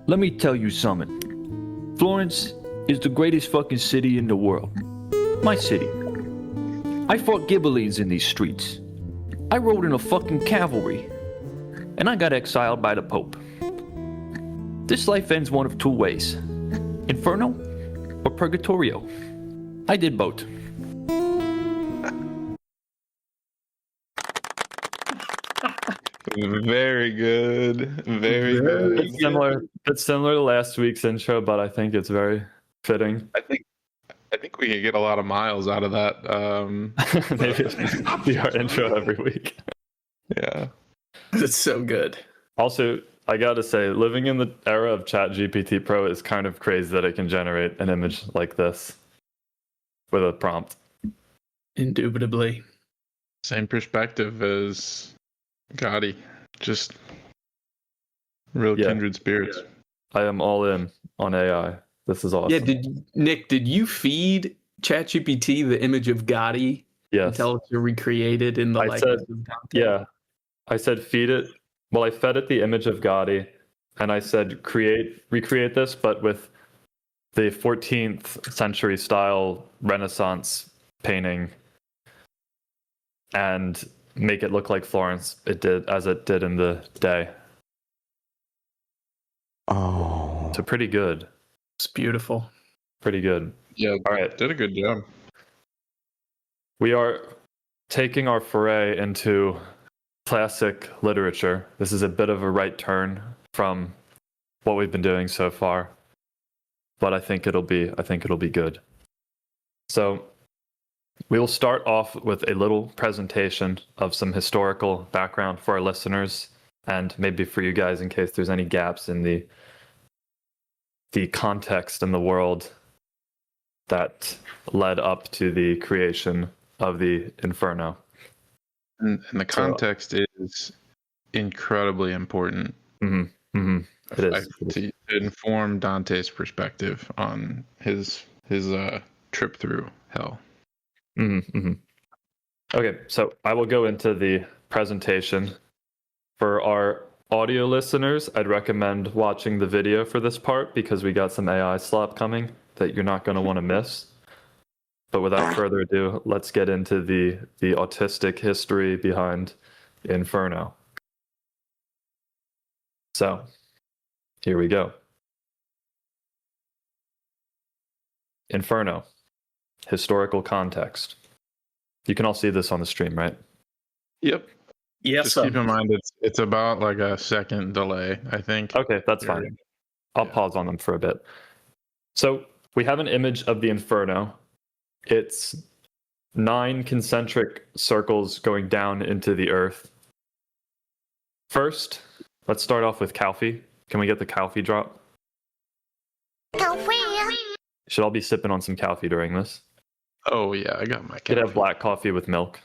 Let me tell you something. Florence is the greatest fucking city in the world. My city. I fought Ghibellines in these streets. I rode in a fucking cavalry. And I got exiled by the Pope. This life ends one of two ways. Inferno or Purgatorio. I did both. Very good. Very good. It's similar to last week's intro, but I think it's very fitting. I think we could get a lot of miles out of that. Maybe it'll be our intro every week. Yeah. That's so good. Also, I gotta say, living in the era of ChatGPT Pro is kind of crazy that it can generate an image like this with a prompt. Indubitably. Same perspective as Gotti. Just real kindred spirits. I am all in on AI. This is awesome. Yeah, did you feed ChatGPT the image of Gotti? Yes. And tell it to recreate it in the likeness of Dante? Yeah. I said feed it. Well, I fed it the image of Gotti, and I said recreate this, but with the 14th century style Renaissance painting, and make it look like Florence. It did in the day. Oh, so pretty good. It's beautiful. Pretty good. Yeah. All right. Did a good job. We are taking our foray into classic literature. This is a bit of a right turn from what we've been doing so far, but I think it'll be good. So we will start off with a little presentation of some historical background for our listeners, and maybe for you guys in case there's any gaps in the context in the world that led up to the creation of the Inferno. And the context is incredibly important. Mm-hmm. Mm-hmm. It is. To inform Dante's perspective on his trip through hell. Mm-hmm. Mm-hmm. Okay, so I will go into the presentation. For our audio listeners, I'd recommend watching the video for this part because we got some AI slop coming that you're not going to want to miss. But without further ado, let's get into the autistic history behind Inferno. So, here we go. Inferno. Historical context. You can all see this on the stream, right? Yep. Yes. Just keep in mind it's about like a second delay, I think. Okay, that's fine. I'll pause on them for a bit. So we have an image of the Inferno. It's 9 concentric circles going down into the earth. First, let's start off with Calfee. Can we get the Calfee drop? Calfee. Should all be sipping on some Calfee during this. Oh yeah, I got my Could have black coffee with milk.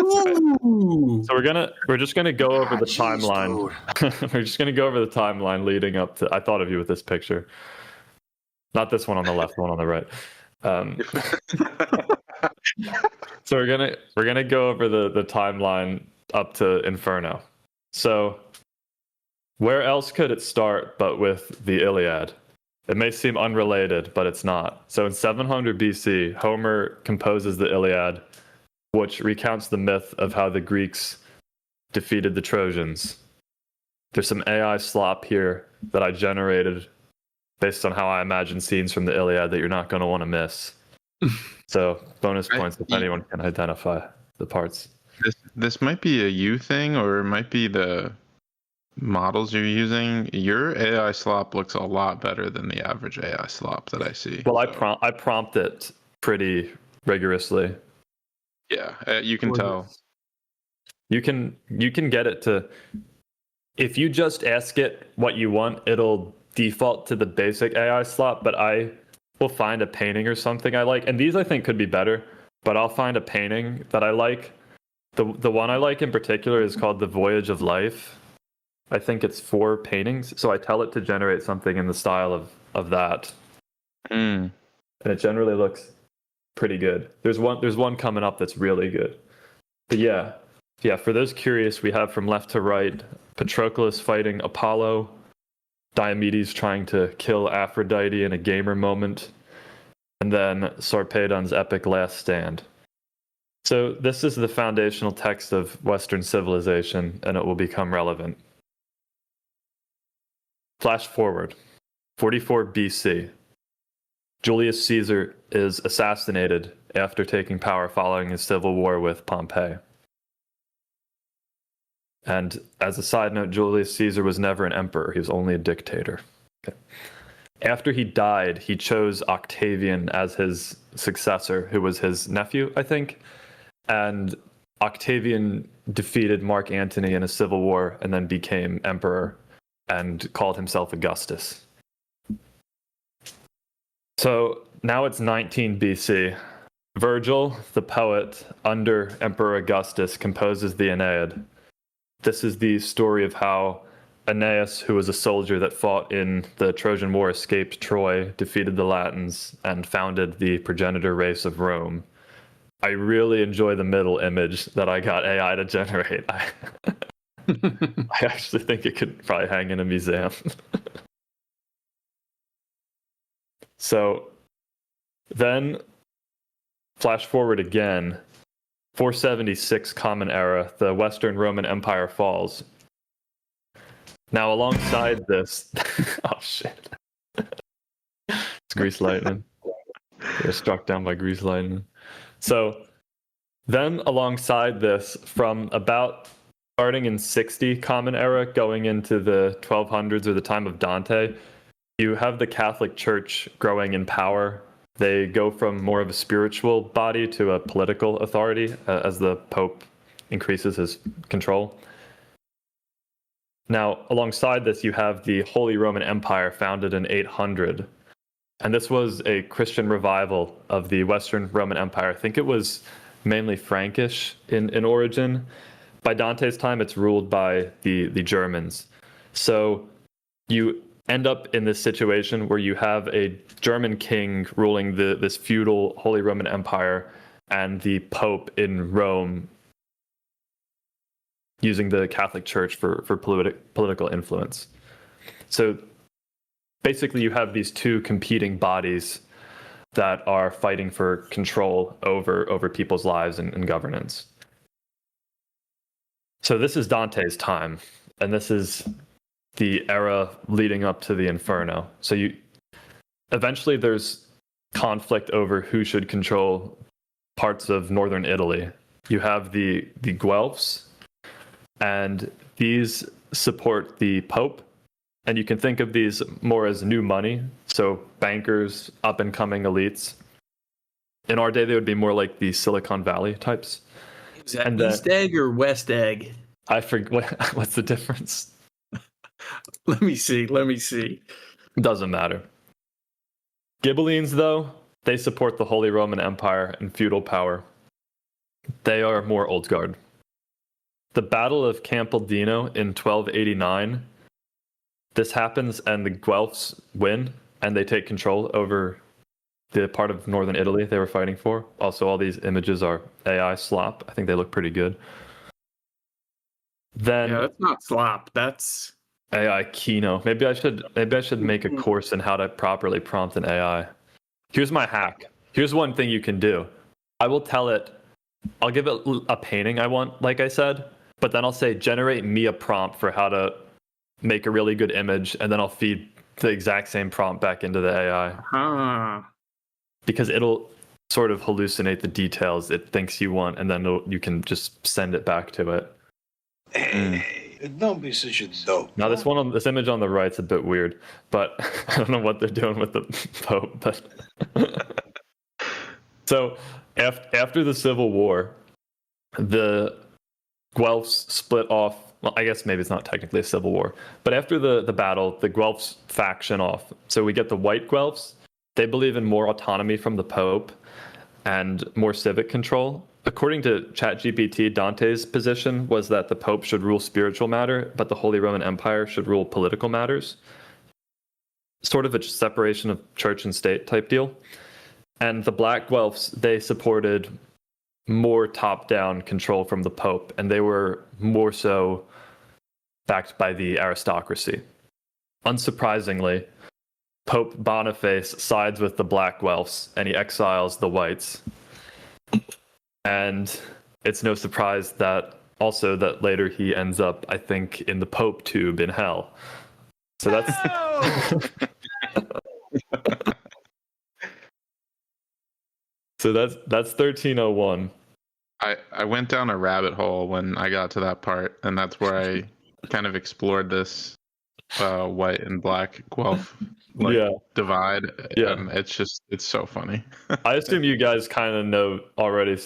Ooh. So we're just gonna go over the timeline. We're just gonna go over the timeline leading up to. I thought of you with this picture, not this one on the left, one on the right. So we're gonna go over the timeline up to Inferno. So where else could it start but with the Iliad? It may seem unrelated, but it's not. So in 700 BC, Homer composes the Iliad, which recounts the myth of how the Greeks defeated the Trojans. There's some AI slop here that I generated based on how I imagine scenes from the Iliad that you're not going to want to miss. So bonus points if anyone can identify the parts. This might be a you thing, or it might be the models you're using. Your AI slop looks a lot better than the average AI slop that I see. Well, I prompt it pretty rigorously. Yeah, you can tell. You can get it to, if you just ask it what you want, it'll default to the basic AI slot, but I will find a painting or something I like. And these I think could be better, but I'll find a painting that I like. The one I like in particular is called The Voyage of Life. I think it's 4 paintings, so I tell it to generate something in the style of that. And it generally looks pretty good. There's one coming up that's really good. But yeah, for those curious, we have from left to right Patroclus fighting Apollo, Diomedes trying to kill Aphrodite in a gamer moment, and then Sarpedon's epic last stand. So this is the foundational text of Western civilization, and it will become relevant. Flash forward, 44 BC. Julius Caesar is assassinated after taking power following his civil war with Pompey. And as a side note, Julius Caesar was never an emperor. He was only a dictator. Okay. After he died, he chose Octavian as his successor, who was his nephew, I think. And Octavian defeated Mark Antony in a civil war and then became emperor and called himself Augustus. So now it's 19 BC. Virgil, the poet, under Emperor Augustus, composes the Aeneid. This is the story of how Aeneas, who was a soldier that fought in the Trojan War, escaped Troy, defeated the Latins, and founded the progenitor race of Rome. I really enjoy the middle image that I got AI to generate. I actually think it could probably hang in a museum. So then, flash forward again, 476 Common Era, the Western Roman Empire falls. Now, alongside this, oh shit, it's Grease lightning. They're struck down by Grease lightning. So then, alongside this, from about starting in 60 Common Era, going into the 1200s or the time of Dante, you have the Catholic Church growing in power. They go from more of a spiritual body to a political authority as the Pope increases his control. Now, alongside this, you have the Holy Roman Empire founded in 800. And this was a Christian revival of the Western Roman Empire. I think it was mainly Frankish in origin. By Dante's time, it's ruled by the Germans. So you end up in this situation where you have a German king ruling this feudal Holy Roman Empire and the Pope in Rome using the Catholic Church for political influence. So basically you have these two competing bodies that are fighting for control over people's lives and governance. So this is Dante's time, and this is the era leading up to the Inferno. So eventually there's conflict over who should control parts of northern Italy. You have the Guelphs, and these support the Pope. And you can think of these more as new money, so bankers, up-and-coming elites. In our day, they would be more like the Silicon Valley types. Is that East Egg or West Egg? I forget what's the difference. Let me see. Doesn't matter. Ghibellines, though, they support the Holy Roman Empire and feudal power. They are more old guard. The Battle of Campaldino in 1289, this happens and the Guelphs win and they take control over the part of northern Italy they were fighting for. Also, all these images are AI slop. I think they look pretty good. Then yeah, that's not slop. That's AI Kino. Maybe I should make a course in how to properly prompt an AI. Here's my hack. Here's one thing you can do. I'll give it a painting I want, like I said, but then I'll say generate me a prompt for how to make a really good image, and then I'll feed the exact same prompt back into the AI. Because it'll sort of hallucinate the details it thinks you want, and then you can just send it back to it. Hey, don't be such a dope. Now this image on the right's a bit weird, but I don't know what they're doing with the Pope. But so after the Civil War, the Guelphs split off. Well, I guess maybe it's not technically a civil war, but after the battle, the Guelphs faction off. So we get the white Guelphs. They believe in more autonomy from the Pope and more civic control. According to ChatGPT, Dante's position was that the Pope should rule spiritual matter, but the Holy Roman Empire should rule political matters. Sort of a separation of church and state type deal. And the black Guelphs, they supported more top-down control from the Pope, and they were more so backed by the aristocracy. Unsurprisingly, Pope Boniface sides with the Black Guelphs and he exiles the whites. And it's no surprise that later he ends up, I think, in the Pope tube in hell. So that's so that's 1301. I went down a rabbit hole when I got to that part, and that's where I kind of explored this white and black Guelph divide. Yeah. It's so funny. I assume you guys kind of know already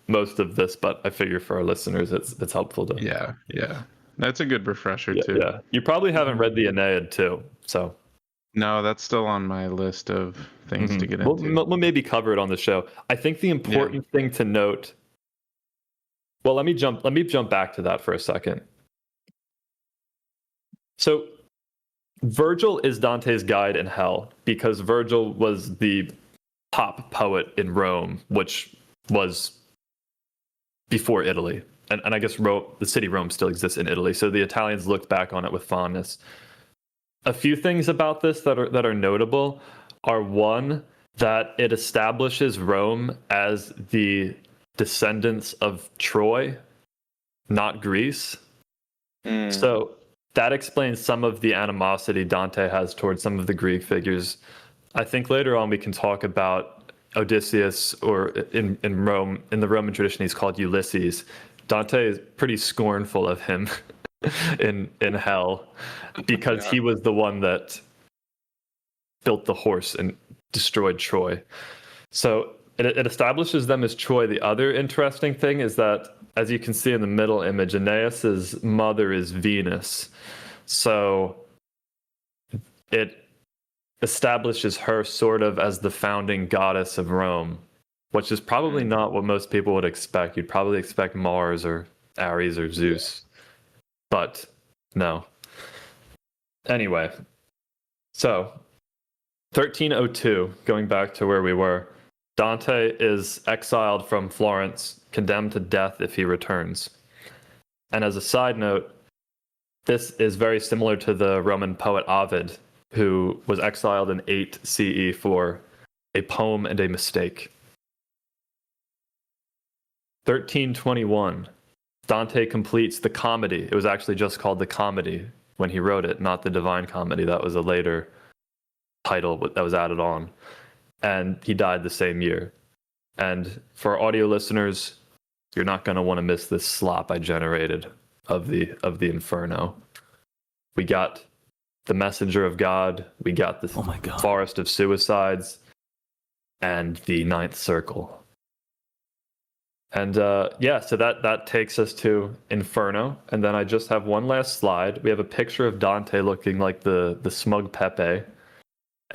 most of this, but I figure for our listeners it's helpful to. Yeah. That's a good refresher too. Yeah. You probably haven't read the Aeneid too, so. No, that's still on my list of things to get into. We'll maybe cover it on the show. I think the important thing to note. Well, let me jump back to that for a second. So, Virgil is Dante's guide in hell because Virgil was the top poet in Rome, which was before Italy. And I guess the city Rome still exists in Italy, so the Italians looked back on it with fondness. A few things about this that are notable are, one, that it establishes Rome as the descendants of Troy, not Greece. So that explains some of the animosity Dante has towards some of the Greek figures. I think later on we can talk about Odysseus, or in Rome, in the Roman tradition, he's called Ulysses. Dante is pretty scornful of him in hell because he was the one that built the horse and destroyed Troy. So it establishes them as Troy. The other interesting thing is that, as you can see in the middle image, Aeneas's mother is Venus. So it establishes her sort of as the founding goddess of Rome, which is probably not what most people would expect. You'd probably expect Mars or Ares or Zeus. But no. Anyway, so 1302, going back to where we were, Dante is exiled from Florence, condemned to death if he returns. And as a side note, this is very similar to the Roman poet Ovid, who was exiled in 8 CE for a poem and a mistake. 1321, Dante completes the Comedy. It was actually just called the Comedy when he wrote it, not the Divine Comedy. That was a later title that was added on. And he died the same year. And for our audio listeners, you're not going to want to miss this slop I generated of the Inferno. We got the Messenger of God, we got the Forest of Suicides, and the Ninth Circle. And so that takes us to Inferno. And then I just have one last slide. We have a picture of Dante looking like the smug Pepe.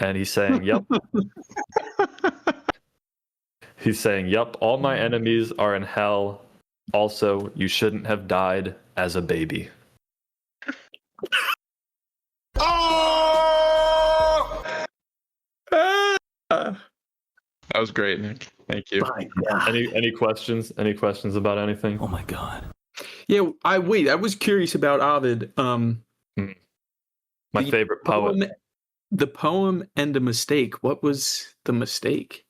And he's saying, yep. He's saying, yep, all my enemies are in hell. Also, you shouldn't have died as a baby. That was great, Nick. Thank you. Any questions? Any questions about anything? Oh my god. Yeah, I was curious about Ovid. My favorite poet. The poem and the mistake. What was the mistake?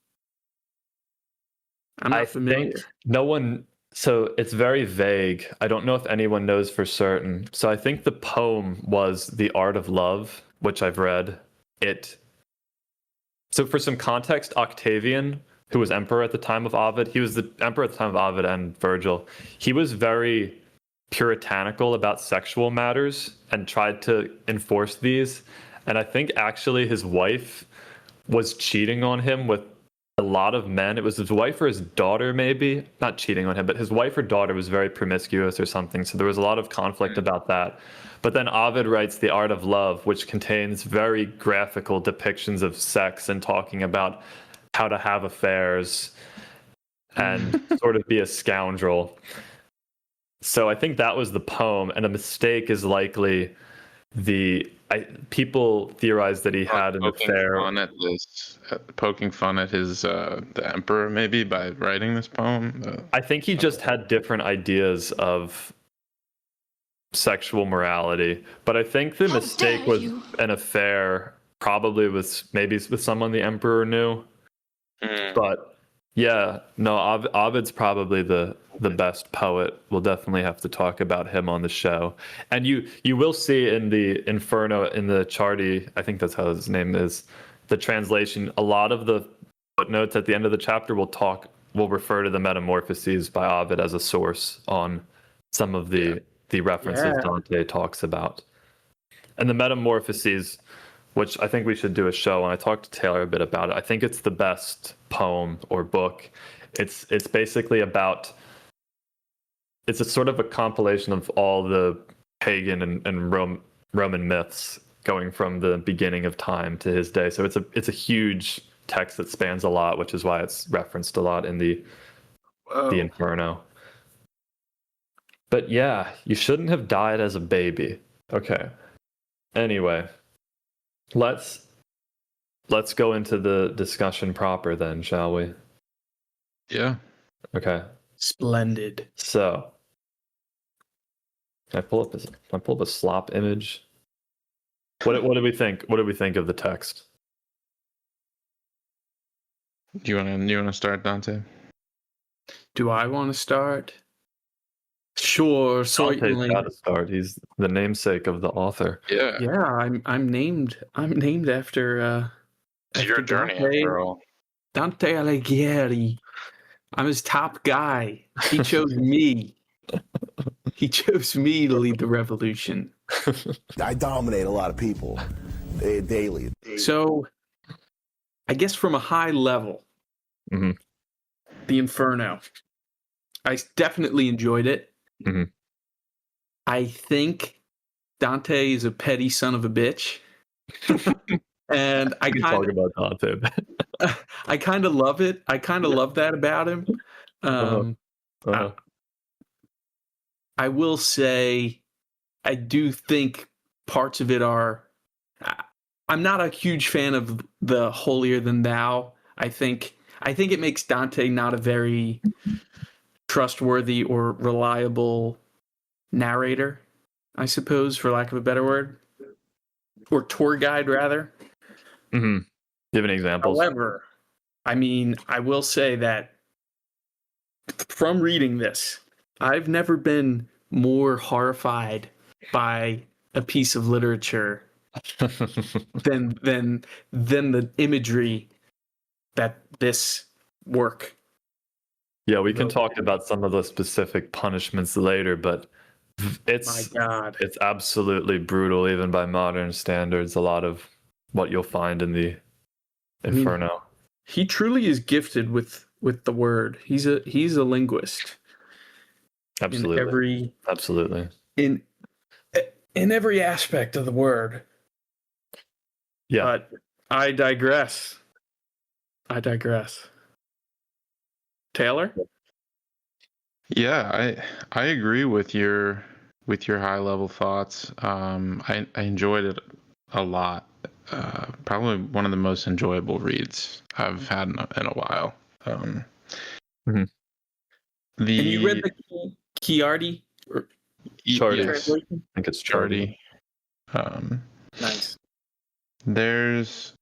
I'm not familiar. Think no one. So it's very vague. I don't know if anyone knows for certain. So I think the poem was The Art of Love, which I've read. So for some context, Octavian, who was emperor at the time of Ovid, he was the emperor at the time of Ovid and Virgil. He was very puritanical about sexual matters and tried to enforce these. And I think actually his wife was cheating on him with a lot of men. It was his wife or his daughter, maybe. Not cheating on him, but his wife or daughter was very promiscuous or something. So there was a lot of conflict about that. But then Ovid writes The Art of Love, which contains very graphical depictions of sex and talking about how to have affairs and sort of be a scoundrel. So I think that was the poem. And a mistake is likely people theorize that he had an affair. Poking fun at his the emperor, maybe, by writing this poem. I think he just had different ideas of sexual morality. But I think the mistake was an affair, probably with someone the emperor knew. But yeah, no, Ovid's probably the best poet. We'll definitely have to talk about him on the show. And you will see in the Inferno, in the Charti, I think that's how his name is, the translation, a lot of the footnotes at the end of the chapter will refer to the Metamorphoses by Ovid as a source on some of the references Dante talks about. And the Metamorphoses, which I think we should do a show, and I talked to Taylor a bit about it. I think it's the best poem or book. It's basically about, it's a sort of a compilation of all the pagan and Roman myths going from the beginning of time to his day. So it's a huge text that spans a lot, which is why it's referenced a lot in the Inferno. But yeah, you shouldn't have died as a baby. Okay. Anyway, let's go into the discussion proper then, shall we? Yeah. Okay. Splendid. So, can I pull up a slop image? What do we think? What do we think of the text? Do you want to start, Dante? Do I want to start? Sure, certainly. Dante's got to start. He's the namesake of the author. Yeah. Yeah, I'm named after It's your journey, Dante, after all. Dante Alighieri. I'm his top guy. He chose me. He chose me to lead the revolution. I dominate a lot of people daily. So, I guess from a high level, the Inferno, I definitely enjoyed it. I think Dante is a petty son of a bitch. And I talk about Dante. I kind of love it. I kind of love that about him. I will say, I do think parts of it are. I'm not a huge fan of the holier than thou. I think it makes Dante not a very trustworthy or reliable narrator, I suppose, for lack of a better word, or tour guide rather. Do you have any examples? However, I mean, I will say that from reading this, I've never been more horrified by a piece of literature than the imagery that this work. Yeah, we can talk about some of the specific punishments later, but it's absolutely brutal, even by modern standards. A lot of what you'll find in the Inferno. I mean, he truly is gifted with the word. He's a linguist. Absolutely. In every aspect of the word. Yeah. But I digress. Taylor? Yeah, I agree with your high level thoughts. I enjoyed it a lot. Probably one of the most enjoyable reads I've had in a while. And you read the Chiarti? Yes, I think it's Charti. Nice.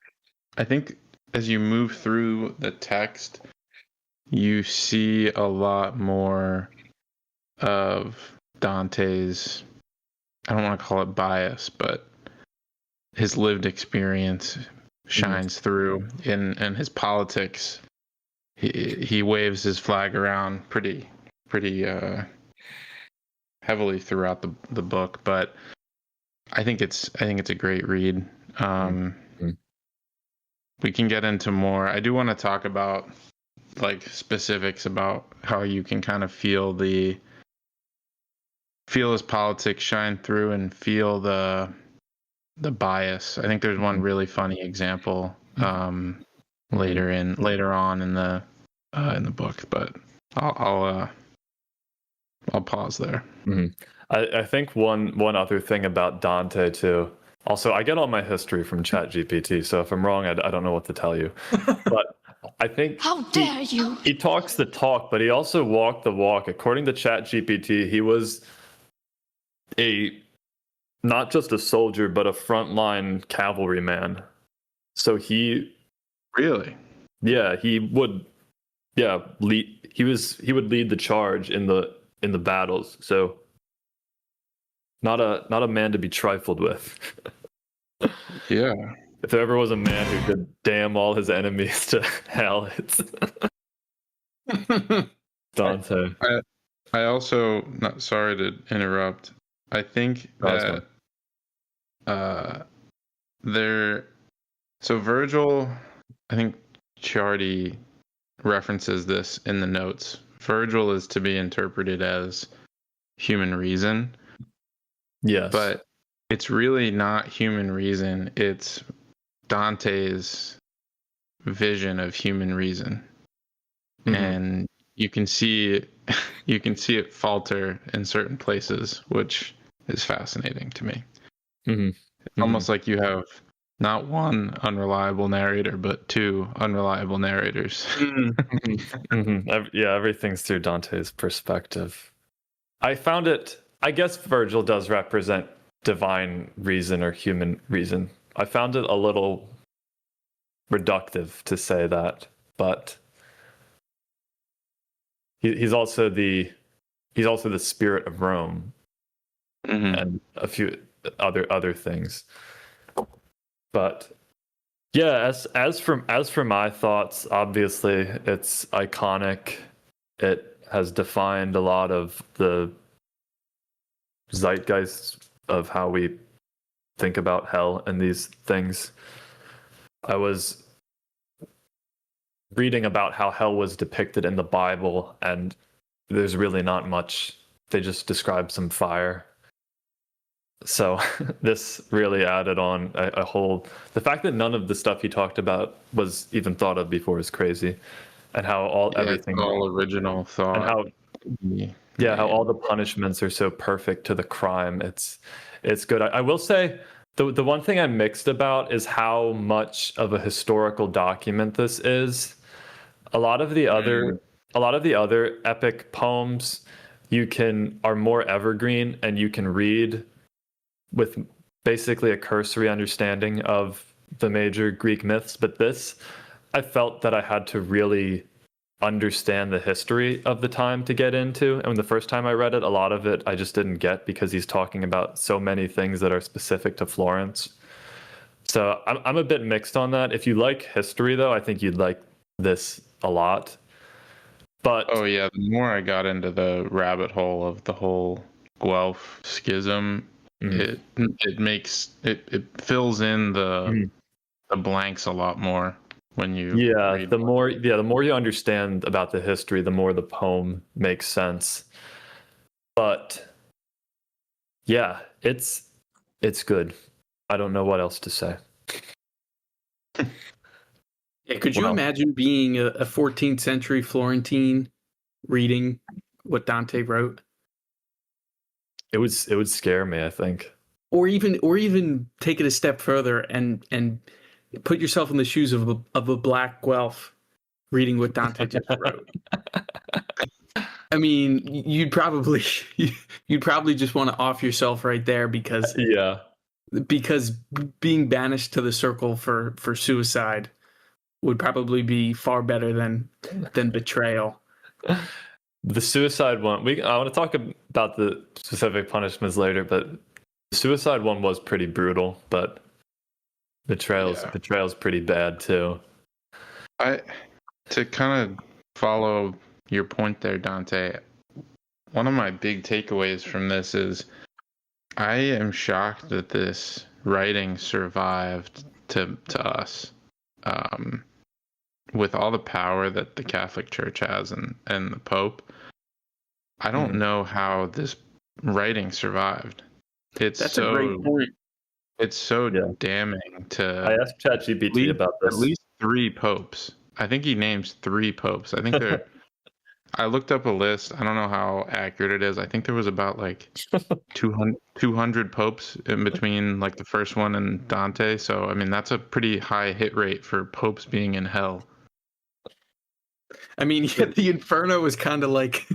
I think as you move through the text, you see a lot more of Dante's, I don't want to call it bias, but his lived experience shines through in his politics. He waves his flag around pretty heavily throughout the book, but I think it's a great read. We can get into more. I do want to talk about like specifics about how you can kind of feel his politics shine through and feel the bias. I think there's one really funny example later on in the book, but I'll pause there. I think one other thing about Dante too. Also, I get all my history from ChatGPT, so if I'm wrong, I don't know what to tell you. But I think how dare you? He talks the talk, but he also walked the walk. According to ChatGPT, he was not just a soldier, but a frontline cavalryman. So he Really? he would lead he would lead the charge in the battles. So not a man to be trifled with. Yeah. If there ever was a man who could damn all his enemies to hell, it's Dante. I also, not sorry to interrupt. I think No, that there. So Virgil, I think Chardy references this in the notes. Virgil is to be interpreted as human reason, yes. but it's really not human reason. It's Dante's vision of human reason. Mhm. And you can see it falter in certain places, which is fascinating to me. Mhm. It's almost like you have not one unreliable narrator, but two unreliable narrators. Everything's through Dante's perspective. I found it. I guess Virgil does represent divine reason or human reason. I found it a little reductive to say that, but he's also the spirit of Rome and a few other things. But yeah, as for my thoughts, obviously it's iconic. It has defined a lot of the zeitgeist of how we think about hell and these things. I was reading about how hell was depicted in the Bible, and there's really not much. They just describe some fire. So this really added on a whole. The fact that none of the stuff he talked about was even thought of before is crazy, and how everything all original thought, and how all the punishments are so perfect to the crime. It's good. I will say the one thing I'm mixed about is how much of a historical document this is. A lot of the other epic poems are more evergreen, and you can read with basically a cursory understanding of the major Greek myths. But this, I felt that I had to really understand the history of the time to get into. And the first time I read it, a lot of it I just didn't get because he's talking about so many things that are specific to Florence. So I'm a bit mixed on that. If you like history, though, I think you'd like this a lot. But oh yeah, the more I got into the rabbit hole of the whole Guelph schism, it fills in the blanks a lot more when you read. the more you understand about the history, the more the poem makes sense. But yeah, it's good. I don't know what else to say. Yeah, could you imagine being a 14th century Florentine reading what Dante wrote? It would scare me, I think. Or even take it a step further and put yourself in the shoes of a black Guelph reading what Dante just wrote. I mean, you'd probably just want to off yourself right there because being banished to the circle for suicide would probably be far better than betrayal. The suicide one, I want to talk about the specific punishments later, but the suicide one was pretty brutal, but betrayal's pretty bad too. To kind of follow your point there, Dante, one of my big takeaways from this is I am shocked that this writing survived to us. With all the power that the Catholic Church has and the Pope, I don't know how this writing survived. That's a great point. It's so damning to. I asked ChatGPT about this. At least 3 popes. I think he names 3 popes. I think they're. I looked up a list. I don't know how accurate it is. I think there was about like 200 popes in between like the first one and Dante. So I mean that's a pretty high hit rate for popes being in hell. I mean, the Inferno was kind of like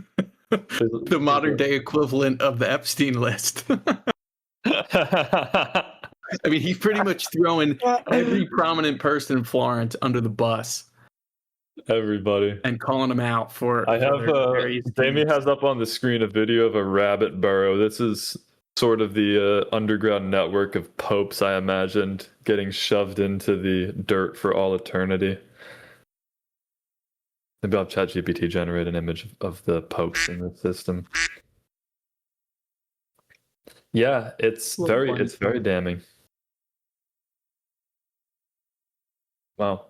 The modern day equivalent of the Epstein list. I mean, he's pretty much throwing every prominent person in Florence under the bus Everybody. and calling them out for. I have their various Jamie deeds. has up on the screen a video of a rabbit burrow. This is sort of the underground network of popes I imagined getting shoved into the dirt for all eternity. Maybe I'll have ChatGPT generate an image of the popes in the system. Yeah, it's very damning. Wow.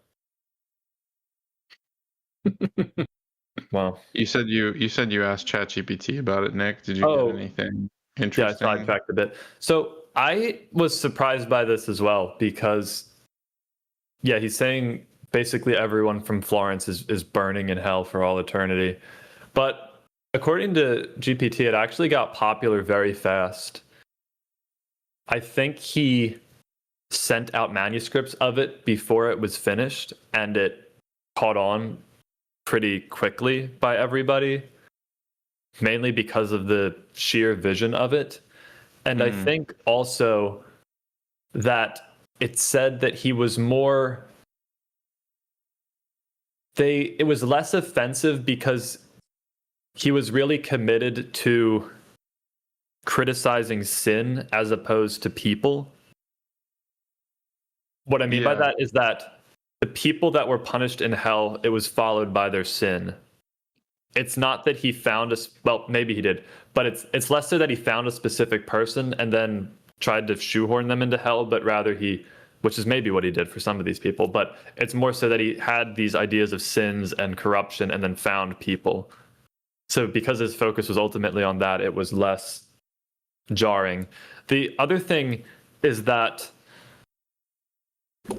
Wow. You said you asked ChatGPT about it, Nick. Did you Oh. get anything Yeah, I interesting? sidetracked a bit. So I was surprised by this as well because, yeah, he's saying basically everyone from Florence is burning in hell for all eternity. But according to GPT, it actually got popular very fast. I think he sent out manuscripts of it before it was finished, and it caught on pretty quickly by everybody, mainly because of the sheer vision of it. And I think also that it said that he was more... It was less offensive because he was really committed to criticizing sin as opposed to people. What I mean by that is that the people that were punished in hell, it was followed by their sin. It's not that he found well, maybe he did, but it's less so that he found a specific person and then tried to shoehorn them into hell, but rather which is maybe what he did for some of these people, but it's more so that he had these ideas of sins and corruption and then found people. So because his focus was ultimately on that, it was less jarring. The other thing is that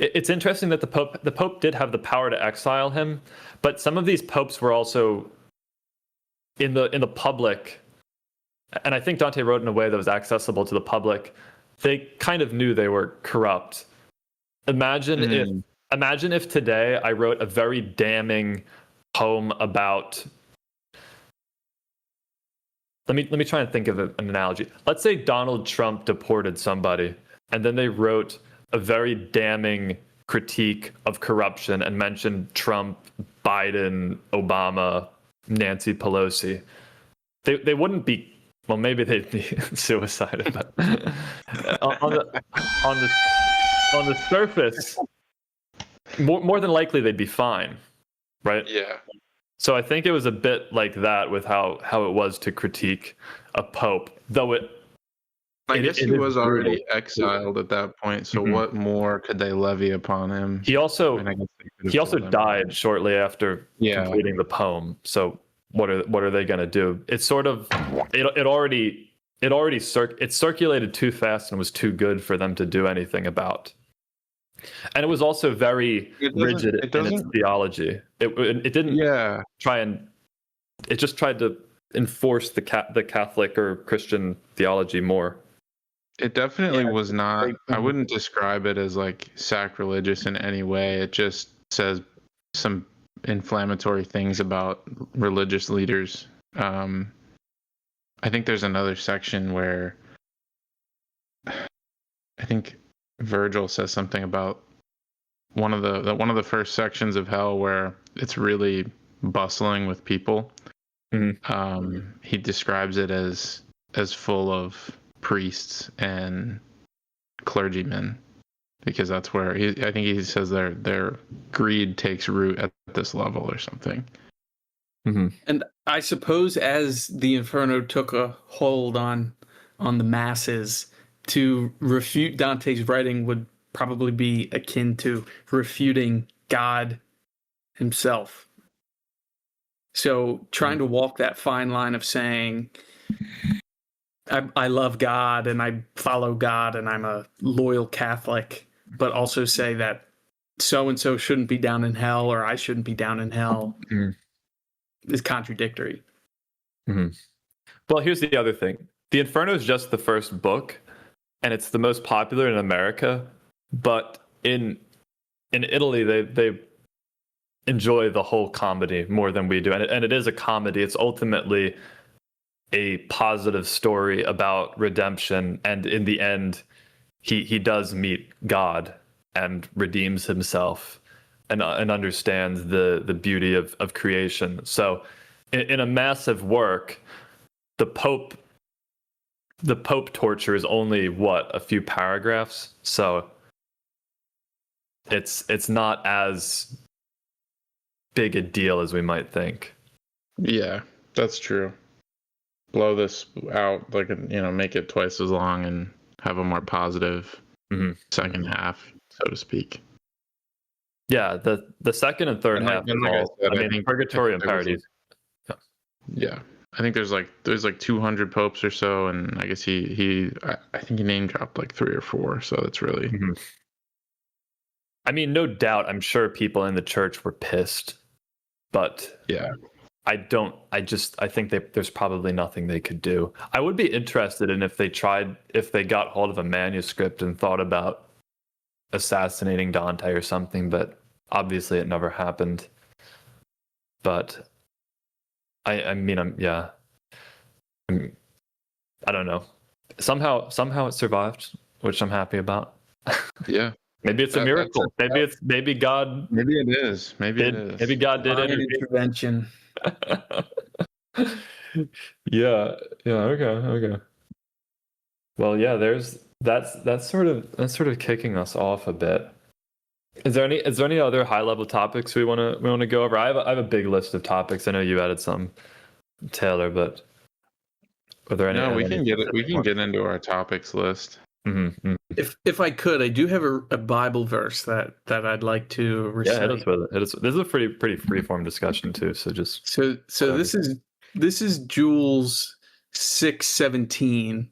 it's interesting that the Pope did have the power to exile him, but some of these popes were also in the public, and I think Dante wrote in a way that was accessible to the public. They kind of knew they were corrupt. Imagine if today I wrote a very damning poem about... Let me try and think of an analogy. Let's say Donald Trump deported somebody, and then they wrote a very damning critique of corruption and mentioned Trump, Biden, Obama, Nancy Pelosi. They wouldn't be... Well, maybe they'd be suicided, but on the surface, more than likely they'd be fine, right? Yeah. So I think it was a bit like that with how it was to critique a pope, though I guess he was already exiled at that point, so what more could they levy upon him? He also He also died shortly after completing the poem. So what are they going to do? It's sort of it circulated too fast and was too good for them to do anything about. And it was also very rigid in its theology. It didn't try and... It just tried to enforce the Catholic or Christian theology more. It definitely was not... I wouldn't describe it as like sacrilegious in any way. It just says some inflammatory things about religious leaders. I think there's another section where I think Virgil says something about one of the first sections of hell where it's really bustling with people. He describes it as full of priests and clergymen, because that's where I think he says their greed takes root at this level or something. And I suppose as the Inferno took a hold on the masses, to refute Dante's writing would probably be akin to refuting God himself. So trying to walk that fine line of saying, I love God and I follow God and I'm a loyal Catholic, but also say that so-and-so shouldn't be down in hell or I shouldn't be down in hell is contradictory. Well, here's the other thing. The Inferno is just the first book, and it's the most popular in America, but in Italy they enjoy the whole comedy more than we do, and it is a comedy. It's ultimately a positive story about redemption, and in the end, he does meet God and redeems himself, and understands the beauty of creation. So, in a massive work, the Pope torture is only a few paragraphs. So it's not as big a deal as we might think. Yeah, that's true. Blow this out, like, make it twice as long and have a more positive second half, so to speak. Yeah, the second and third half is all. I think Purgatory and Paradise. Yeah, I think there's like 200 popes or so, and I guess I think he name dropped like 3 or 4. So that's really. I mean, no doubt, I'm sure people in the church were pissed, but yeah, I think there's probably nothing they could do. I would be interested in if they got hold of a manuscript and thought about assassinating Dante or something, but obviously it never happened. But I don't know. Somehow it survived, which I'm happy about. Yeah. Maybe it's a miracle. Maybe God. Maybe it is. Maybe God did an intervention. Yeah. Okay. Well, yeah. That's sort of kicking us off a bit. Is there any other high level topics we want to go over? I have a big list of topics. I know you added some, Taylor, but are there any? No, we can get into our topics list. Mm-hmm. If I could, I do have a Bible verse that I'd like to recite. Yeah, hit us with it. This is a pretty freeform discussion too. So this is Jules 6:17.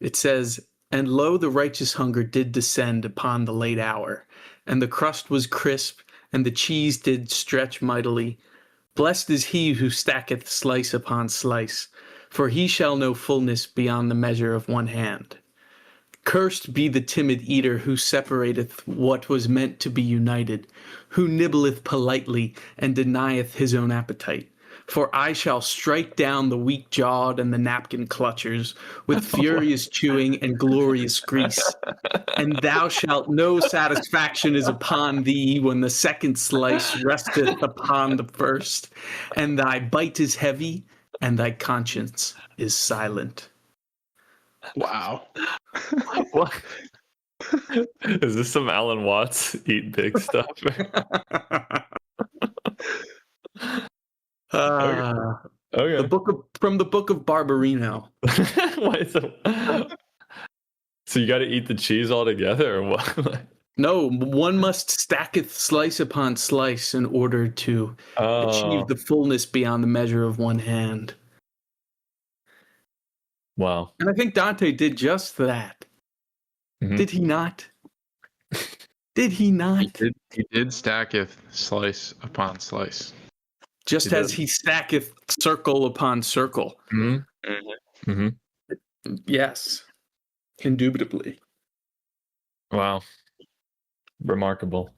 It says, "And lo, the righteous hunger did descend upon the late hour, and the crust was crisp, and the cheese did stretch mightily. Blessed is he who stacketh slice upon slice, for he shall know fullness beyond the measure of one hand. Cursed be the timid eater who separateth what was meant to be united, who nibbleth politely and denieth his own appetite. For I shall strike down the weak-jawed and the napkin clutchers with furious chewing and glorious grease. And thou shalt know satisfaction is upon thee when the second slice resteth upon the first, and thy bite is heavy, and thy conscience is silent." Wow. What? Is this some Alan Watts eat big stuff? Okay. From the book of Barbarino. So you got to eat the cheese all together, or what? No, one must stacketh slice upon slice in order to achieve the fullness beyond the measure of one hand. Wow. And I think Dante did just that. Mm-hmm. Did he not? Did he not? He did stacketh slice upon slice. Just as he stacketh circle upon circle. Mm-hmm. Mm-hmm. Yes. Indubitably. Wow. Remarkable.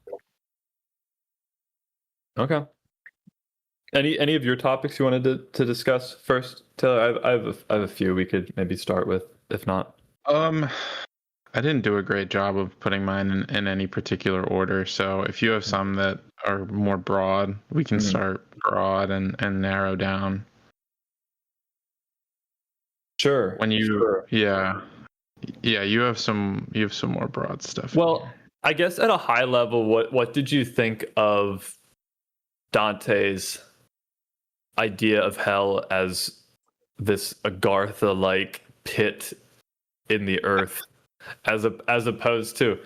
Okay. Any of your topics you wanted to discuss first, Taylor? I have a few we could maybe start with, if not. I didn't do a great job of putting mine in any particular order. So if you have some that are more broad, we can start broad and narrow down. Sure. Yeah, you have some more broad stuff. Well, I guess at a high level, what did you think of Dante's idea of hell as this Agartha-like pit in the earth, as opposed to,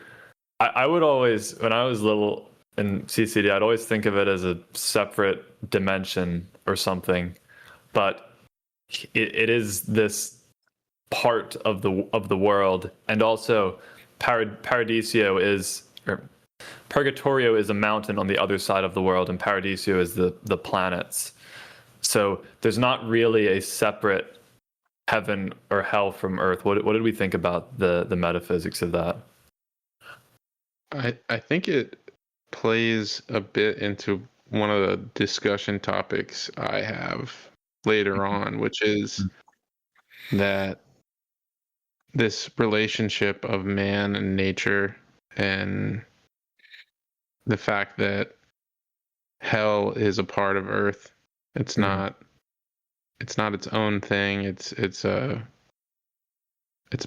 I would always, when I was little in CCD, I'd always think of it as a separate dimension or something, but it is this part of the world. And also Purgatorio is a mountain on the other side of the world, and Paradiso is the planets. So there's not really a separate heaven or hell from earth. What did we think about the metaphysics of that? I think it plays a bit into one of the discussion topics I have later on, which is that this relationship of man and nature, and the fact that hell is a part of Earth. It's not its own thing. It's a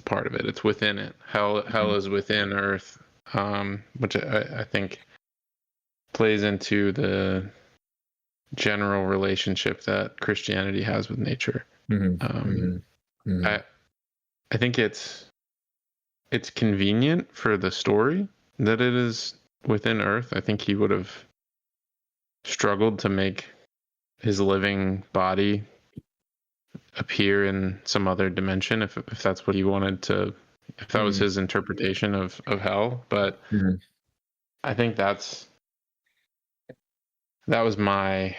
part of it. It's within it. Hell is within Earth, which I think plays into the general relationship that Christianity has with nature. I think it's convenient for the story that it is within Earth. I think he would have struggled to make his living body appear in some other dimension if that's what he wanted to, if that was his interpretation of hell. But I think that was my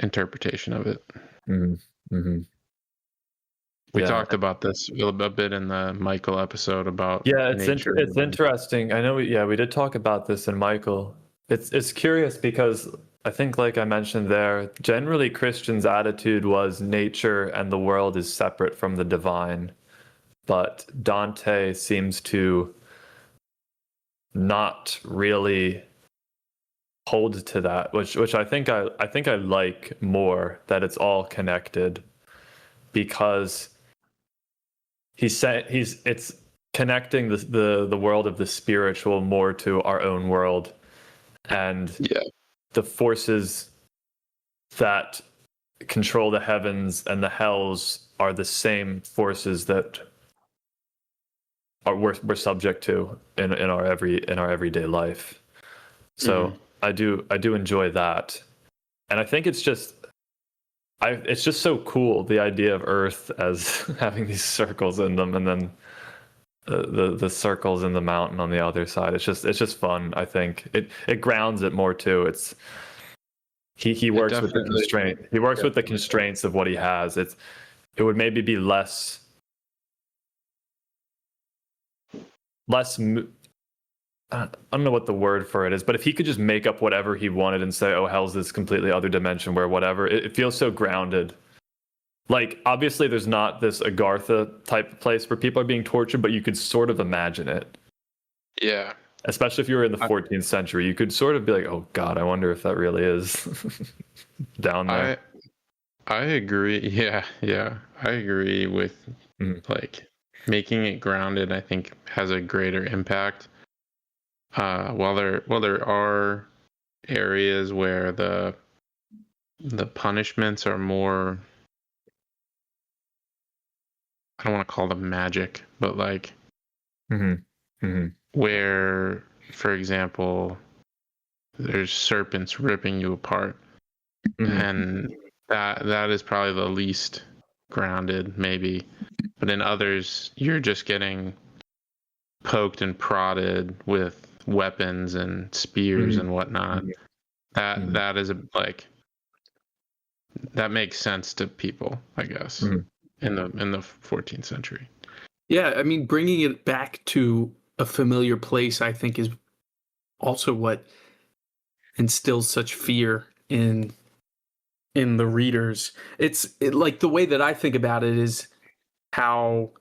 interpretation of it. We talked about this a bit in the Michael episode about it's interesting. I know we did talk about this in Michael. It's curious because I think, like I mentioned there, generally Christians' attitude was nature and the world is separate from the divine, but Dante seems to not really hold to that, which I think I like more, that it's all connected, because it's connecting the world of the spiritual more to our own world, and the forces that control the heavens and the hells are the same forces that we're subject to in our everyday life. So I do enjoy that, and I think it's just so cool, the idea of Earth as having these circles in them, and then the circles in the mountain on the other side. It's just fun. I think it grounds it more too. It's he works with the constraint. He works with the constraints of what he has. It would maybe be less. I don't know what the word for it is, but if he could just make up whatever he wanted and say, "Oh, hell's this completely other dimension where whatever," it feels so grounded. Like, obviously, there's not this Agartha type place where people are being tortured, but you could sort of imagine it. Yeah. Especially if you were in the 14th century, you could sort of be like, "Oh God, I wonder if that really is down there." I agree. Yeah. I agree with like making it grounded. I think has a greater impact. While there are areas where the punishments are more, I don't want to call them magic, but like where, for example, there's serpents ripping you apart, and that is probably the least grounded, maybe. But in others, you're just getting poked and prodded with weapons and spears and whatnot. That is that makes sense to people, I guess, in the 14th century. Yeah, I mean, bringing it back to a familiar place, I think, is also what instills such fear in the readers. Like, the way that I think about it is how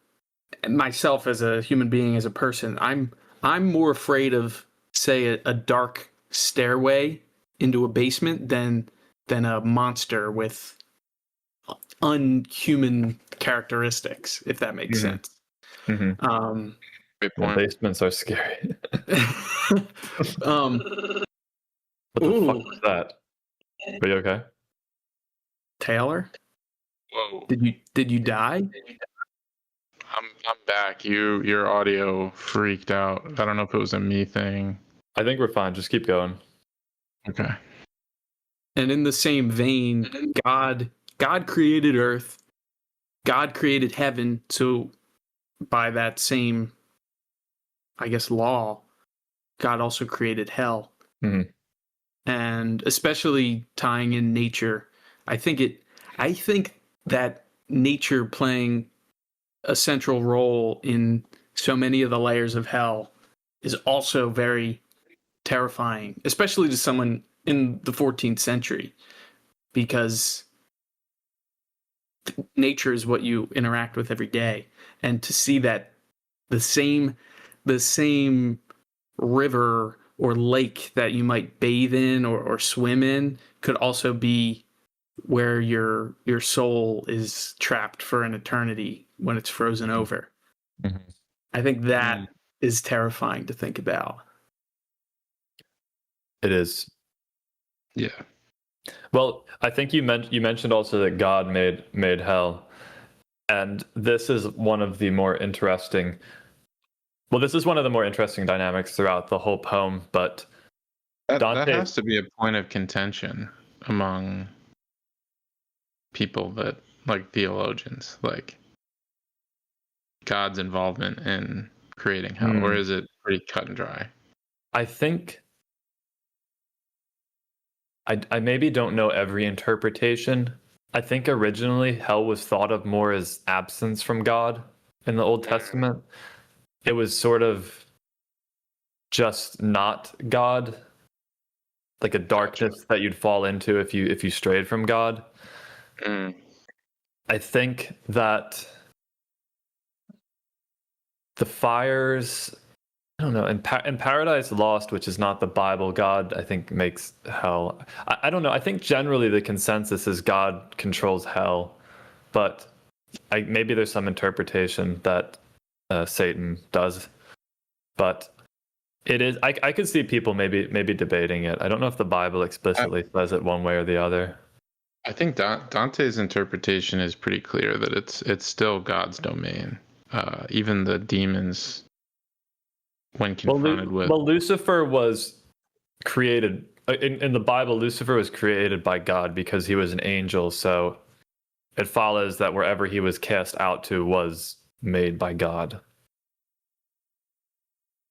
myself as a human being, as a person, I'm more afraid of, say, a dark stairway into a basement than a monster with unhuman characteristics, if that makes sense. Great point. Basements are scary. What the fuck was that? Are you okay? Taylor? Whoa. Did you die? I'm back. Your audio freaked out. I don't know if it was a me thing. I think we're fine. Just keep going. Okay. And in the same vein, God created Earth. God created heaven. So by that same, I guess, law, God also created hell. And especially tying in nature, I think that nature playing a central role in so many of the layers of hell is also very terrifying, especially to someone in the 14th century, because nature is what you interact with every day, and to see that the same river or lake that you might bathe in or swim in could also be where your soul is trapped for an eternity when it's frozen over. Mm-hmm. I think that is terrifying to think about. It is. Yeah. Well, I think you mentioned also that God made hell, and this is one of the more interesting. Well, this is one of the more interesting dynamics throughout the whole poem. But That Dante has to be a point of contention among people that like theologians, like God's involvement in creating hell, or is it pretty cut and dry? I think I maybe don't know every interpretation. I think originally hell was thought of more as absence from God in the Old Testament. It was sort of just not God, like a darkness that you'd fall into if you strayed from God. I think that the fires, I don't know, in Paradise Lost, which is not the Bible, God, I think, makes hell. I don't know. I think generally the consensus is God controls hell, but maybe there's some interpretation that Satan does. But it is. I could see people maybe debating it. I don't know if the Bible explicitly says it one way or the other. I think Dante's interpretation is pretty clear that it's still God's domain. Even the demons, when confronted with... Well, Lucifer was created in the Bible. Lucifer was created by God because he was an angel. So it follows that wherever he was cast out to was made by God.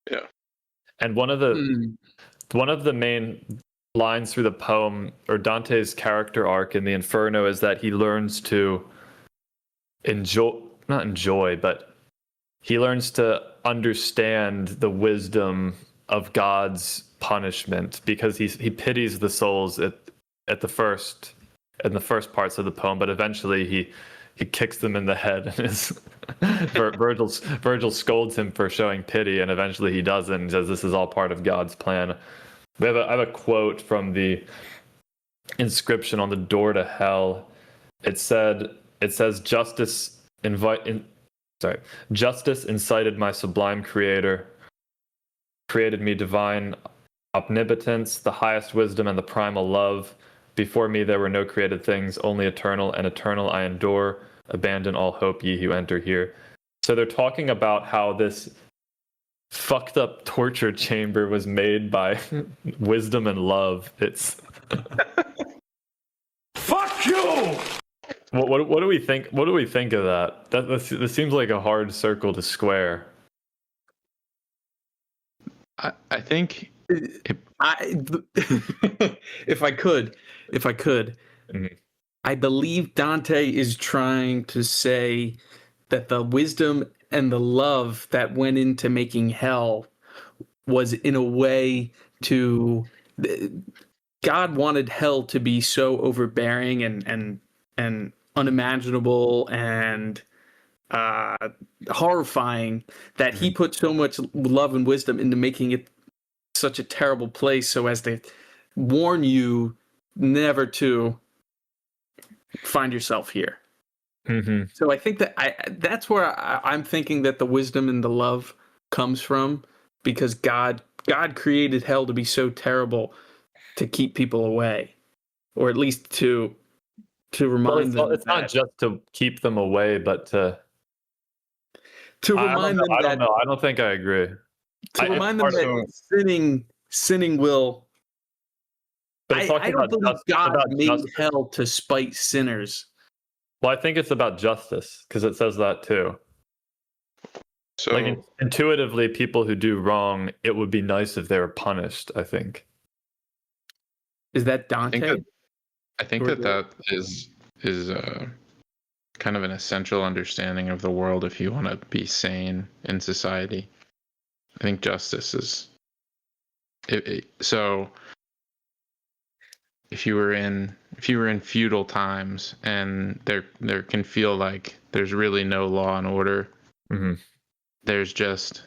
Yeah. And one of the main lines through the poem, or Dante's character arc in the Inferno, is that he learns to not enjoy, but he learns to understand the wisdom of God's punishment, because he pities the souls in the first parts of the poem, but eventually he kicks them in the head, and Virgil scolds him for showing pity, and eventually he doesn't, and says this is all part of God's plan. I have a quote from the inscription on the door to hell. It says justice incited my sublime creator, created me divine omnipotence, the highest wisdom and the primal love. Before me there were no created things, only eternal, and eternal I endure. Abandon all hope, ye who enter here. So they're talking about how this fucked up torture chamber was made by wisdom and love. It's Fuck you! what do we think? What do we think of that? This seems like a hard circle to square. I think if I could, Mm-hmm. I believe Dante is trying to say that the wisdom and the love that went into making hell was in a way to... God wanted hell to be so overbearing and unimaginable and horrifying that he put so much love and wisdom into making it such a terrible place, so as to warn you never to find yourself here. Mm-hmm. So I think that that's where I'm thinking that the wisdom and the love comes from, because God created hell to be so terrible to keep people away, or at least to remind them. It's not just to keep them away, but to remind them. I don't know. I don't think I agree. To remind them that sinning will. I don't believe God made hell to spite sinners. Well, I think it's about justice, because it says that too. so. Like intuitively, people who do wrong, it would be nice if they were punished, I think. Is that Dante? I think that is kind of an essential understanding of the world if you want to be sane in society. I think justice is so if you were in feudal times and there can feel like there's really no law and order. Mm-hmm. There's just,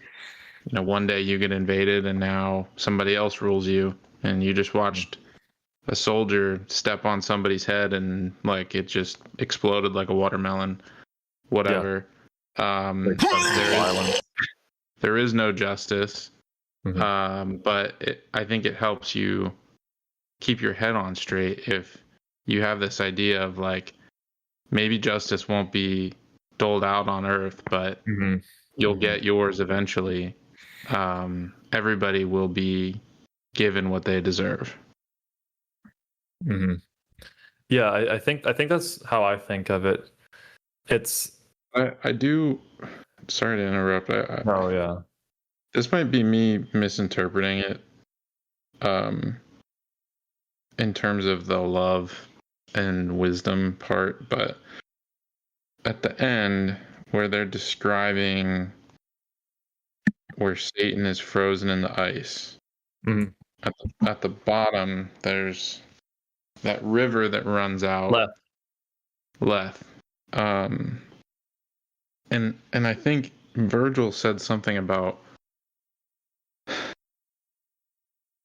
one day you get invaded and now somebody else rules you, and you just watched a soldier step on somebody's head and like it just exploded like a watermelon, whatever. There is no justice. But I think it helps you keep your head on straight if you have this idea of like, maybe justice won't be doled out on Earth, but you'll get yours eventually. Everybody will be given what they deserve. Yeah, I think that's how I think of it. I do. Sorry to interrupt. Oh yeah. This might be me misinterpreting it. In terms of the love and wisdom part, but at the end where they're describing where Satan is frozen in the ice, at the bottom there's that river that runs out. Leth. And I think Virgil said something about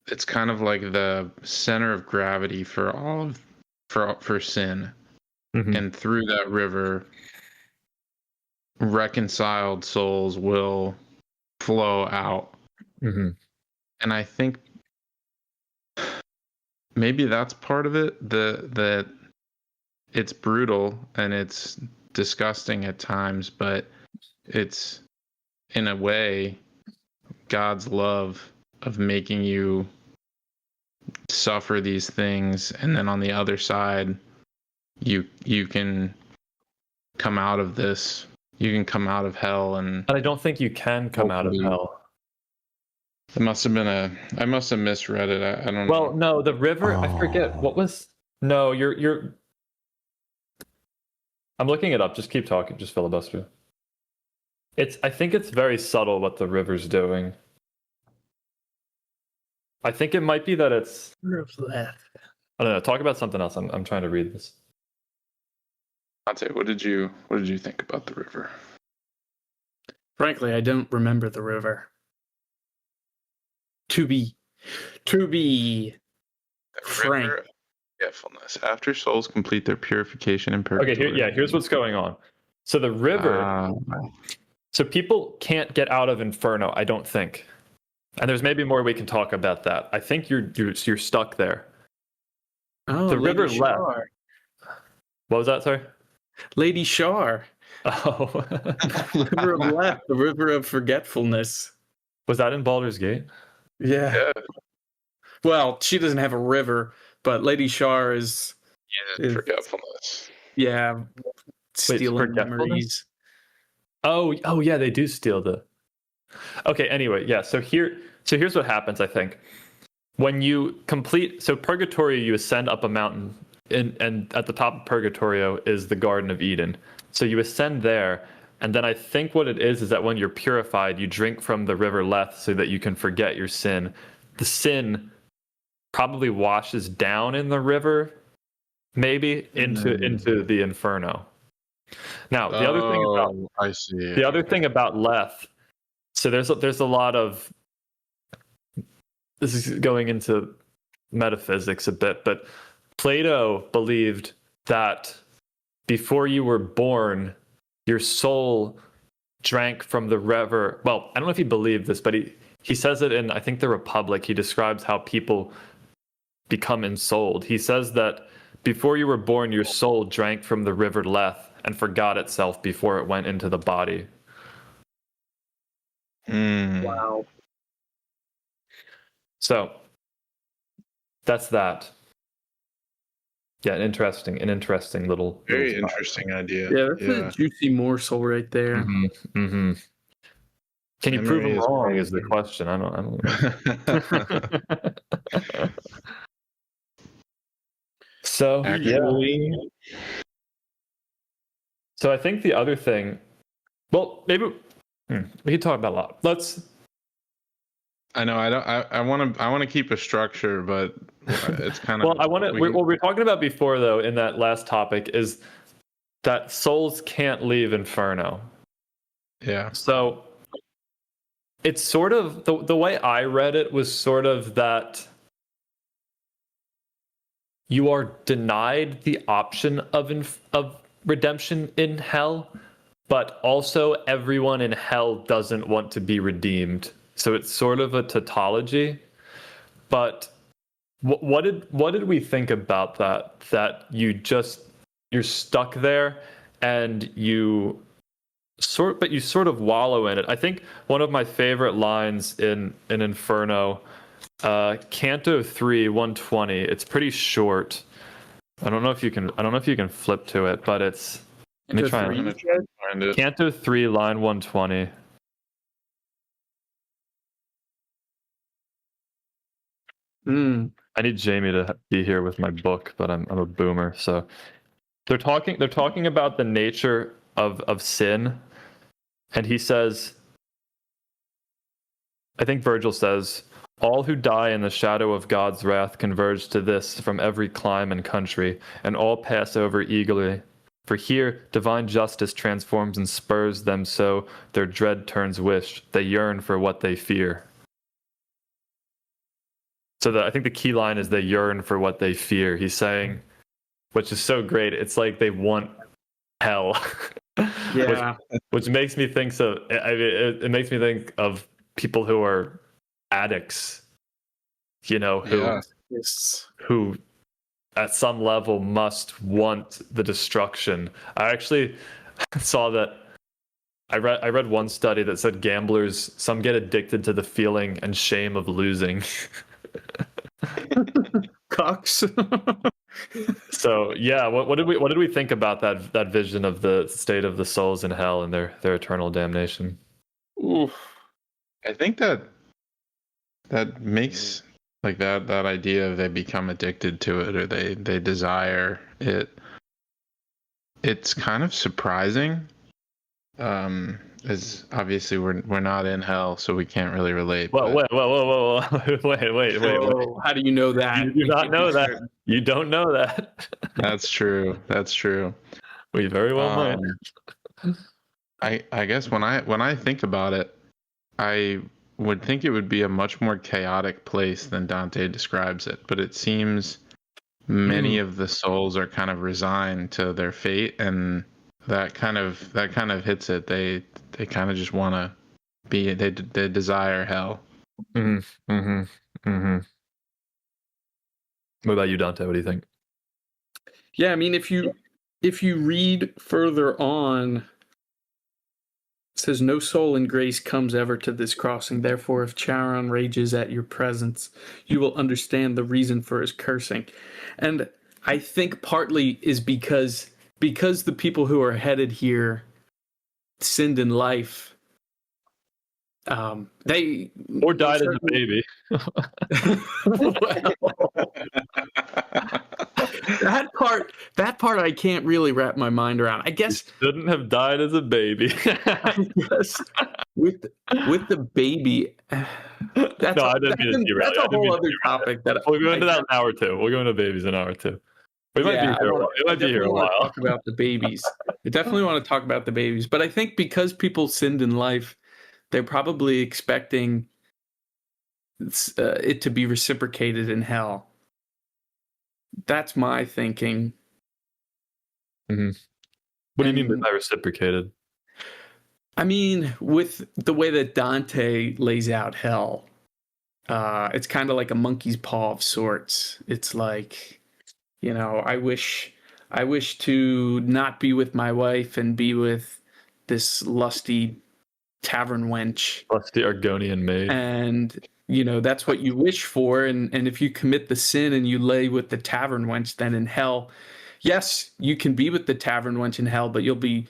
it's kind of like the center of gravity for sin. And through that river, reconciled souls will flow out. And I think maybe that's part of it, that it's brutal and it's disgusting at times, but it's in a way God's love of making you suffer these things, and then on the other side you can come out of this, you can come out of hell. And I don't think you can come out of hell. It must have been I must have misread it. I don't know. Well, no, the river, I forget what was. No, you're I'm looking it up. Just keep talking. Just filibuster. I think it's very subtle what the river's doing. I think it might be that it's. I don't know. Talk about something else. I'm trying to read this. Dante, what did you think about the river? Frankly, I don't remember the river. To be frank. River of forgetfulness. After souls complete their purification in purgatory. Okay, here's what's going on. So the river. So people can't get out of Inferno, I don't think. And there's maybe more we can talk about that. I think you're stuck there. Oh, the Lady river Shar. left. What was that, sorry? Lady Shar. Oh. The river of left, the river of forgetfulness. Was that in Baldur's Gate? Yeah. Well, she doesn't have a river, but Lady Shar is forgetfulness. Yeah. Stealing forgetfulness? memories. Oh yeah, they do steal the. Okay, anyway, yeah. So here's what happens, I think. When you complete Purgatorio, you ascend up a mountain, and at the top of Purgatorio is the Garden of Eden. So you ascend there, and then I think what it is that when you're purified, you drink from the river Leth so that you can forget your sin. The sin probably washes down in the river, maybe into the Inferno. Now, the other thing about I see. The other thing about Leth, so there's a lot of, this is going into metaphysics a bit, but Plato believed that before you were born, your soul drank from the river. Well, I don't know if he believed this, but he says it in, I think, the Republic. He describes how people become ensouled. He says that before you were born, your soul drank from the river Leth and forgot itself before it went into the body. Wow. So that's that. Yeah, an interesting little. Very interesting idea. Yeah, that's a juicy morsel right there. Mm-hmm. Can you prove them wrong? Is the question. I don't know. So actually. Yeah. So I think the other thing. Well, maybe we can talk about a lot. I know. I don't. I want to. I want to keep a structure, but it's kind of. Well, I want to. What we were talking about before, though, in that last topic, is that souls can't leave Inferno. Yeah. So it's sort of the way I read it was sort of that you are denied the option of redemption in hell, but also everyone in hell doesn't want to be redeemed. So it's sort of a tautology. But what did we think about that? That you're stuck there and you sort of wallow in it. I think one of my favorite lines in Inferno, Canto 3, 120. It's pretty short. I don't know if you can flip to it, but it's. Let me try I'm and gonna try to find it. Canto 3, line 120. I need Jamie to be here with my book, but I'm a boomer, so they're talking about the nature of sin, and he says, I think Virgil says, all who die in the shadow of God's wrath converge to this from every clime and country, and all pass over eagerly. For here, divine justice transforms and spurs them so their dread turns wish. They yearn for what they fear. So I think the key line is they yearn for what they fear. He's saying, which is so great. It's like they want hell. Yeah. which makes me think so. I mean, it makes me think of people who are addicts, who at some level must want the destruction. I actually saw that. I read one study that said gamblers, some get addicted to the feeling and shame of losing. Cox. So yeah, what did we think about that vision of the state of the souls in hell and their eternal damnation? Oof. I think that makes like that idea of they become addicted to it or they desire it. It's kind of surprising. As obviously we're not in hell, so we can't really relate. Well, but- whoa, wait. Oh, how do you know that? You do not know that. You don't know that. That's true. That's true. We very well might. I guess when I think about it, I would think it would be a much more chaotic place than Dante describes it. But it seems many of the souls are kind of resigned to their fate, and that kind of hits it. They kind of just want to be. They desire hell. What about you, Dante? What do you think? Yeah, I mean, if you read further on, it says, no soul in grace comes ever to this crossing. Therefore, if Charon rages at your presence, you will understand the reason for his cursing. And I think partly is because the people who are headed here sinned in life. They or died as a baby. That part I can't really wrap my mind around. I guess shouldn't have died as a baby. I guess with the baby. That's no, I didn't mean to derail. That's a whole other topic. That we'll go into that in hour 2. We'll go into babies in hour 2. We might be here. We might be here a while. Talk about the babies. I definitely want to talk about the babies, but I think because people sinned in life, they're probably expecting it to be reciprocated in hell. That's my thinking. Mm-hmm. What do you mean by reciprocated? I mean, with the way that Dante lays out hell, it's kind of like a monkey's paw of sorts. It's like, I wish to not be with my wife and be with this lusty tavern wench. Lusty Argonian maid. And, that's what you wish for. And if you commit the sin and you lay with the tavern wench, then in hell, yes, you can be with the tavern wench in hell, but you'll be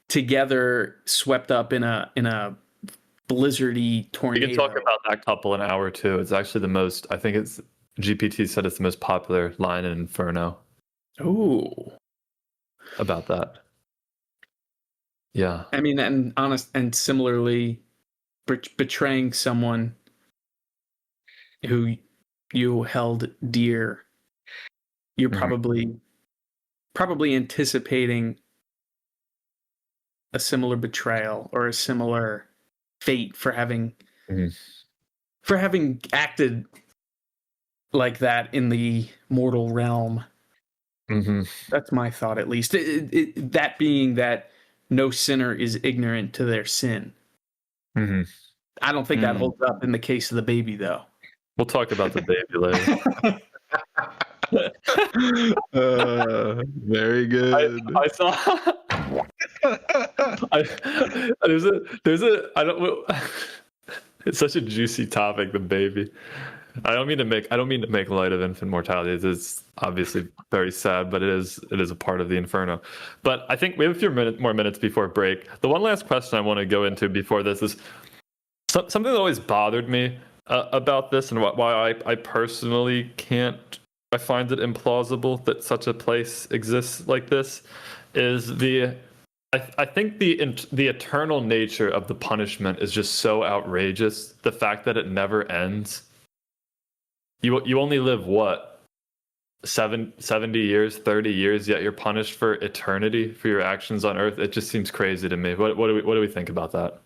together swept up in a blizzardy tornado. We can talk about that couple in hour 2. It's actually the most, I think it's, GPT said it's the most popular line in Inferno. Ooh. About that. Yeah. I mean, and similarly, betraying someone who you held dear, you're Mhm. probably anticipating a similar betrayal or a similar fate for having Mhm. acted like that in the mortal realm. Mm-hmm. That's my thought, at least. That being that no sinner is ignorant to their sin. Mm-hmm. I don't think that Mm. holds up in the case of the baby, though. We'll talk about the baby later. Very good. I saw. I don't. It's such a juicy topic, the baby. I don't mean to make light of infant mortality. It's obviously very sad, but it is a part of the Inferno. But I think we have a few more minutes before break. The one last question I want to go into before this is something that always bothered me about this, and why I personally can't. I find it implausible that such a place exists like this. Is I think the eternal nature of the punishment is just so outrageous. The fact that it never ends. You only live what 70 years, 30 years, yet you're punished for eternity for your actions on Earth. It just seems crazy to me. What do we think about that?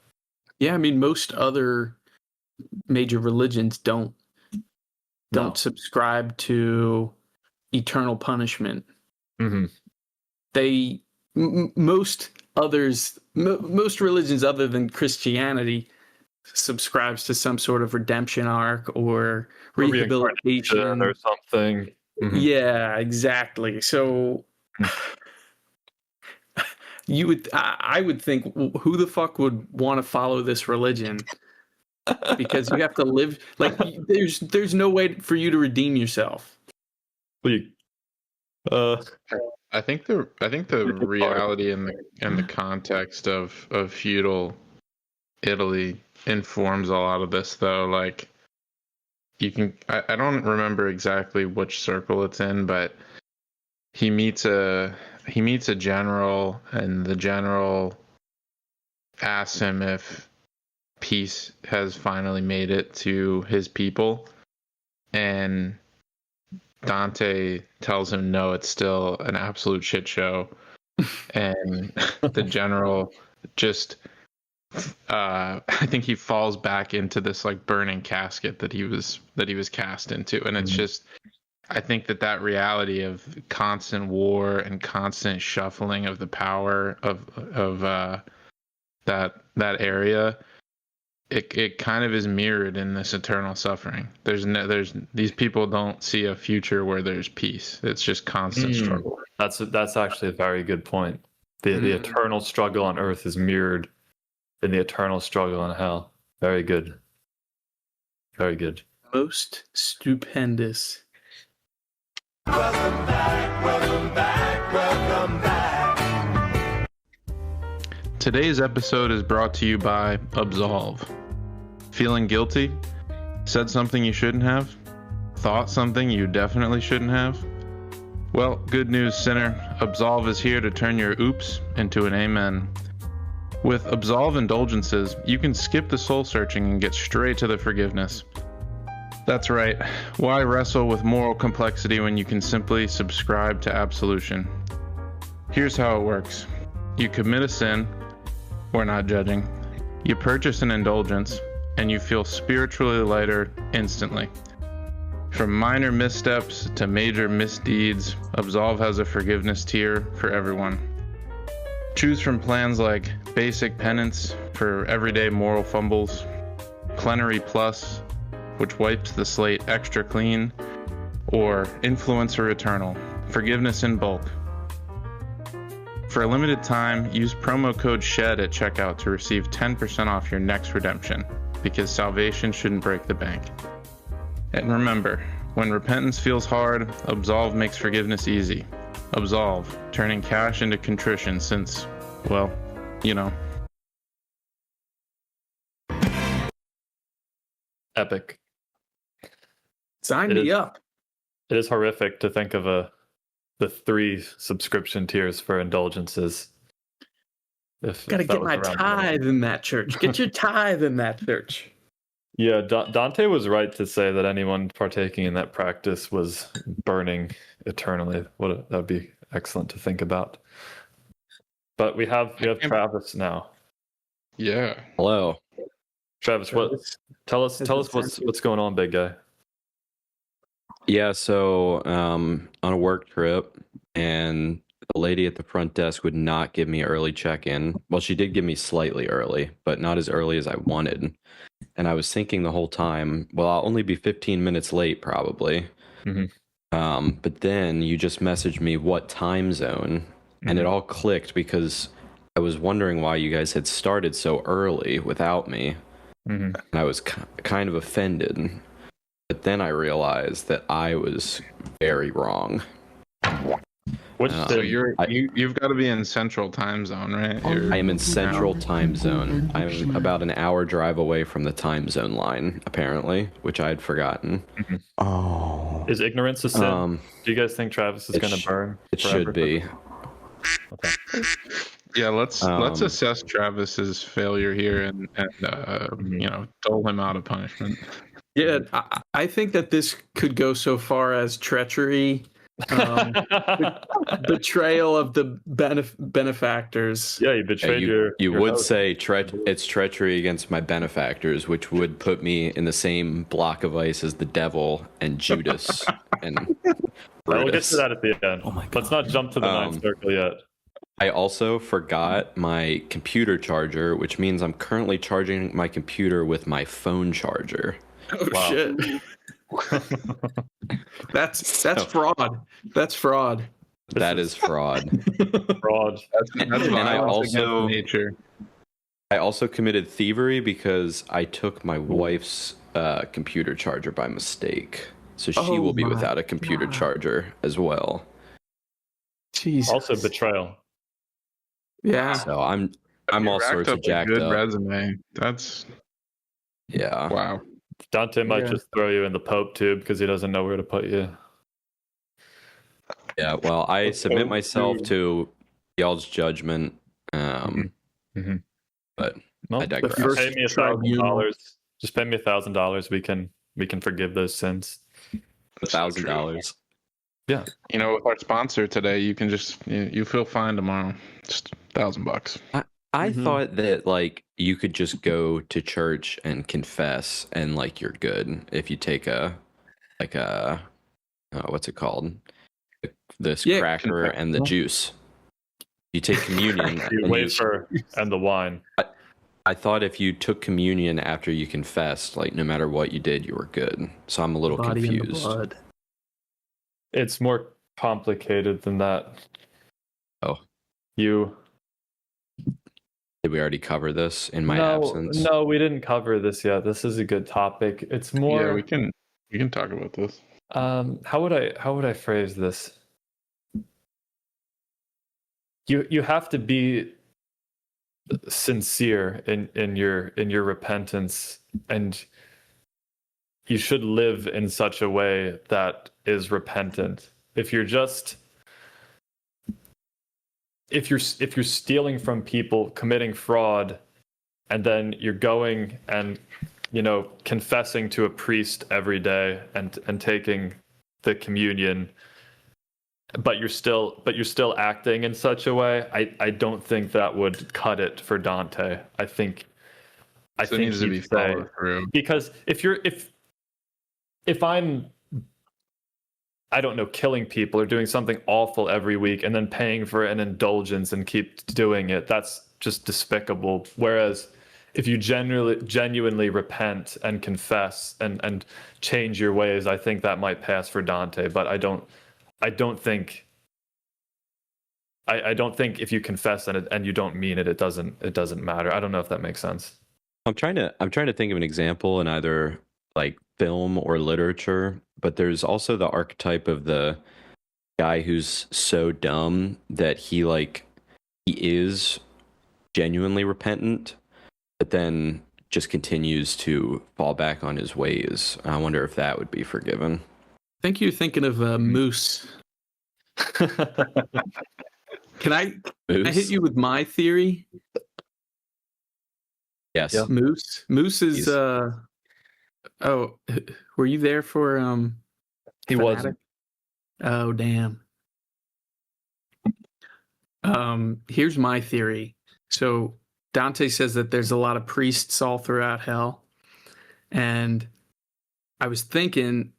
Yeah, I mean, most other major religions don't No. subscribe to eternal punishment. Mm-hmm. Most most religions other than Christianity subscribes to some sort of redemption arc or rehabilitation or something. Mm-hmm. Yeah, exactly. So I would think, who the fuck would want to follow this religion? Because you have to live like there's no way for you to redeem yourself. I think the reality and the context of feudal Italy informs a lot of this, though. Like, I don't remember exactly which circle it's in, but he meets a general, and the general asks him if peace has finally made it to his people, and Dante tells him no, it's still an absolute shit show. And the general just I think he falls back into this like burning casket that he was cast into, and it's just, I think that reality of constant war and constant shuffling of the power of that area, it kind of is mirrored in this eternal suffering. There's these people don't see a future where there's peace. It's just constant struggle. That's actually a very good point. The eternal struggle on Earth is mirrored in the eternal struggle in hell. Very good. Very good. Most stupendous. Welcome back, welcome back, welcome back. Today's episode is brought to you by Absolve. Feeling guilty? Said something you shouldn't have? Thought something you definitely shouldn't have? Well, good news, sinner. Absolve is here to turn your oops into an amen. With Absolve Indulgences, you can skip the soul searching and get straight to the forgiveness. That's right. Why wrestle with moral complexity when you can simply subscribe to absolution? Here's how it works. You commit a sin. We're not judging. You purchase an indulgence, and you feel spiritually lighter instantly. From minor missteps to major misdeeds, Absolve has a forgiveness tier for everyone. Choose from plans like Basic Penance for everyday moral fumbles, Plenary Plus, which wipes the slate extra clean, or Influencer Eternal, forgiveness in bulk. For a limited time, use promo code SHED at checkout to receive 10% off your next redemption, because salvation shouldn't break the bank. And remember, when repentance feels hard, Absolve makes forgiveness easy. Absolve, turning cash into contrition since, well, you know. Epic. Sign me up. It is horrific to think of the 3 subscription tiers for indulgences. If Gotta if that get was my around. tithe in that church. Get your tithe in that church. Yeah, Dante was right to say that anyone partaking in that practice was burning eternally. That would be excellent to think about. But we have Travis now. Yeah. Hello. Travis, tell us what's going on, big guy. Yeah, so on a work trip, and the lady at the front desk would not give me early check-in. Well, she did give me slightly early, but not as early as I wanted. And I was thinking the whole time, well, I'll only be 15 minutes late probably. But then you just messaged me what time zone, and it all clicked because I was wondering why you guys had started so early without me. And I was kind of offended. But then I realized that I was very wrong. So you've got to be in Central Time Zone, right? I am in Central Time Zone. I'm about an hour drive away from the time zone line, apparently, which I had forgotten. Oh. Is ignorance a sin? Do you guys think Travis is going to burn? It forever? should be. Okay. Yeah, let's assess Travis's failure here and dole him out a punishment. Yeah, I think that this could go so far as treachery, betrayal of the benefactors. Yeah, you betrayed You your would host. say it's treachery against my benefactors, which would put me in the same block of ice as the devil and Judas and We'll get Brutus. to that at the end. Let's not jump to the ninth circle yet. I also forgot my computer charger, which means I'm currently charging my computer with my phone charger. Oh shit! That's fraud. That's fraud. That is fraud. Fraud. That's And I violence also against nature. I also committed thievery because I took my wife's computer charger by mistake. So she will be without a computer charger as well. Jesus. Also betrayal. Yeah. So I'm You all racked sorts up of jacked a good up. resume. That's Yeah. wow. Dante might Yeah. just throw you in the Pope tube because he doesn't know where to put you. Yeah. Well, I submit so myself true. to y'all's judgment. Mhm. But Well, I digress. just pay me tribunal. $1,000. Just pay me $1,000. We can forgive those sins. $1,000. Yeah. You know, with our sponsor today, you can just you feel fine tomorrow. Just $1,000. I Mhm. thought that like you could just go to church and confess and like you're good if you take what's it called? This Yeah, cracker and the juice. You take communion. The and you- wafer and the wine. I thought if you took communion after you confessed, like no matter what you did, you were good. So I'm a little Body and the confused. blood. It's more complicated than that. Oh. You Did we already cover this in my no, absence? No, we didn't cover this yet. This is a good topic. It's more Yeah, we can talk about this. how would I phrase this? You have to be sincere in your repentance, and you should live in such a way that is repentant. If you're stealing from people, committing fraud, and then you're going and confessing to a priest every day and taking the communion, but you're still acting in such a way, I don't think that would cut it for Dante. I think It needs to be he'd say, followed through. because if I'm, I don't know, killing people or doing something awful every week and then paying for an indulgence and keep doing it, that's just despicable. Whereas if you genuinely repent and confess and change your ways, I think that might pass for Dante. But I don't think if you confess and you don't mean it, it doesn't matter. I don't know if that makes sense. I'm trying to think of an example in either like film or literature, but there's also the archetype of the guy who's so dumb that he is genuinely repentant, but then just continues to fall back on his ways. I wonder if that would be forgiven. I think you're thinking of Moose. Can I I hit you with my theory. Yes. Yeah. Moose is He's- oh, were you there for He Fanatic? wasn't. Oh damn. Here's my theory. So Dante says that there's a lot of priests all throughout hell. And I was thinking,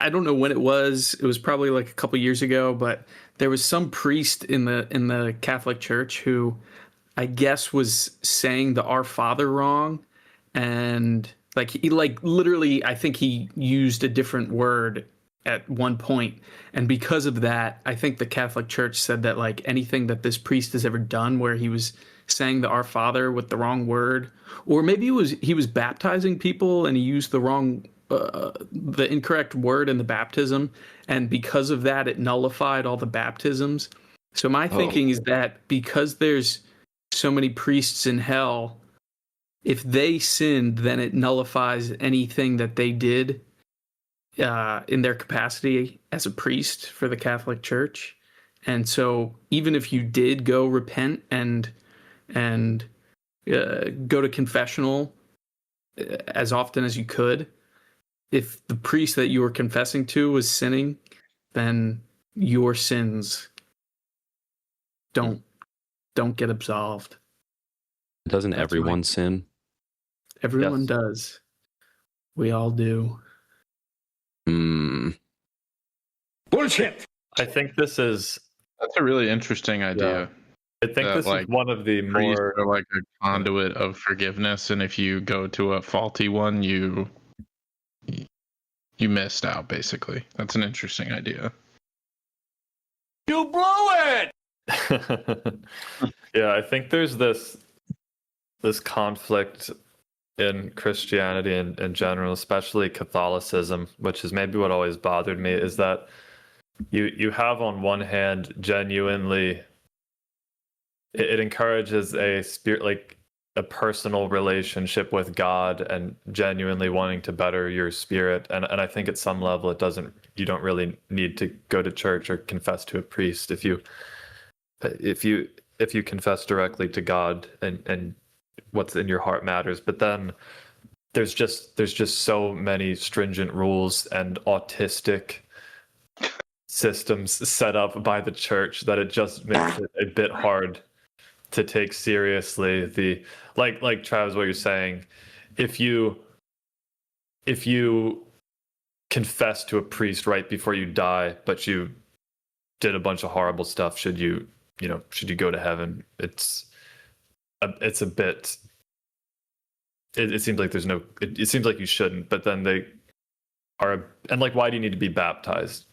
I don't know when it was. It was probably like a couple years ago, but there was some priest in the Catholic Church who I guess was saying the Our Father wrong, and like he like literally I think he used a different word at one point, and because of that I think the Catholic Church said that like anything that this priest has ever done where he was saying the Our Father with the wrong word, or maybe he was baptizing people and he used the incorrect word in the baptism, and because of that it nullified all the baptisms. So my thinking is that because there's so many priests in hell, if they sinned, then it nullifies anything that they did in their capacity as a priest for the Catholic Church. And so even if you did go repent and go to confessional as often as you could, if the priest that you were confessing to was sinning, then your sins don't get absolved. Doesn't That's everyone right. sin? Everyone Yes. does. We all do. Bullshit! I think this is. That's a really interesting idea. Yeah. I think That, this like, is one of the Priests more. are like a conduit of forgiveness, and if you go to a faulty one, you missed out. Basically, that's an interesting idea. You blew it! Yeah, I think there's this conflict in Christianity in general, especially Catholicism, which is maybe what always bothered me, is that you have on one hand genuinely it encourages a spirit, like a personal relationship with God and genuinely wanting to better your spirit, and I think at some level you don't really need to go to church or confess to a priest if you confess directly to God and what's in your heart matters. But then there's just so many stringent rules and autistic systems set up by the church that it just makes it a bit hard to take seriously the like Travis, what you're saying. If you confess to a priest right before you die, but you did a bunch of horrible stuff, should you go to heaven? It's a bit. It seems like there's no. It seems like you shouldn't, but then they are, and like, why do you need to be baptized?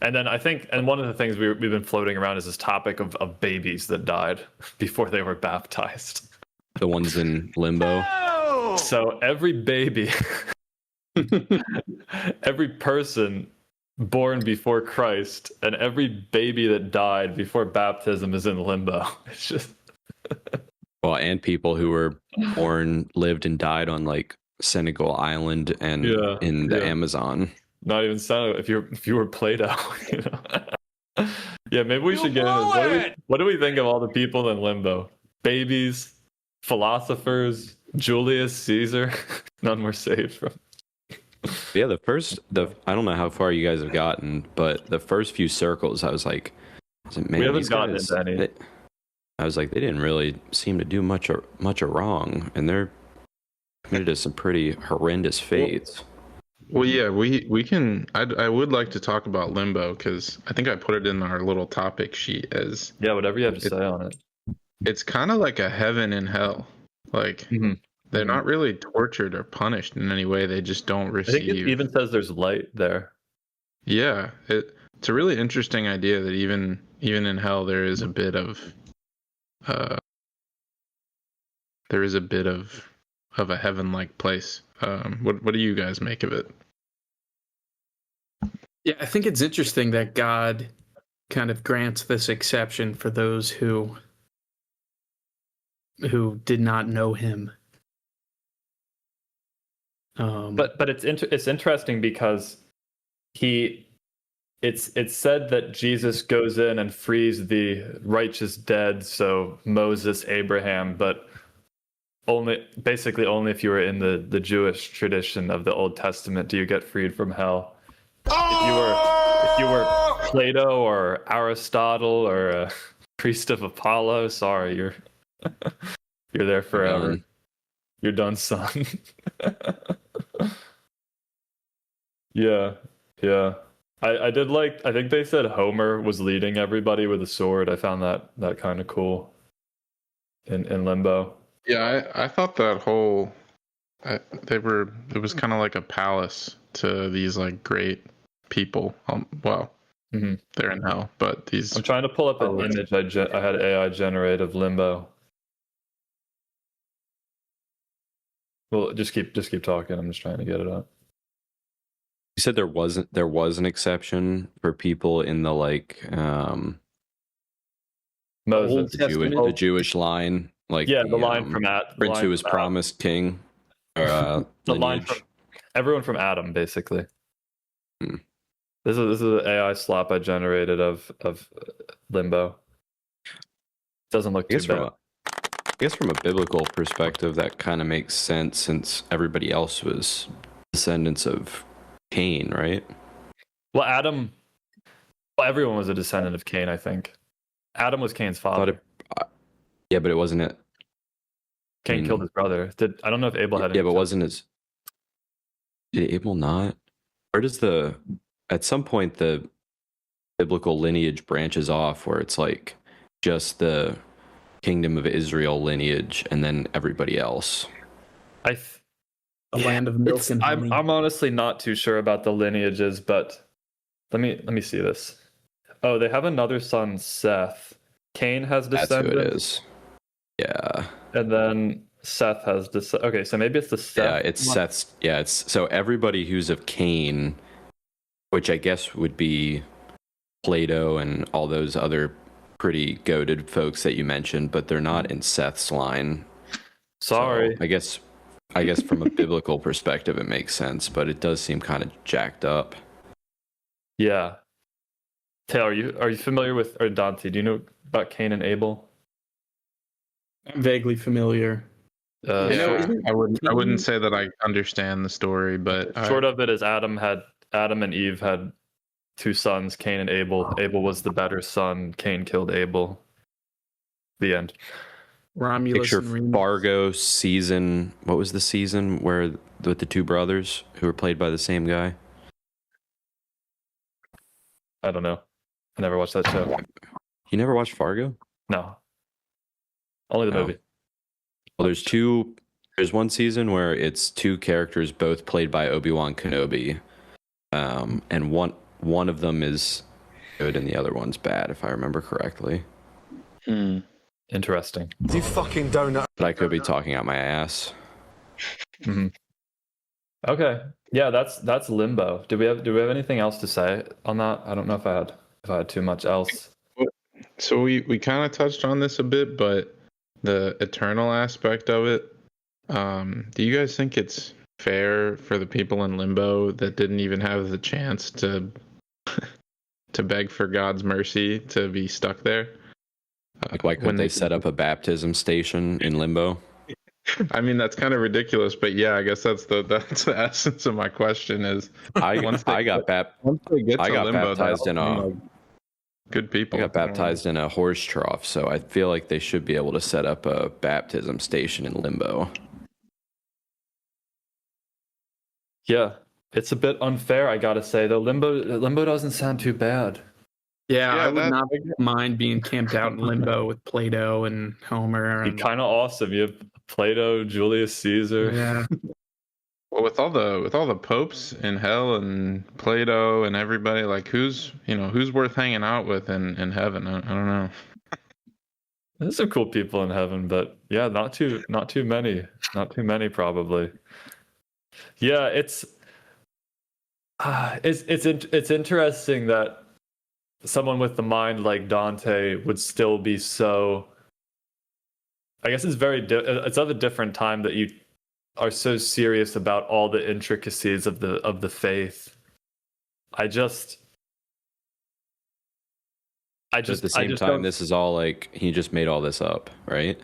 And then I think, and one of the things we've been floating around is this topic of babies that died before they were baptized. The ones in limbo. No! So every baby, every person born before Christ, and every baby that died before baptism is in limbo. It's just. Well, and people who were born, lived, and died on like Senegal Island and in the Amazon. Not even so. If you were Plato, Yeah, maybe we should get into this. What do we think of all the people in limbo? Babies, philosophers, Julius Caesar. None were saved from. Yeah, I don't know how far you guys have gotten, but the first few circles, I was like, man, We haven't these gotten guys, into any. I was like, they didn't really seem to do much wrong, and they're committed to some pretty horrendous fates. Well, yeah, we can. I would like to talk about limbo because I think I put it in our little topic sheet as Whatever you have to say on it. it's kind of like a heaven and hell. Like they're not really tortured or punished in any way. They just don't I receive. think it even says there's light there. Yeah, it's a really interesting idea that even in hell there is a bit of a heaven-like place. What do you guys make of it? Yeah, I think it's interesting that God kind of grants this exception for those who did not know him. But it's interesting because he it's said that Jesus goes in and frees the righteous dead, so Moses, Abraham, but basically only if you were in the Jewish tradition of the Old Testament do you get freed from hell. If you were Plato or Aristotle or a priest of Apollo, sorry, you're there forever. done. You're done, son. Yeah. I did I think they said Homer was leading everybody with a sword. I found that kind of cool in Limbo. Yeah, I thought that whole it was kind of like a palace to these like great people. They're in hell, but these. I'm trying to pull up an image I had AI generate of Limbo. Well, just keep talking. I'm just trying to get it up. You said there was an exception for people in the Moses, the Jewish line, like the line from Prince who was promised king, or the line from everyone from Adam, basically. This is an AI slop I generated of Limbo. Doesn't look too bad. I guess from a biblical perspective, that kind of makes sense since everybody else was descendants of Cain, right? Well, everyone was a descendant of Cain, I think. Adam was Cain's father. Yeah, but it wasn't it. Cain killed his brother. I don't know if Abel had. Yeah, but wasn't his? Did Abel not? Where does at some point the biblical lineage branches off, where it's like just the kingdom of Israel lineage, and then everybody else. A land of milk and honey. I'm honestly not too sure about the lineages, but let me see this. Oh, they have another son, Seth. Cain has descendants. That's who it is. Yeah. And then Seth has okay, so maybe it's the Seth. Yeah, it's Seth's. Yeah, it's so everybody who's of Cain, which I guess would be Plato and all those other pretty goated folks that you mentioned, but they're not in Seth's line. Sorry. So I guess from a biblical perspective it makes sense, but it does seem kind of jacked up. Yeah. Taylor, are you familiar with, or Dante, do you know about Cain and Abel? I'm vaguely familiar. I wouldn't say that I understand the story, but short of it is Adam and Eve had two sons, Cain and Abel. Abel was the better son. Cain killed Abel. The end. Romulus Picture and Remus. Fargo season. What was the season with the two brothers who were played by the same guy? I don't know. I never watched that show. You never watched Fargo? No. Only the movie. Well, there's one season where it's two characters both played by Obi-Wan Kenobi. And one of them is good and the other one's bad, if I remember correctly. Interesting. You fucking donut. But I could be talking out my ass. Mm-hmm. Okay. Yeah, that's Limbo. Do we have anything else to say on that? I don't know if I had too much else. So we kind of touched on this a bit, but the eternal aspect of it, do you guys think it's fair for the people in Limbo that didn't even have the chance to beg for God's mercy to be stuck there? Why couldn't they set up a baptism station in Limbo? I mean, that's kind of ridiculous, but yeah, I guess that's the essence of my question is I got baptized in a good people. I got baptized in a horse trough, so I feel like they should be able to set up a baptism station in Limbo. Yeah, it's a bit unfair, I gotta say though. Limbo doesn't sound too bad. Yeah, I would not mind being camped out in Limbo with Plato and Homer. Be kind of awesome. You have Plato, Julius Caesar. Yeah. Well, with all the popes in hell and Plato and everybody, like who's worth hanging out with in heaven? I don't know. There's some cool people in heaven, but yeah, not too many probably. Yeah, it's interesting that someone with the mind like Dante would still be so. I guess it's it's of a different time that you are so serious about all the intricacies of the faith. I But just at the I same just time, don't. this is all like he just made all this up, right?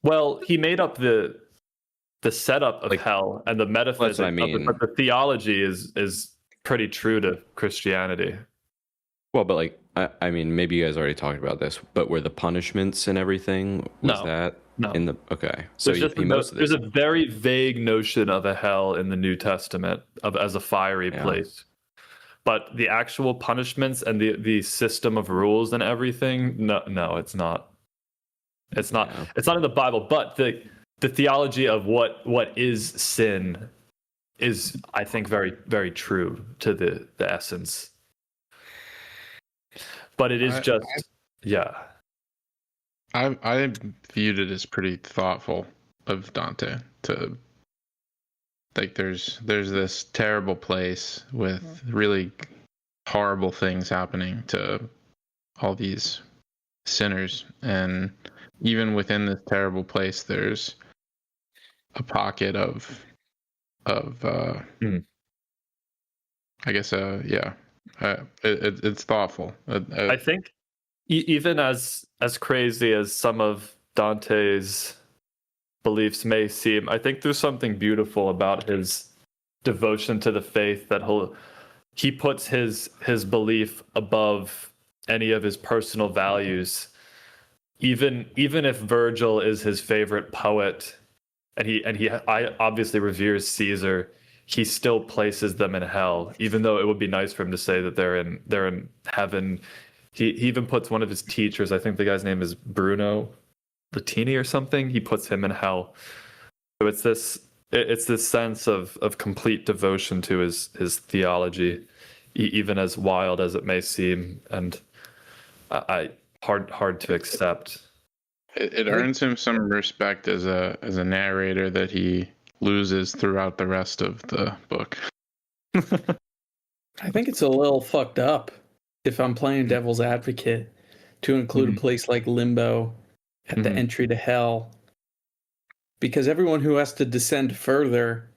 Well, he made up the setup of Like, hell and the that's what I metaphysics of it, mean. but the theology is pretty true to Christianity. Well, but like, I mean, maybe you guys already talked about this, but were the punishments and everything, was No, that no. in the, okay. So There's just he most of there's this, a very vague notion of a hell in the New Testament of as a fiery Yeah. place. But the actual punishments and the system of rules and everything, no, it's not. It's not. Yeah. It's not in the Bible. But the theology of what is sin is, I think, very very true to the essence. But it is just, yeah. I viewed it as pretty thoughtful of Dante to like there's this terrible place with really horrible things happening to all these sinners, and even within this terrible place there's a pocket of Mm. I guess it's thoughtful. I think even as crazy as some of Dante's beliefs may seem, I think there's something beautiful about his devotion to the faith that he puts his belief above any of his personal values. Even if Virgil is his favorite poet, and I obviously reveres Caesar, he still places them in hell, even though it would be nice for him to say that they're in heaven. He even puts one of his teachers, I think the guy's name is Bruno Latini or something, he puts him in hell. So it's this sense of complete devotion to his theology, even as wild as it may seem, and I hard to accept. it earns him some respect as a narrator that he loses throughout the rest of the book. I think it's a little fucked up if I'm playing devil's advocate to include a place like Limbo at the entry to hell, because everyone who has to descend further,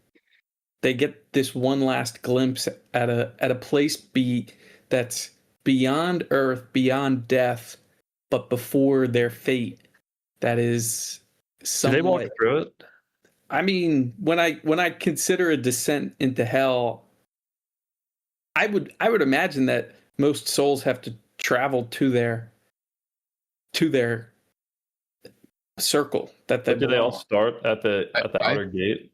they get this one last glimpse at a place that's beyond earth, beyond death, but before their fate. That is Do they walk somewhat. through it? I mean, when I consider a descent into hell, I would imagine that most souls have to travel to their circle that they Do they all belong. start at the outer gate?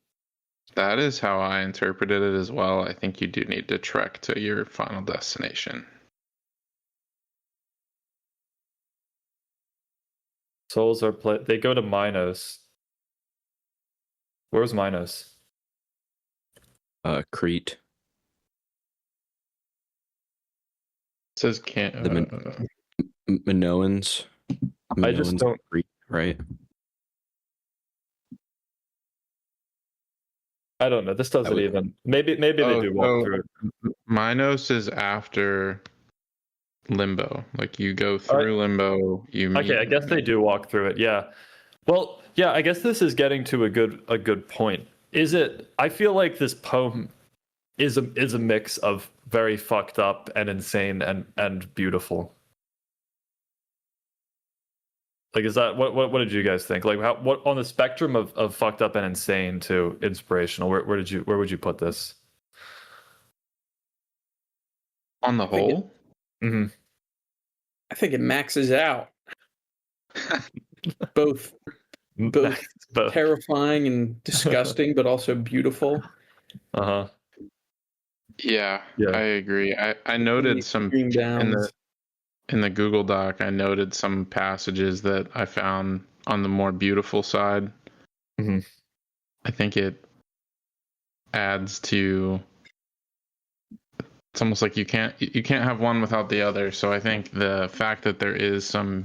That is how I interpreted it as well. I think you do need to trek to your final destination. Souls are they go to Minos. Where's Minos? Crete. It says can't. Minoans. I just don't. Crete, right? I don't know. This doesn't would- even. Maybe they do walk through it. Minos is after Limbo. Like you go through Limbo, you meet. Okay, I guess they do walk through it. Yeah. Well, yeah. I guess this is getting to a good point. Is it? I feel like this poem is a mix of very fucked up and insane and beautiful. Like, is that what did you guys think? Like, what on the spectrum of fucked up and insane to inspirational? Where would you put this? On the whole, Mm-hmm. I think it maxes out. both terrifying and disgusting, but also beautiful. Uh-huh. yeah, Yeah. I agree. I noted some Extreme downs. in the Google Doc. I noted some passages that I found on the more beautiful side. Mm-hmm. I think it adds to. It's almost like you can't have one without the other. So I think the fact that there is some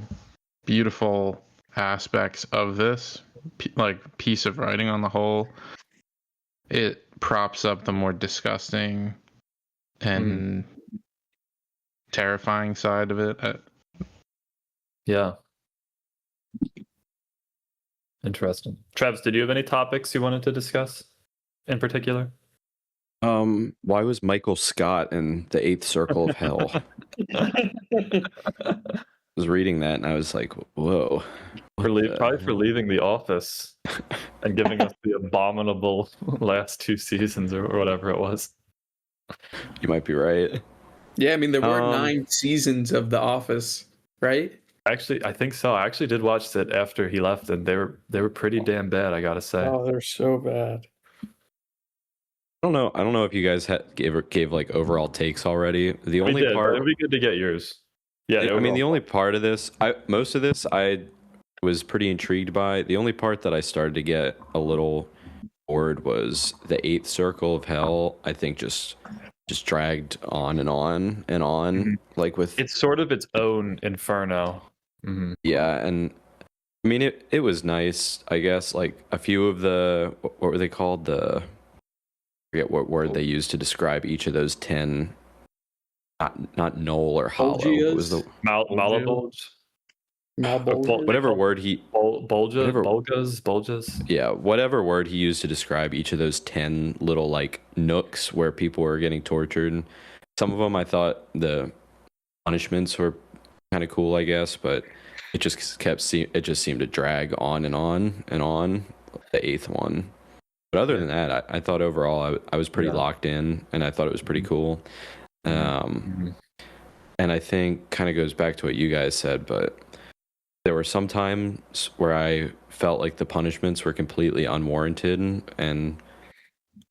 beautiful aspects of this like piece of writing on the whole, it props up the more disgusting and terrifying side of it. Yeah. Interesting. Travis, did you have any topics you wanted to discuss in particular? Why was Michael Scott in the Eighth Circle of Hell? I was reading that and I was like, whoa. Probably for leaving the office and giving us the abominable last 2 seasons or whatever it was. You might be right. Yeah, I mean there were 9 seasons of The Office, right? Actually, I think so. I actually did watch it after he left, and they were pretty damn bad, I gotta say. Oh, they're so bad. I don't know if you guys gave like overall takes already. The only part it'd be good to get yours. Yeah, I mean the only part of this, most of this I was pretty intrigued by. The only part that I started to get a little bored was the Eighth Circle of Hell. I think just dragged on and on and on, Mm-hmm. like with it's sort of its own Inferno. Mm-hmm. Yeah, and I mean it was nice, I guess. Like a few of the what were they called? I forget what word they used to describe each of those 10. Not null or hollow. What was the Malabulge? whatever word he bulges? Yeah, whatever word he used to describe each of those 10 little like nooks where people were getting tortured. Some of them I thought the punishments were kind of cool, I guess, but it just seemed to drag on and on and on. The 8th one. But other than that, I thought overall I was pretty locked in, and I thought it was pretty cool. And I think kind of goes back to what you guys said, but there were some times where I felt like the punishments were completely unwarranted, and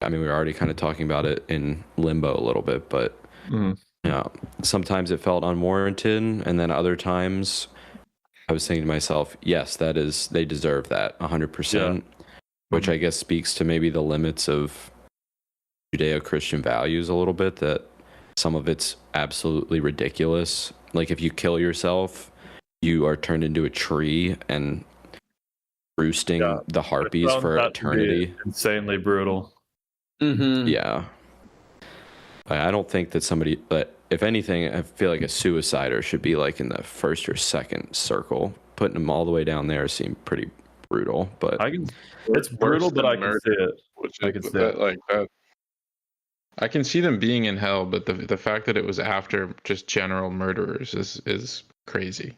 I mean we were already kind of talking about it in Limbo a little bit, but sometimes it felt unwarranted, and then other times I was thinking to myself, yes, they deserve that 100%. Which I guess speaks to maybe the limits of Judeo-Christian values a little bit, that some of it's absolutely ridiculous. Like if you kill yourself, you are turned into a tree and roosting the harpies for eternity. Insanely brutal. Mm-hmm. Yeah. I don't think that somebody, but if anything, I feel like a suicider should be like in the first or second circle. Putting them all the way down there seemed pretty brutal, but it's brutal, but I can see it. I can see it like that. I can see them being in hell, but the fact that it was after just general murderers is crazy.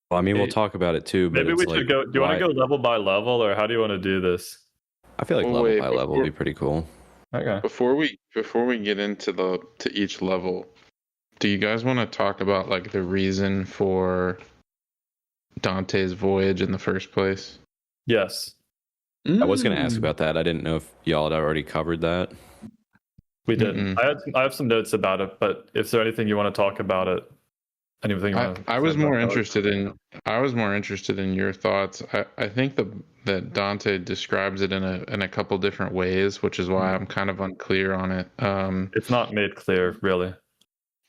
Well, I mean, we'll talk about it too. But maybe we should go. Do you want to go level by level, or how do you want to do this? I feel like level by level would be pretty cool. Okay. Before we get into each level, do you guys want to talk about like the reason for Dante's voyage in the first place? Yes. I was going to ask about that. I didn't know if y'all had already covered that. We didn't. I have some notes about it, but if there's anything you want to talk about it, anything I was more interested in your thoughts. I think that Dante describes it in a couple different ways, which is why I'm kind of unclear on it. It's not made clear, really.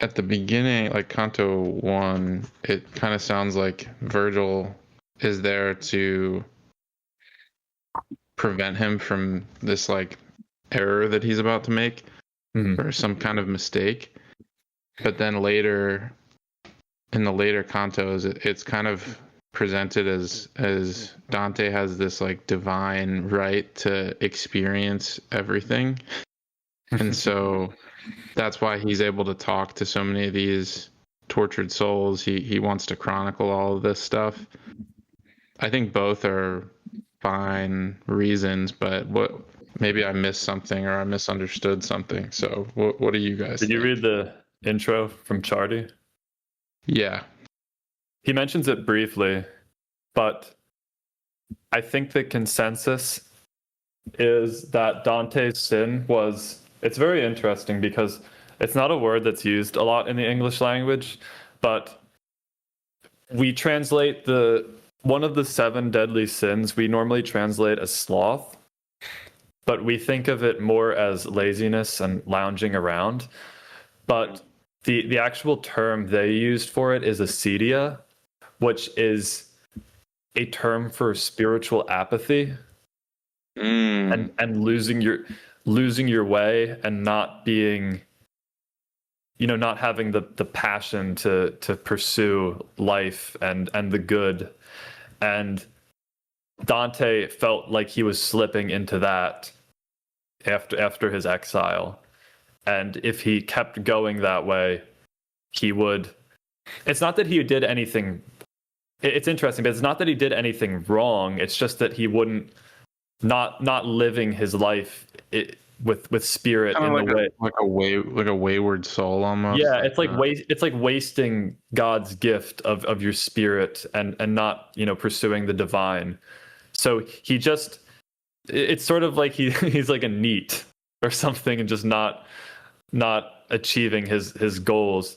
At the beginning, like Canto 1, it kind of sounds like Virgil is there to prevent him from this like error that he's about to make or some kind of mistake. But then later, in the later cantos, it's kind of presented as Dante has this like divine right to experience everything. And so that's why he's able to talk to so many of these tortured souls. He wants to chronicle all of this stuff. I think both are fine reasons, but maybe I missed something or I misunderstood something. So what do you guys think? You read the intro from Chardy? Yeah. He mentions it briefly, but I think the consensus is that Dante's sin was... It's very interesting because it's not a word that's used a lot in the English language, but we translate one of the 7 deadly sins, we normally translate as sloth, but we think of it more as laziness and lounging around. But the actual term they used for it is acedia, which is a term for spiritual apathy and losing your way and not being, not having the passion to pursue life and the good. And Dante felt like he was slipping into that. after his exile. And if he kept going that way, he would. It's not that he did anything. It's interesting, but it's not that he did anything wrong. It's just that he wouldn't not living his life with spirit Kinda in the way. like a wayward soul almost. Yeah, it's like wasting God's gift of your spirit and not pursuing the divine. So he just it's sort of like he's like a NEET or something and just not achieving his goals.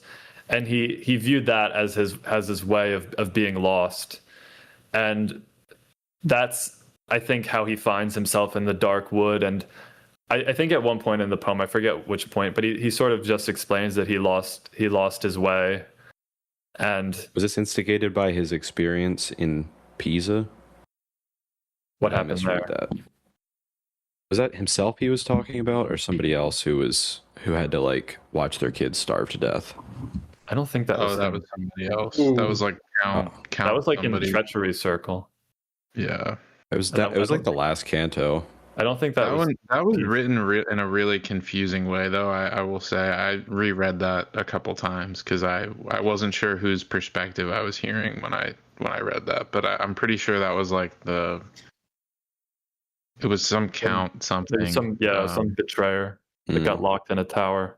And he viewed that as his way of being lost. And that's, I think, how he finds himself in the dark wood. And I think at one point in the poem, I forget which point, but he sort of just explains that he lost his way. And Was this instigated by his experience in Pisa? what I happened misread there? that. Was that himself he was talking about, or somebody else who had to like watch their kids starve to death? I don't think that was that him. was somebody else. Ooh. That was like count. That was like somebody. in the Treachery circle. Yeah. It was I don't- it was I like the last canto. I don't think that was. That was written in a really confusing way, though. I will say I reread that a couple times because I wasn't sure whose perspective I was hearing when I read that, but I'm pretty sure that was like it was some count something. There's some betrayer that got locked in a tower.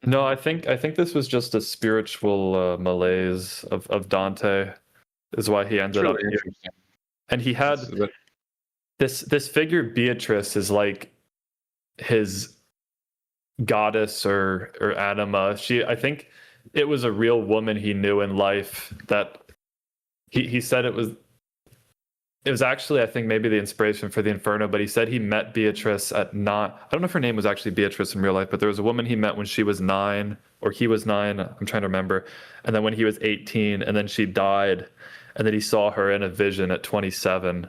No, I think this was just a spiritual malaise of Dante, is why he ended up here. And he had this figure Beatrice is like his goddess or anima. I think it was a real woman he knew in life that he said it was actually, I think, maybe the inspiration for the Inferno, but he said he met Beatrice I don't know if her name was actually Beatrice in real life, but there was a woman he met when she was 9 or he was 9, I'm trying to remember, and then when he was 18, and then she died, and then he saw her in a vision at 27,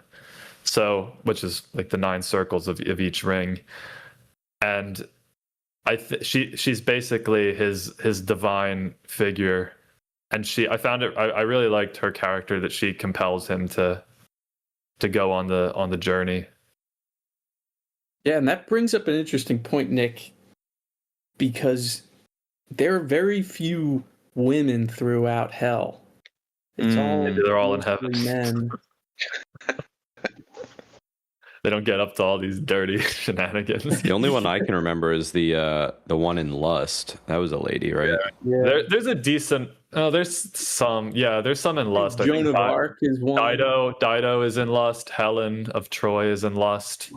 so which is like the 9 circles of each ring. And she's basically his divine figure, and I found it, I really liked her character, that she compels him to go on the journey. Yeah, and that brings up an interesting point, Nick, because there are very few women throughout hell. It's They're all in heaven. mostly men. They don't get up to all these dirty shenanigans. The only one I can remember is the one in Lust. That was a lady, right? Yeah. There's a decent. Oh, there's some. Yeah, there's some in Lust. I Joan think of Arc is one. Dido is in Lust. Helen of Troy is in Lust.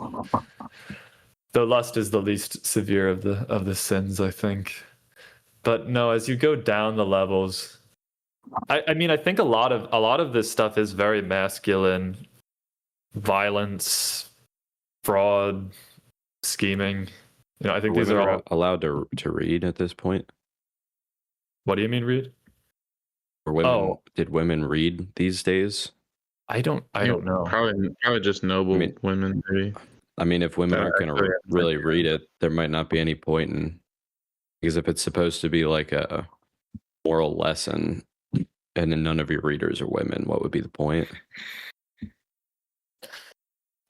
The Lust is the least severe of the sins, I think. But no, as you go down the levels, I mean, I think a lot of this stuff is very masculine, violence, fraud, scheming. I think these Women are all allowed to read at this point. What do you mean, Reed? Or women? Did women read these days? I don't know. Probably just noble women, maybe. I mean, if women aren't going to really read it, there might not be any point in, because if it's supposed to be like a moral lesson, and then none of your readers are women, what would be the point?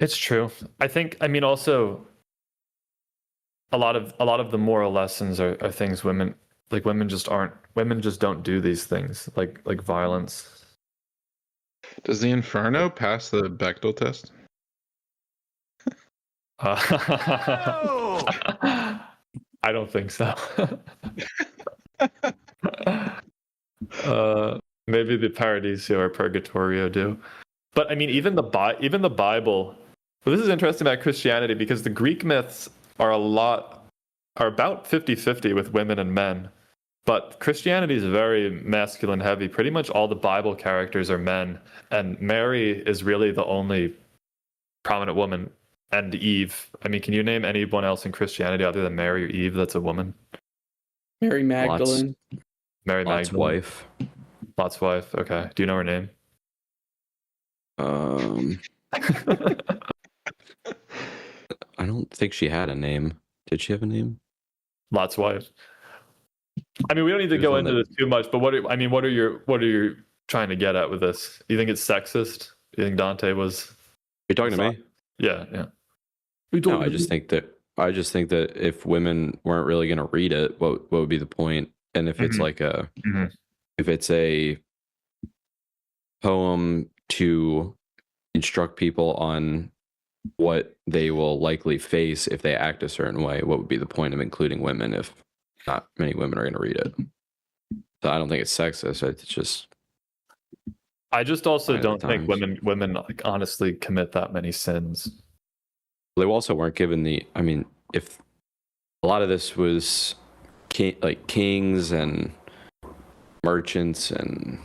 It's true. I mean, also a lot of the moral lessons are things women just don't do these things, like violence. Does the Inferno pass the Bechdel test? I don't think so. Maybe the Paradiso or Purgatorio do. But I mean, even the Bible. Well, this is interesting about Christianity, because the Greek myths are about 50-50 with women and men. But Christianity is very masculine heavy. Pretty much all the Bible characters are men. And Mary is really the only prominent woman. And Eve. I mean, can you name anyone else in Christianity other than Mary or Eve that's a woman? Mary Magdalene. Mary Lot's Magdalene. wife. Lot's wife. Okay. Do you know her name? I don't think she had a name. Did she have a name? Lot's wife. I mean, we don't need to go into this too much, but what are you trying to get at with this? Do you think it's sexist? Do you think Dante was? Are you talking to me? Yeah. No, I just think that if women weren't really going to read it, what would be the point? And if it's Mhm. like Mhm. if it's a poem to instruct people on what they will likely face if they act a certain way, what would be the point of including women if not many women are going to read it? So I don't think it's sexist. It's just I just also sign of the don't think times. women like honestly commit that many sins. They also weren't given the. I mean, if a lot of this was like kings and merchants and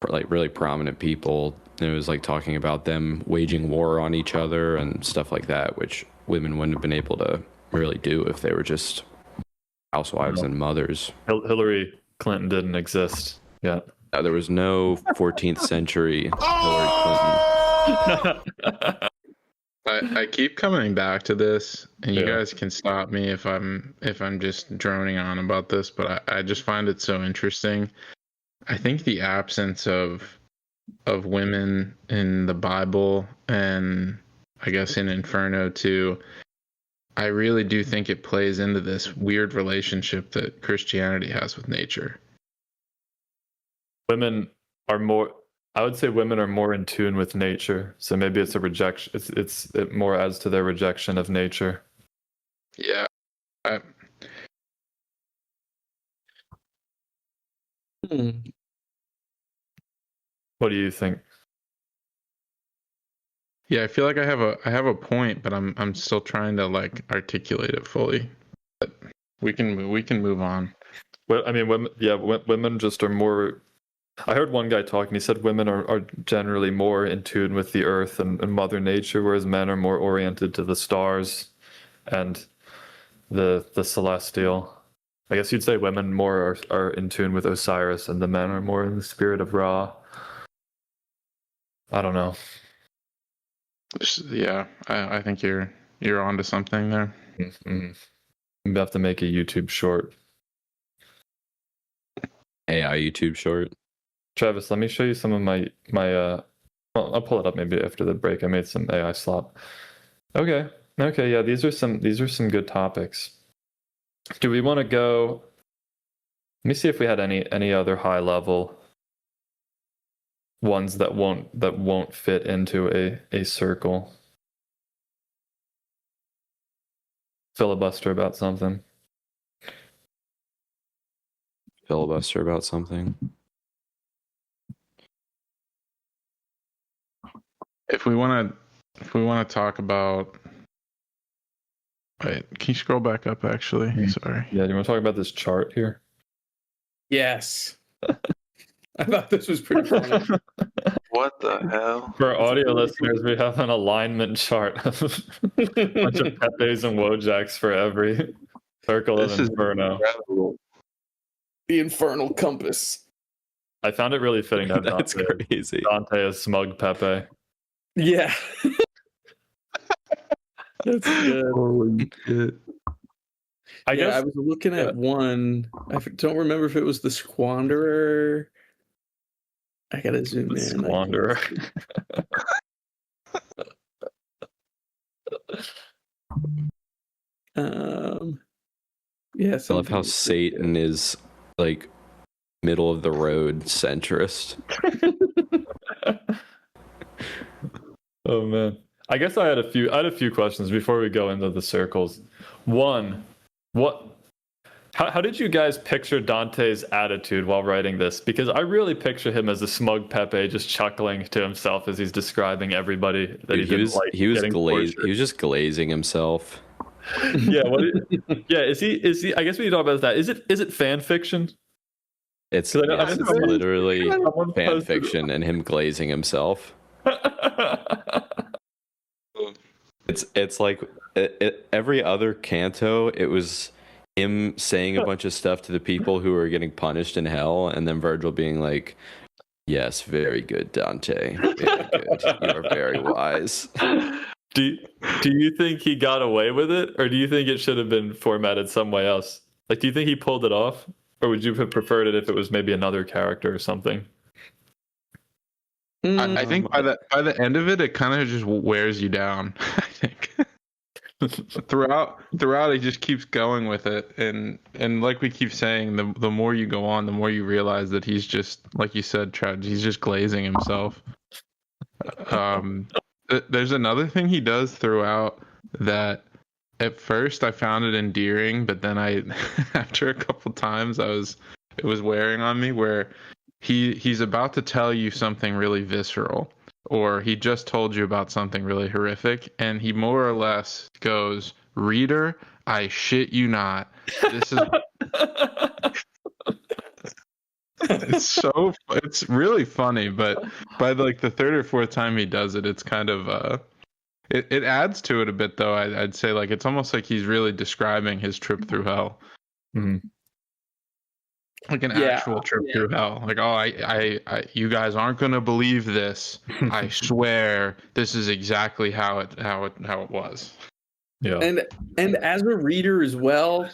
like really prominent people, and it was like talking about them waging war on each other and stuff like that, which women wouldn't have been able to really do if they were just housewives and mothers. Hillary Clinton didn't exist yet. There was no 14th century Hillary Clinton. I keep coming back to this, and you Yeah. guys can stop me if I'm just droning on about this, but I just find it so interesting. I think the absence of women in the Bible, and I guess in Inferno too, I really do think it plays into this weird relationship that Christianity has with nature. Women are more. I would say women are more in tune with nature. So maybe it's a rejection. It more adds to their rejection of nature. Yeah. What do you think? Yeah, I feel like I have a point, but I'm still trying to like articulate it fully. But we can move on. Well, I mean, women just are more. I heard one guy talking. He said women are generally more in tune with the earth and Mother Nature, whereas men are more oriented to the stars and the celestial. I guess you'd say women more are in tune with Osiris, and the men are more in the spirit of Ra. I don't know. Yeah, I think you're onto something there. Mm-hmm. We have to make a YouTube short. AI YouTube short. Travis, let me show you some of my well, I'll pull it up maybe after the break. I made some AI slop. Okay, yeah, these are some good topics. Do we want to go? Let me see if we had any other high level ones that won't fit into a circle. Filibuster about something. Filibuster about something. If we want to talk about, wait, can you scroll back up? Actually, sorry. Yeah, do you want to talk about this chart here? Yes. I thought this was pretty funny. What the hell? For audio listeners, we have an alignment chart of a bunch of Pepes and Wojaks for every circle of Inferno. Incredible. The Infernal Compass. I found it really fitting to have That's crazy. Dante as smug Pepe. Yeah. That's good. Holy shit. I guess I was looking at one. I don't remember if it was the Squanderer. I gotta zoom in. Squanderer. Yeah. I love how Satan is like middle of the road centrist. Oh man. I guess I had a few questions before we go into the circles. One, how did you guys picture Dante's attitude while writing this? Because I really picture him as a smug Pepe just chuckling to himself as he's describing everybody that Dude, he was just glazing himself. Yeah, is he I guess we can talk about that. Is it fan fiction? It's I didn't know- literally Someone fan posted- fiction and him glazing himself. It's like every other canto, it was him saying a bunch of stuff to the people who were getting punished in hell, and then Virgil being like, "Yes, very good, Dante. Very good. You are very wise." Do you think he got away with it, or do you think it should have been formatted some way else? Like, do you think he pulled it off, or would you have preferred it if it was maybe another character or something? I think by the end of it, it kind of just wears you down. think. throughout he just keeps going with it, and like we keep saying, the more you go on, the more you realize that he's just, like you said, Trad, he's just glazing himself. There's another thing he does throughout that at first I found it endearing, but then I after a couple times it was wearing on me, where he's about to tell you something really visceral, or he just told you about something really horrific, and he more or less goes, "Reader, I shit you not. This is." It's really funny, but by like the third or fourth time he does it, it's kind of it adds to it a bit, though. I'd say, like, it's almost like he's really describing his trip through hell. Mhm. Like an actual trip through hell. Like, oh, I you guys aren't gonna believe this. I swear, this is exactly how it was. Yeah. And as a reader as well,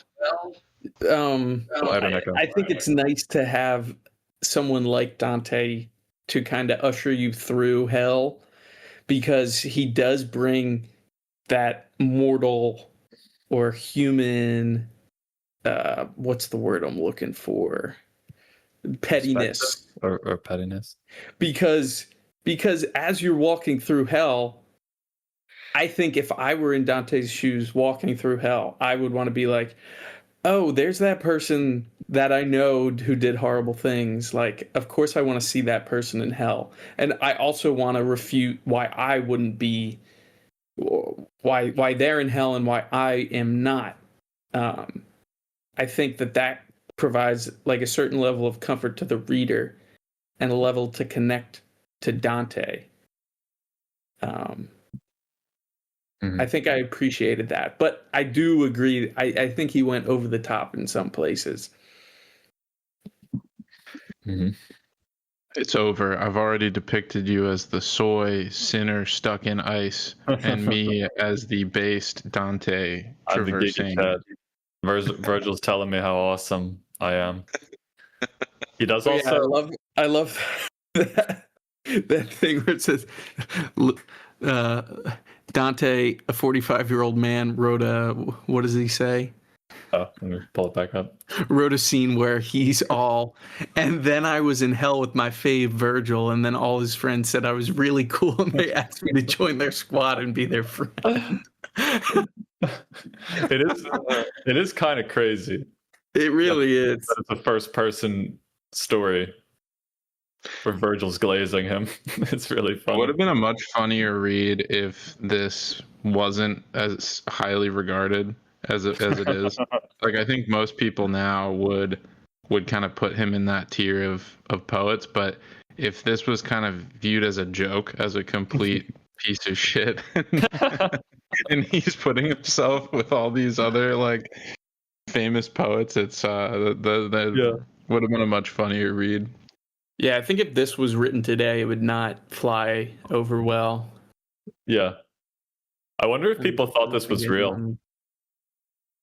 I think it's nice to have someone like Dante to kind of usher you through hell, because he does bring that mortal or human, what's the word I'm looking for? Pettiness. Or pettiness. Because as you're walking through hell, I think if I were in Dante's shoes walking through hell, I would want to be like, oh, there's that person that I know who did horrible things. Like, of course I want to see that person in hell. And I also want to refute why I wouldn't be, why they're in hell and why I am not. I think that provides like a certain level of comfort to the reader and a level to connect to Dante. I think I appreciated that, but I do agree. I think he went over the top in some places. Mm-hmm. It's over. I've already depicted you as the soy sinner stuck in ice, and me as the based Dante traversing. Virgil's telling me how awesome I am. He does also. I love that thing where it says, Dante, a 45-year-old man, wrote a, what does he say? Oh, let me pull it back up. Wrote a scene where he's all, and then I was in hell with my fave Virgil, and then all his friends said I was really cool, and they asked me to join their squad and be their friend. It is kind of crazy. It really is. It's a first-person story where Virgil's glazing him. It's really funny. It would have been a much funnier read if this wasn't as highly regarded as it is. Like, I think most people now would kind of put him in that tier of poets, but if this was kind of viewed as a joke, as a complete piece of shit, and he's putting himself with all these other like famous poets, it's would have been a much funnier read. Yeah, I think if this was written today, it would not fly over well. Yeah. I wonder if people thought this was real.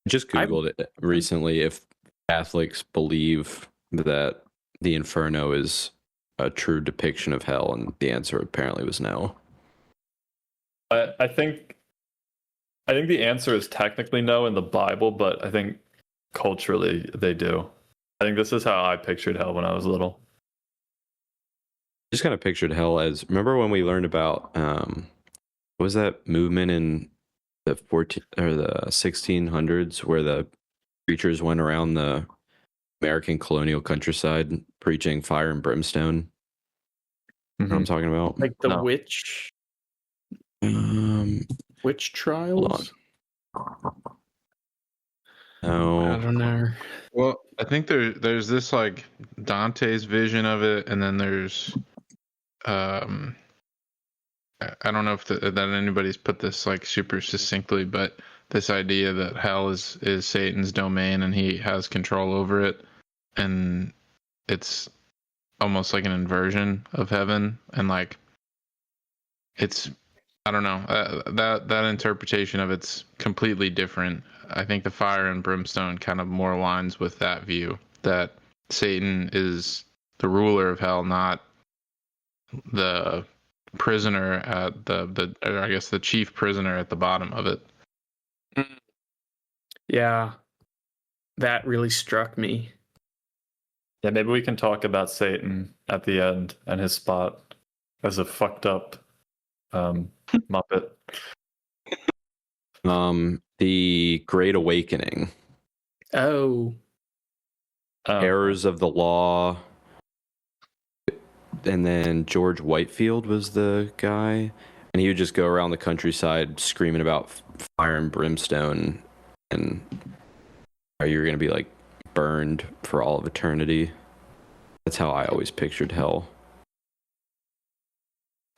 I just Googled it recently if Catholics believe that the Inferno is a true depiction of hell, and the answer apparently was no. I think the answer is technically no in the Bible, but I think culturally they do. I think this is how I pictured hell when I was little. Just kind of pictured hell as, remember when we learned about what was that movement in the 1600s where the preachers went around the American colonial countryside preaching fire and brimstone? You know what I'm talking about? Like the witch trials? No. I don't know. Well, I think there's this like Dante's vision of it, and then there's I don't know if that anybody's put this like super succinctly, but this idea that hell is Satan's domain and he has control over it, and it's almost like an inversion of heaven, and like it's, I don't know, that interpretation of it's completely different. I think the fire and brimstone kind of more aligns with that view, that Satan is the ruler of hell, not the prisoner at the or I guess the chief prisoner at the bottom of it. Yeah, that really struck me. Yeah, maybe we can talk about Satan at the end and his spot as a fucked up Muppet. The Great Awakening, Oh, Errors of the Law, and then George Whitefield was the guy, and he would just go around the countryside screaming about fire and brimstone, and how you're gonna be like burned for all of eternity. That's how I always pictured hell.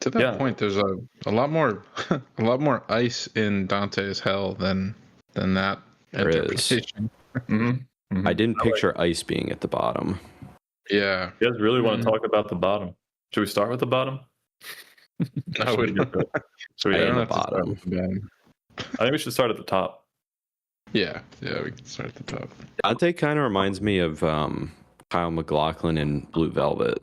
To that point, there's a lot more a lot more ice in Dante's hell than that There is. interpretation. I didn't picture ice being at the bottom. Yeah. You guys really want to talk about the bottom? Should we start with the bottom? No, we don't. Should we I end am at the bottom. I think we should start at the top. Yeah, we can start at the top. Dante kind of reminds me of Kyle MacLachlan in Blue Velvet.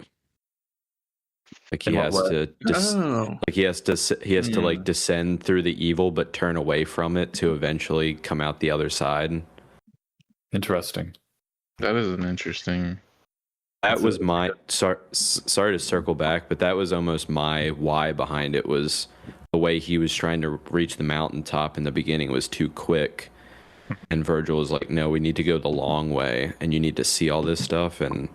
Like he In what has way? to, like he has to like descend through the evil, but turn away from it to eventually come out the other side. Interesting. That is an interesting. That was my sorry to circle back, but that was almost my why behind it. Was the way he was trying to reach the mountaintop in the beginning was too quick, and Virgil was like, "No, we need to go the long way, and you need to see all this stuff and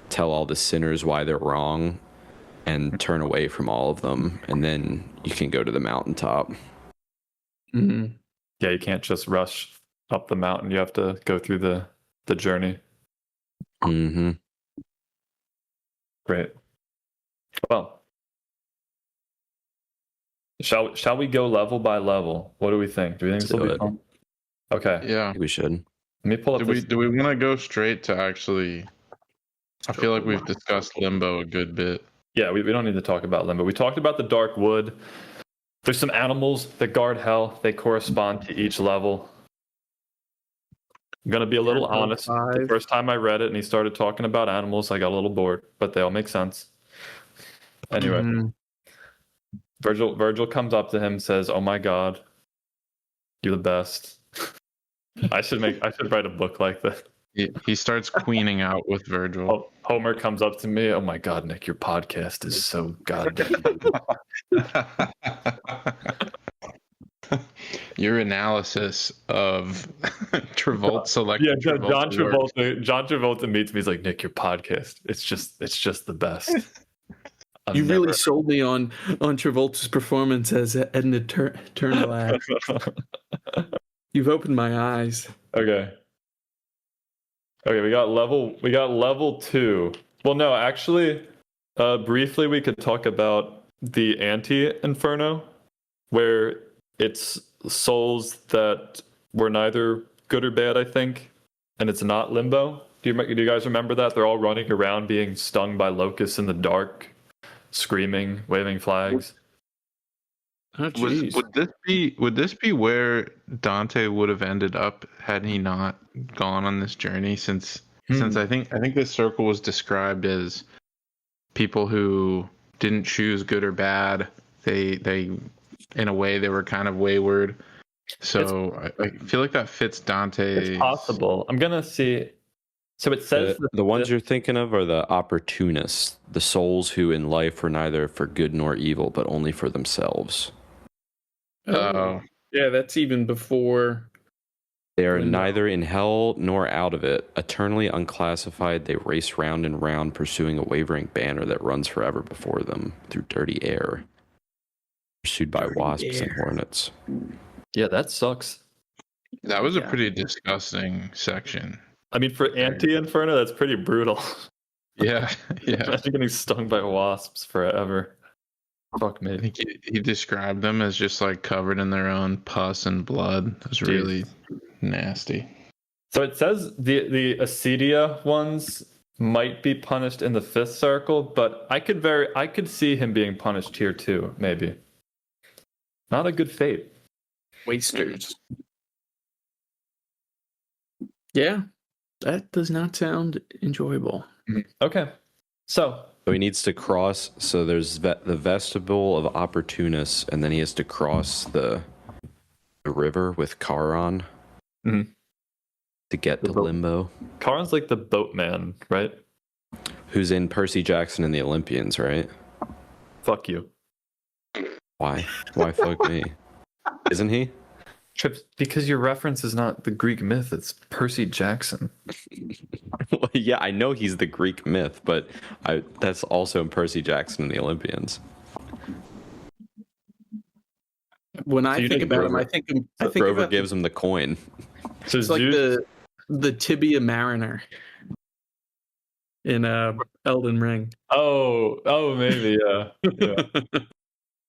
tell all the sinners why they're wrong, and turn away from all of them, and then you can go to the mountaintop." mm-hmm. Yeah, you can't just rush up the mountain. You have to go through the journey. Mm-hmm. Great. Well, shall we go level by level? What do we think? Do we think this will be fun? Okay. Yeah. We should. Let me pull up. Do we want to go straight to actually? I feel like we've discussed Limbo a good bit. Yeah, we don't need to talk about Limbo. We talked about the Dark Wood. There's some animals that guard hell. They correspond to each level. I'm going to be a little honest. The first time I read it and he started talking about animals, I got a little bored, but they all make sense. Anyway, Virgil comes up to him and says, "Oh my God, you're the best." I should write a book like that. He starts queening out with Virgil. Homer comes up to me, "Oh my God, Nick, your podcast is so goddamn Your analysis of Travolta selected. Yeah, John Travolta meets me. He's like, "Nick, your podcast, it's just the best." You really sold me on Travolta's performance as Edna Turner. You've opened my eyes. Okay, we got level 2. Well, no, actually, briefly we could talk about the anti-Inferno, where it's souls that were neither good or bad, I think, and it's not Limbo. Do you guys remember that? They're all running around being stung by locusts in the dark, screaming, waving flags. Oh, jeez. Would this be where Dante would have ended up had he not gone on this journey? Since I think this circle was described as people who didn't choose good or bad. They in a way they were kind of wayward. So I feel like that fits Dante. It's possible. I'm gonna see. So it says The ones you're thinking of are the opportunists, the souls who in life were neither for good nor evil, but only for themselves. Oh. Yeah, that's even before. They are neither in hell nor out of it. Eternally unclassified, they race round and round, pursuing a wavering banner that runs forever before them through dirty air, pursued by wasps and hornets. Yeah, that sucks. That was a pretty disgusting section. I mean, for anti-Inferno, that's pretty brutal. Yeah. Imagine getting stung by wasps forever. Fuck me. I think he described them as just like covered in their own pus and blood. It was really nasty. So it says the Acedia ones might be punished in the 5th circle, but I could see him being punished here too, maybe. Not a good fate. Wasters. Yeah, that does not sound enjoyable. Okay, so So he needs to cross. So there's the vestibule of Opportunus, and then he has to cross the river with Charon Mhm. to get to Limbo. Charon's like the boatman, right? Who's in Percy Jackson and the Olympians, right? Fuck you. Why? Why fuck me? Isn't he? Trips, because your reference is not the Greek myth, it's Percy Jackson. Well, yeah, I know he's the Greek myth, but that's also in Percy Jackson and the Olympians. When I you think think about him, Grover- I think Grover about gives him the coin. So it's like Zeus, the Tibia Mariner in Elden Ring. oh, maybe, yeah.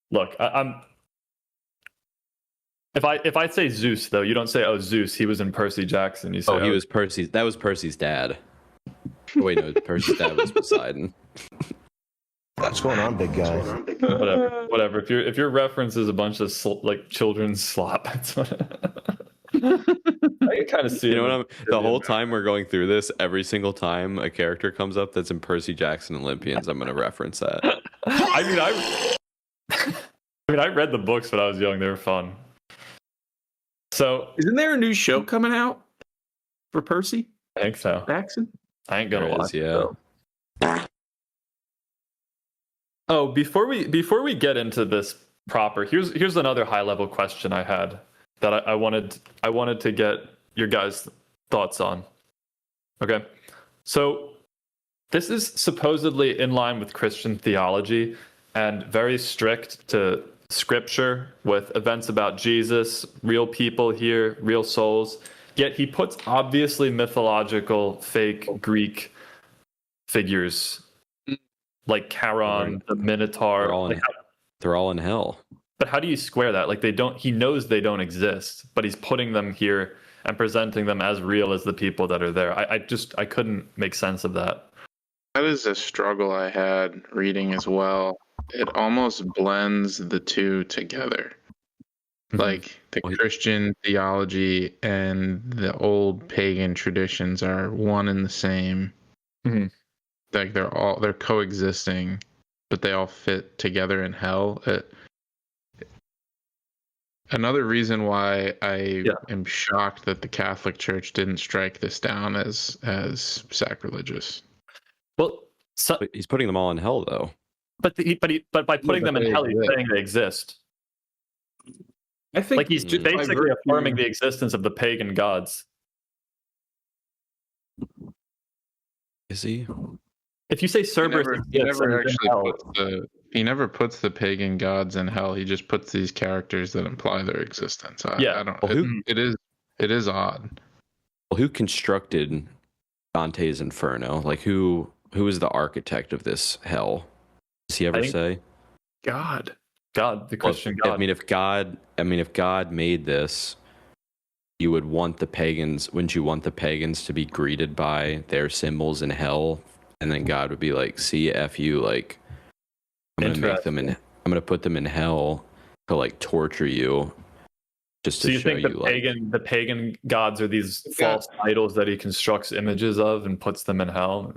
Look, I'm. If I say Zeus though, you don't say Zeus. He was in Percy Jackson. You say Oh, he was Percy's. That was Percy's dad. Oh, wait, no, Percy's dad was Poseidon. What's going on, big guy? Whatever. If your reference is a bunch of like children's slop, that's what. I can kind of see. You know what? The whole time we're going through this, every single time a character comes up that's in Percy Jackson Olympians, I'm going to reference that. I mean, I read the books when I was young. They were fun. So, Isn't there a new show coming out for Percy I think so. Jackson? I ain't gonna There lie. is, yeah. Oh, before we get into this proper, here's another high level question I had that I wanted to get your guys' thoughts on. Okay, so this is supposedly in line with Christian theology and very strict to scripture with events about Jesus, real people here, real souls. Yet he puts obviously mythological, fake Greek figures like Charon, the Minotaur. They're all in hell. But how do you square that? Like he knows they don't exist, but he's putting them here and presenting them as real as the people that are there. I couldn't make sense of that. That is a struggle I had reading as well. It almost blends the two together. Like the Christian theology and the old pagan traditions are one and the same. Mhm. Like they're coexisting, but they all fit together in hell. Another reason why I am shocked that the Catholic Church didn't strike this down as sacrilegious. Well, But he's putting them all in hell, though. but by putting them in hell, he's saying they exist. I think Like he's basically affirming the existence of the pagan gods. Is he? If you say Cerberus He never puts the pagan gods in hell. He just puts these characters that imply their existence. I don't. Well, it is odd. Well, who constructed Dante's Inferno? Like who is the architect of this hell? Does he ever say? God, the Christian God. If God made this, you would want the pagans. Wouldn't you want the pagans to be greeted by their symbols in hell? And then God would be like, "See, F you, like I'm gonna put them in hell to like torture you, just to so you show think you the pagan gods are these false idols that he constructs images of and puts them in hell?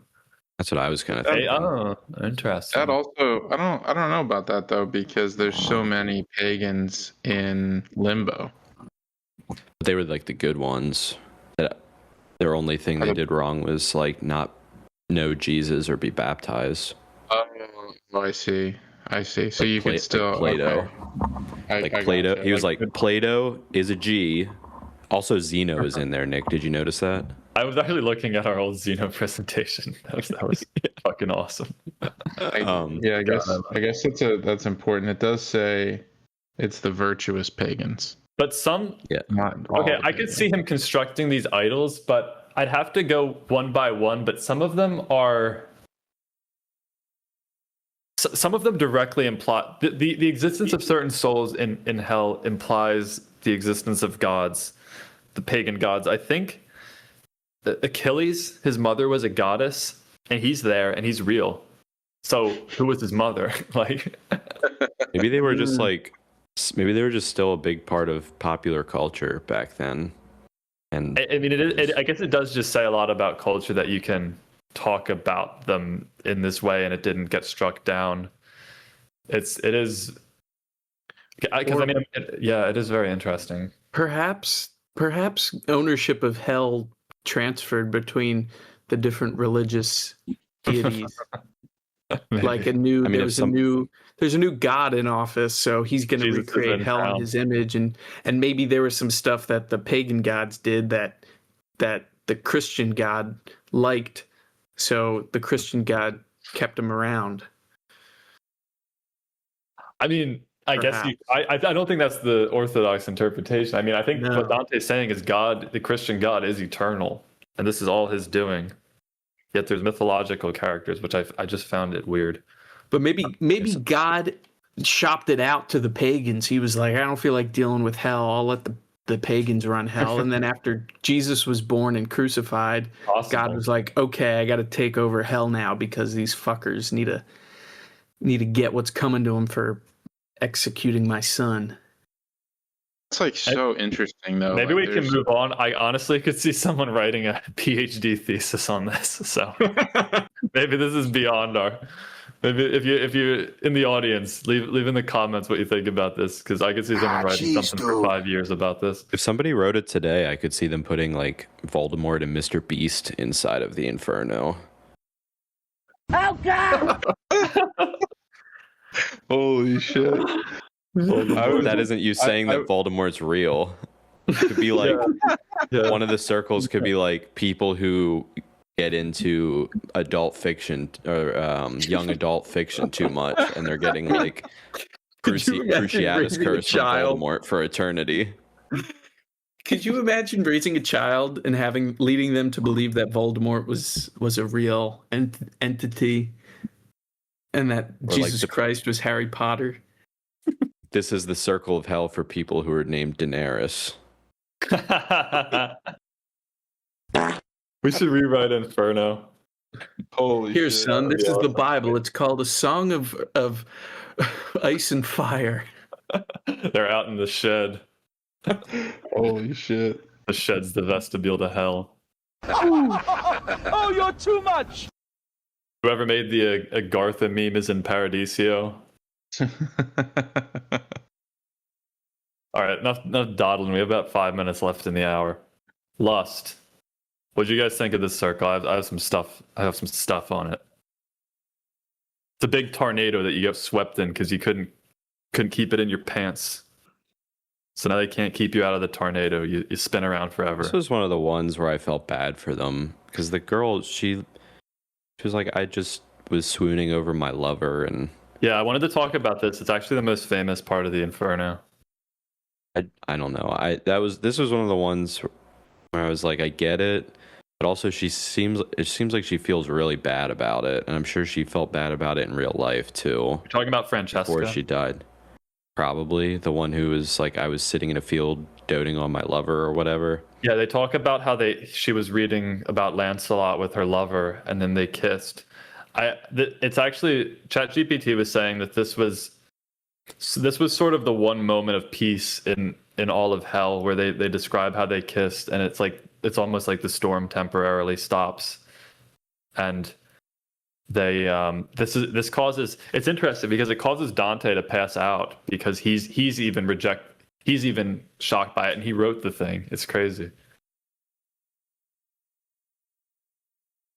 That's what I was kind of thinking. Oh, interesting. That also, I don't know about that though, because there's so many pagans in limbo. But they were like the good ones. That their only thing they did wrong was like not know Jesus or be baptized. Oh, I see. So like you could still Plato. Okay. Plato. He was like Plato is a G. Also, Zeno is in there. Nick, did you notice that? I was actually looking at our old Zeno presentation. That was fucking awesome. I guess that's important. It does say it's the virtuous pagans. But some, I could see him constructing these idols, but I'd have to go one by one. But some of them directly imply the existence of certain souls in hell implies the existence of gods, the pagan gods. I think that Achilles, his mother was a goddess, and he's there and he's real. So who was his mother? Like maybe they were just still a big part of popular culture back then. And I mean, I guess it does just say a lot about culture that you can talk about them in this way and it didn't get struck down. It is because it is very interesting. Perhaps ownership of hell transferred between the different religious deities. Like there's a new god in office, so he's going to Jesus is recreate in hell in town. his image, and maybe there was some stuff that the pagan gods did that the Christian god liked, so the Christian god kept him around. I mean, I guess I don't think that's the orthodox interpretation. I mean, I think what Dante's saying is God, the Christian God, is eternal, and this is all his doing. Yet there's mythological characters, which I just found it weird. But maybe God shopped it out to the pagans. He was like, I don't feel like dealing with hell. I'll let the pagans run hell. And then after Jesus was born and crucified, God was like, okay, I got to take over hell now because these fuckers need to get what's coming to them for executing my son. It's like so interesting though. Maybe like, we can move on. I honestly could see someone writing a PhD thesis on this. So maybe this is beyond our. Maybe if you in the audience, leave in the comments what you think about this, because I could see someone writing something for 5 years about this. If somebody wrote it today, I could see them putting like Voldemort and Mr. Beast inside of the Inferno. Oh God! Holy shit! That isn't you saying that Voldemort's real. It could be like one of the circles could be like people who get into adult fiction or young adult fiction too much, and they're getting like Cruciatus curse from Voldemort for eternity. Could you imagine raising a child and leading them to believe that Voldemort was a real entity, and that Jesus Christ was Harry Potter? This is the circle of hell for people who are named Daenerys. We should rewrite Inferno. Holy Here, shit. son, this is the Bible. It's called A Song of Ice and Fire. They're out in the shed. Holy shit. The shed's the vestibule to hell. Oh, you're too much! Whoever made the Agartha meme is in Paradiso. All right, enough dawdling. We have about 5 minutes left in the hour. Lust. What do you guys think of this circle? I have some stuff. I have some stuff on it. It's a big tornado that you get swept in because you couldn't keep it in your pants. So now they can't keep you out of the tornado. You spin around forever. This was one of the ones where I felt bad for them because the girl, she was like, I just was swooning over my lover, and yeah, I wanted to talk about this. It's actually the most famous part of the Inferno. I don't know. This was one of the ones where I was like, I get it, but also it seems like she feels really bad about it, and I'm sure she felt bad about it in real life too. You're talking about Francesca before she died. Probably the one who was like, I was sitting in a field doting on my lover or whatever. Yeah, they talk about how she was reading about Lancelot with her lover, and then they kissed. It's actually ChatGPT was saying that this was sort of the one moment of peace in all of hell, where they describe how they kissed, and it's almost like the storm temporarily stops, and they this causes, it's interesting because it causes Dante to pass out because he's even shocked by it, and he wrote the thing. It's crazy.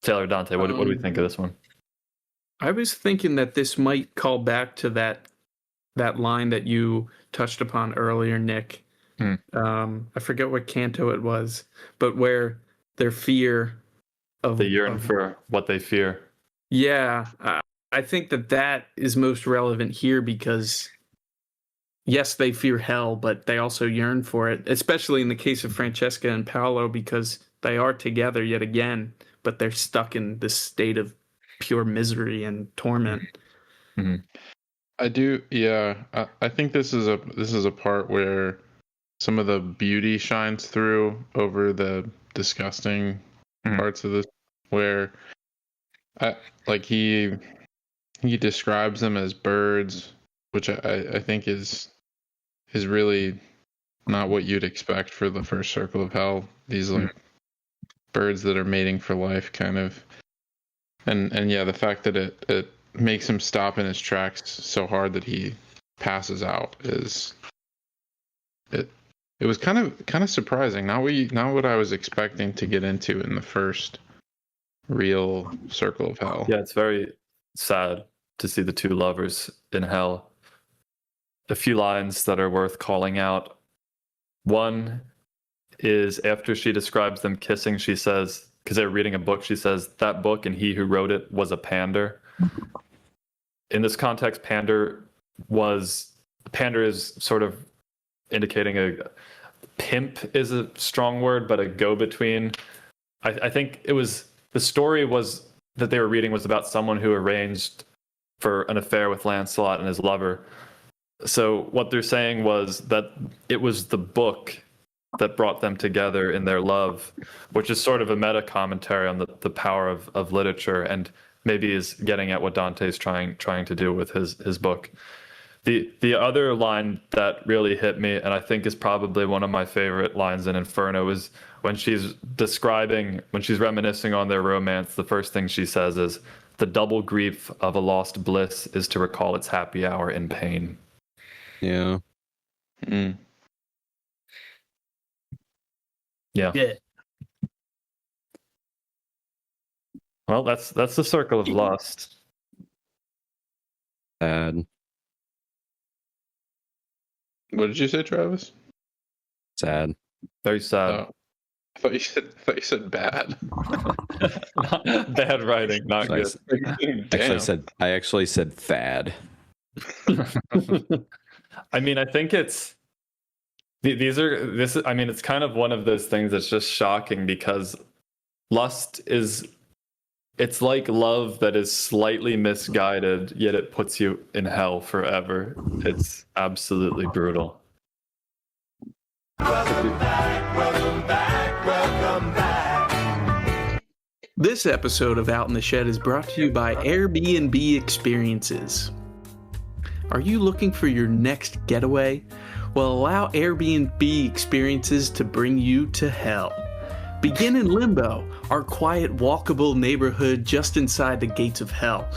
Taylor, Dante, what do we think of this one? I was thinking that this might call back to that line that you touched upon earlier, Nick. I forget what canto it was, but where their fear of they yearn for what they fear. Yeah, I think that is most relevant here because, yes, they fear hell, but they also yearn for it, especially in the case of Francesca and Paolo, because they are together yet again, but they're stuck in this state of pure misery and torment. Mm-hmm. I do, yeah. I think this is a part where some of the beauty shines through over the disgusting parts of this, where he describes them as birds, which I think is really not what you'd expect for the first circle of hell. These like birds that are mating for life, kind of. And yeah, the fact that it makes him stop in his tracks so hard that he passes out is it was kind of surprising. Not what I was expecting to get into in the first real Circle of Hell. Yeah, it's very sad to see the two lovers in hell. A few lines that are worth calling out. One is after she describes them kissing, she says, because they're reading a book, she says, that book and he who wrote it was a pander. In this context, pander is sort of indicating a pimp is a strong word, but a go-between. I think it was, the story was that they were reading was about someone who arranged for an affair with Lancelot and his lover. So what they're saying was that it was the book that brought them together in their love, which is sort of a meta commentary on the power of literature, and maybe is getting at what Dante's trying to do with his book. The other line that really hit me, and I think is probably one of my favorite lines in Inferno, is when she's reminiscing on their romance. The first thing she says is, "The double grief of a lost bliss is to recall its happy hour in pain." Yeah. Mm. Yeah. Well, that's the circle of lust. Sad. What did you say, Travis? Sad. Very sad. Oh. I thought you said bad. Bad writing, not good. I actually said thad. I mean, I think it's it's kind of one of those things that's just shocking, because lust it's like love that is slightly misguided, yet it puts you in hell forever. It's absolutely brutal. Welcome back. This episode of Out in the Shed is brought to you by Airbnb Experiences. Are you looking for your next getaway? Well, allow Airbnb Experiences to bring you to hell. Begin in Limbo, our quiet, walkable neighborhood just inside the gates of hell.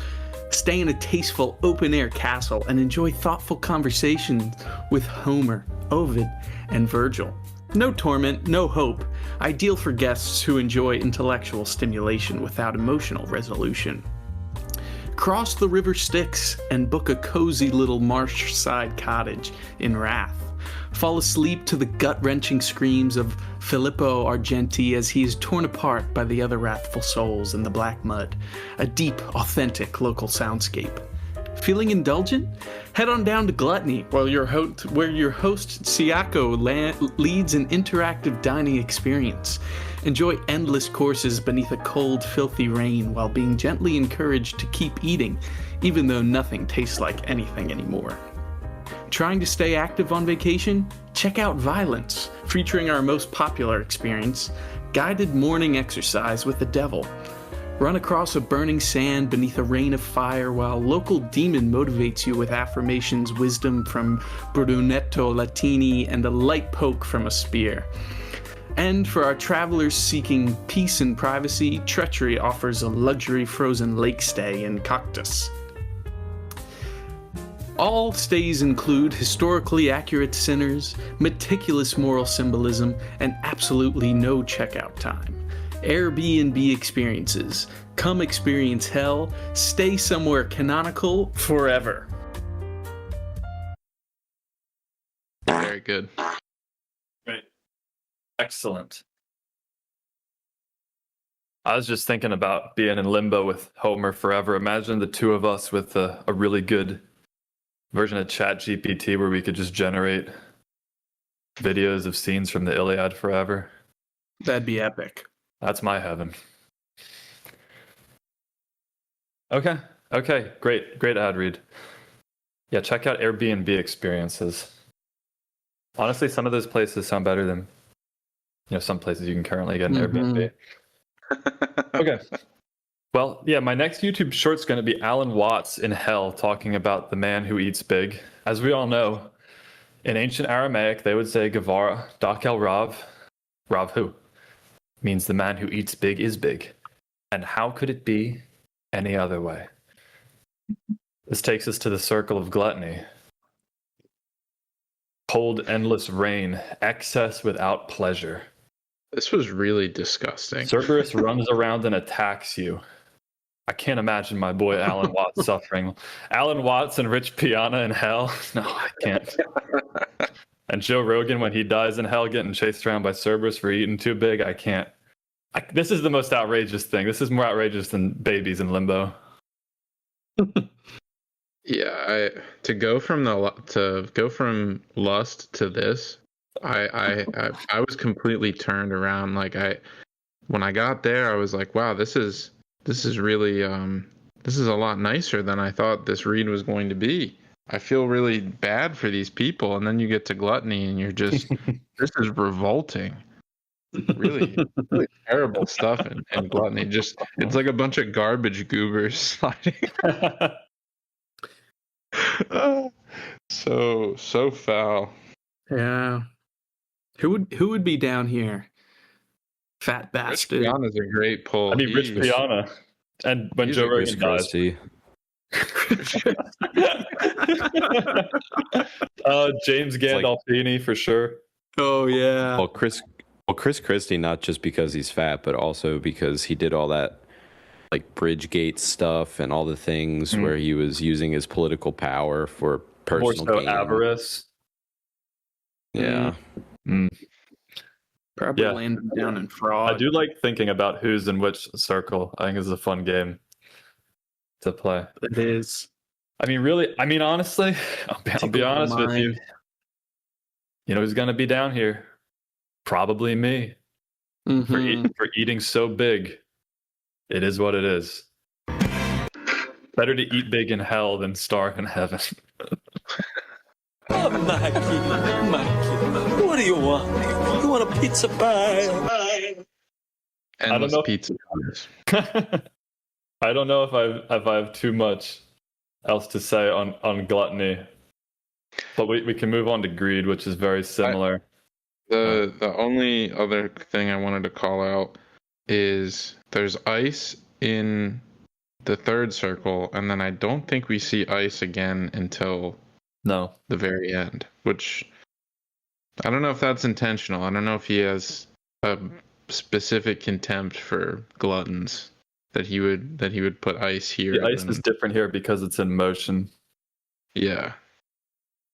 Stay in a tasteful, open-air castle and enjoy thoughtful conversations with Homer, Ovid, and Virgil. No torment, no hope. Ideal for guests who enjoy intellectual stimulation without emotional resolution. Cross the river Styx and book a cozy little marsh-side cottage in Wrath. Fall asleep to the gut-wrenching screams of Filippo Argenti as he is torn apart by the other wrathful souls in the black mud. A deep, authentic local soundscape. Feeling indulgent? Head on down to Gluttony, where your host Siako leads an interactive dining experience. Enjoy endless courses beneath a cold, filthy rain while being gently encouraged to keep eating, even though nothing tastes like anything anymore. Trying to stay active on vacation? Check out Violence, featuring our most popular experience, guided morning exercise with the devil. Run across a burning sand beneath a rain of fire while local demon motivates you with affirmations, wisdom from Brunetto Latini, and a light poke from a spear. And for our travelers seeking peace and privacy, Treachery offers a luxury frozen lake stay in Cactus. All stays include historically accurate sinners, meticulous moral symbolism, and absolutely no checkout time. Airbnb Experiences. Come experience hell. Stay somewhere canonical forever. Very good. Great. Excellent. I was just thinking about being in limbo with Homer forever. Imagine the two of us with a really good version of ChatGPT where we could just generate videos of scenes from the Iliad forever. That'd be epic. That's my heaven. Okay, great ad read. Yeah, check out Airbnb Experiences. Honestly, some of those places sound better than some places you can currently get an Airbnb. Okay. Well, yeah, my next YouTube short's going to be Alan Watts in hell talking about the man who eats big. As we all know, in ancient Aramaic, they would say Gavara, Dakel Rav. Rav who? Means the man who eats big is big. And how could it be any other way. This takes us to the circle of gluttony. Cold, endless rain, excess without pleasure. This was really disgusting. Cerberus runs around and attacks you. I can't imagine my boy Alan Watts suffering. Alan Watts and Rich Piana in hell? No, I can't. And Joe Rogan, when he dies in hell, getting chased around by Cerberus for eating too big, I can't. This is the most outrageous thing. This is more outrageous than babies in limbo. Yeah, to go from lust to this, I was completely turned around. Like when I got there, I was like, wow, this is really this is a lot nicer than I thought this read was going to be. I feel really bad for these people, and then you get to gluttony, and you're just this is revolting. Really, really terrible stuff in gluttony. Just it's like a bunch of garbage goobers sliding. So foul. Yeah. Who would be down here? Fat bastard. Rich Piana's a great pull. I mean, Rich Piana. And when Joe Rogan dies. James Gandolfini for sure. Oh yeah. Well, Chris Christie, not just because he's fat, but also because he did all that like Bridgegate stuff and all the things where he was using his political power for personal More so gain. avarice. Yeah. Probably landed down in fraud. I do like thinking about who's in which circle. I think it's a fun game to play. It is. I mean, honestly, I'll be honest with you. You know who's going to be down here? Probably me. For eating so big. It is what it is. Better to eat big in hell than starve in heaven. Oh, Mikey. What do you want? You want a pizza pie? Endless pizza pies. I don't know if I have too much else to say on gluttony, but we can move on to greed, which is very similar. The only other thing I wanted to call out is there's ice in the third circle, and then I don't think we see ice again until the very end, which I don't know if that's intentional. I don't know if he has a specific contempt for gluttons that he would put ice here. The ice is different here because it's in motion. Yeah.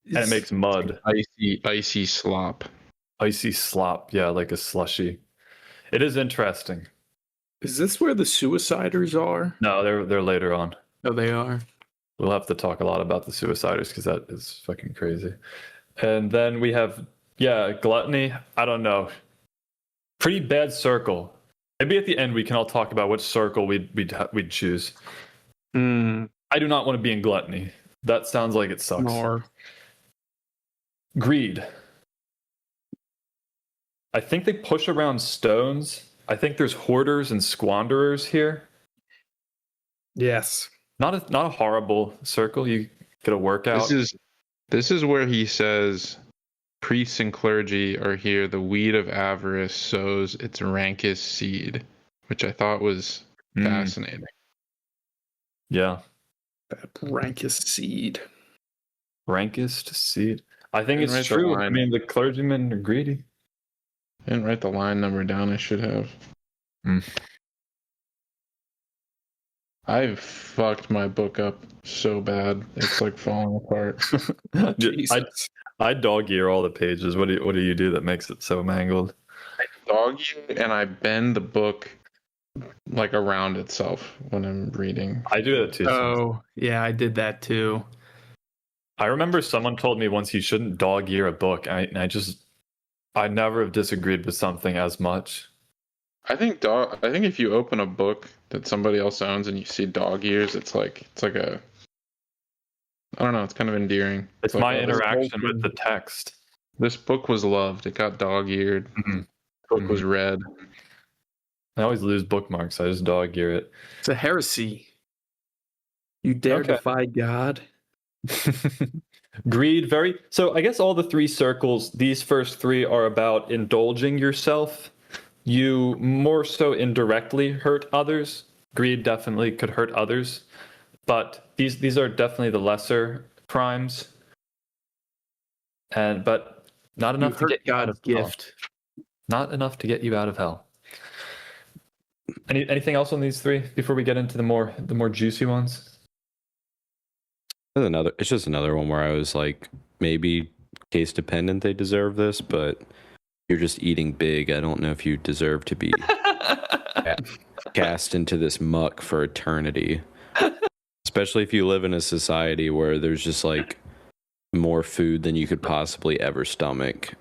And it makes mud. Icy slop. Icy slop, yeah, like a slushy. It is interesting. Is this where the suiciders are? No, they're later on. Oh, they are. We'll have to talk a lot about the suiciders because that is fucking crazy. And then we have, gluttony. I don't know. Pretty bad circle. Maybe at the end we can all talk about which circle we'd choose. I do not want to be in gluttony. That sounds like it sucks. Nor. Greed. I think they push around stones. I think there's hoarders and squanderers here. Yes. Not a horrible circle. You get a workout. This is where he says priests and clergy are here. The weed of avarice sows its rankest seed, which I thought was fascinating. Yeah. That rankest seed. Rankest seed. I think it's Write the true. line. I mean, the clergymen are greedy. I didn't write the line number down. I should have. I fucked my book up so bad. It's like falling apart. I dog ear all the pages. What do you do that makes it so mangled? I dog ear and I bend the book like around itself when I'm reading. I do that too. Oh, yeah, I did that too. I remember someone told me once you shouldn't dog ear a book. I never have disagreed with something as much. I think if you open a book that somebody else owns and you see dog ears, it's like a, I don't know, it's kind of endearing. It's like my interaction with the text. This book was loved. It got dog eared. Book was read. I always lose bookmarks. I just dog ear it. It's a heresy. You dare defy God? Greed, so I guess all the three circles, these first three are about indulging yourself. You more so indirectly hurt others. Greed definitely could hurt others, but these are definitely the lesser crimes, but not enough to get you out of gift. hell. Not enough to get you out of hell. Anything else on these three before we get into the more juicy ones? It's just another one where I was like, maybe case dependent they deserve this, but you're just eating big. I don't know if you deserve to be cast into this muck for eternity. Especially if you live in a society where there's just like more food than you could possibly ever stomach.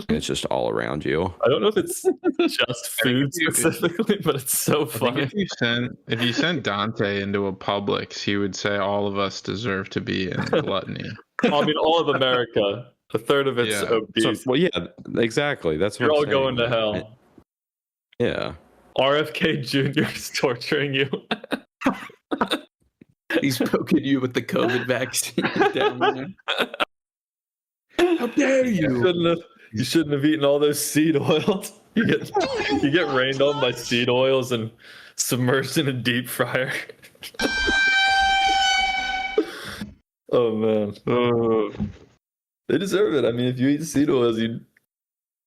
And it's just all around you. I don't know if it's just food specifically, but it's so funny. If you sent Dante into a Publix, he would say all of us deserve to be in gluttony. I mean, all of America, a third of it's obese. So, well, yeah, exactly. That's what You're I'm all saying. going to hell. Yeah. RFK Jr. is torturing you. He's poking you with the COVID vaccine down there. How dare you? You shouldn't have eaten all those seed oils. You get rained on by seed oils and submerged in a deep fryer. Oh man. They deserve it. I mean, if you eat seed oils, you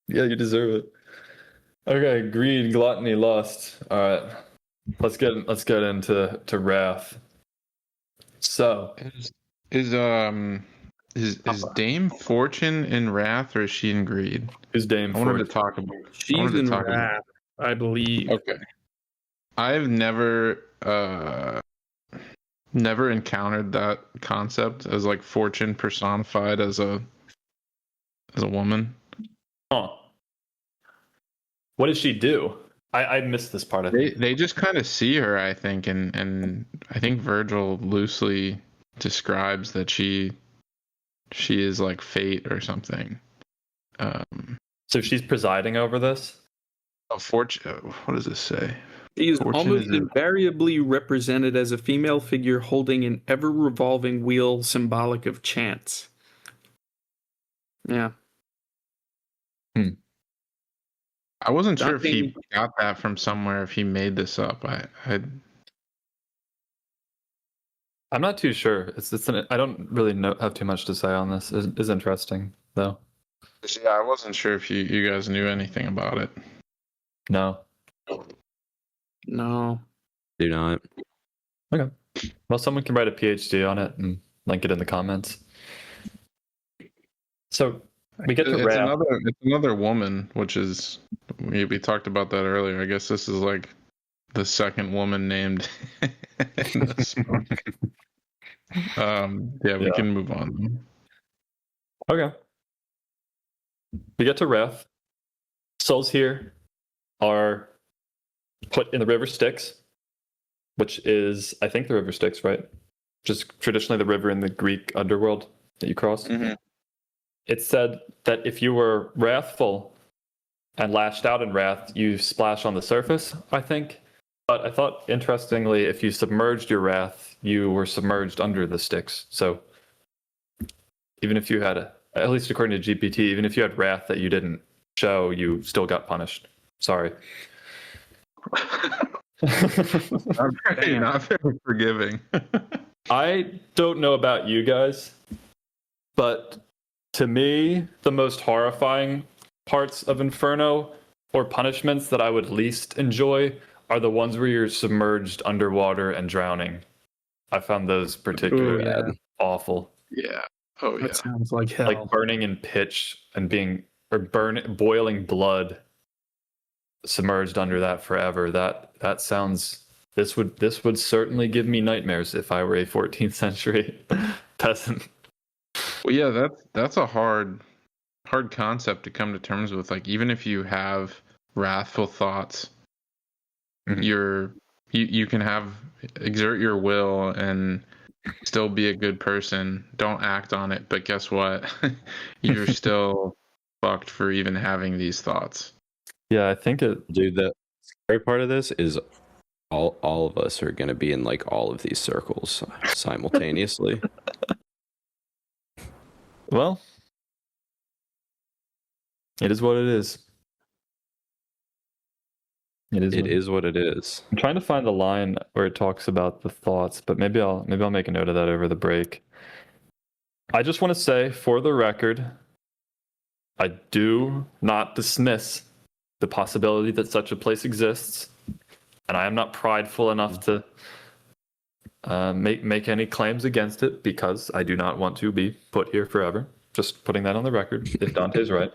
deserve it. Okay, greed, gluttony, lust. All right. Let's get into wrath. So Is Dame Fortune in Wrath or is she in Greed? Who's Dame I wanted Fortune? to talk about. She's in Wrath, I believe. Okay. I've never encountered that concept as like Fortune personified as a woman. Huh. What does she do? I missed this part. They just kind of see her, I think, and I think Virgil loosely describes that she is like fate or something. So she's presiding over this? Fortune. What does this say? She is Fortune almost is invariably represented as a female figure holding an ever-revolving wheel symbolic of chance. Yeah. I wasn't sure if he got that from somewhere, if he made this up. I'm not too sure. I don't really have too much to say on this. It's interesting though. Yeah, I wasn't sure if you guys knew anything about it. No. No. Do not. Okay. Well, someone can write a PhD on it and link it in the comments. So we get to wrath. It's another woman, which is we talked about that earlier. I guess this is like the second woman named in this book. We can move on. Okay. We get to wrath. Souls here are put in the river Styx, which is, I think, the river Styx, right? Just traditionally the river in the Greek underworld that you cross. Mm-hmm. It said that if you were wrathful and lashed out in wrath, you splash on the surface, I think. But I thought, interestingly, if you submerged your wrath, you were submerged under the Styx. So even if you had, at least according to GPT, even if you had wrath that you didn't show, you still got punished. Sorry. Not very forgiving. I don't know about you guys, but to me, the most horrifying parts of Inferno, or punishments that I would least enjoy, are the ones where you're submerged underwater and drowning. I found those particularly awful. Yeah. Oh yeah. That sounds like hell. Like burning in pitch and boiling blood submerged under that forever. That sounds. This would certainly give me nightmares if I were a 14th century peasant. Well, yeah, that's a hard concept to come to terms with. Like, even if you have wrathful thoughts, Mm-hmm. you can exert your will and still be a good person. Don't act on it, but guess what? You're still fucked for even having these thoughts. Yeah, I think Dude, the scary part of this is all of us are going to be in like all of these circles simultaneously. Well, it is what it is. It is what it is. I'm trying to find the line where it talks about the thoughts, but maybe I'll make a note of that over the break. I just want to say, for the record, I do not dismiss the possibility that such a place exists, and I am not prideful enough to make any claims against it because I do not want to be put here forever. Just putting that on the record. If Dante's right,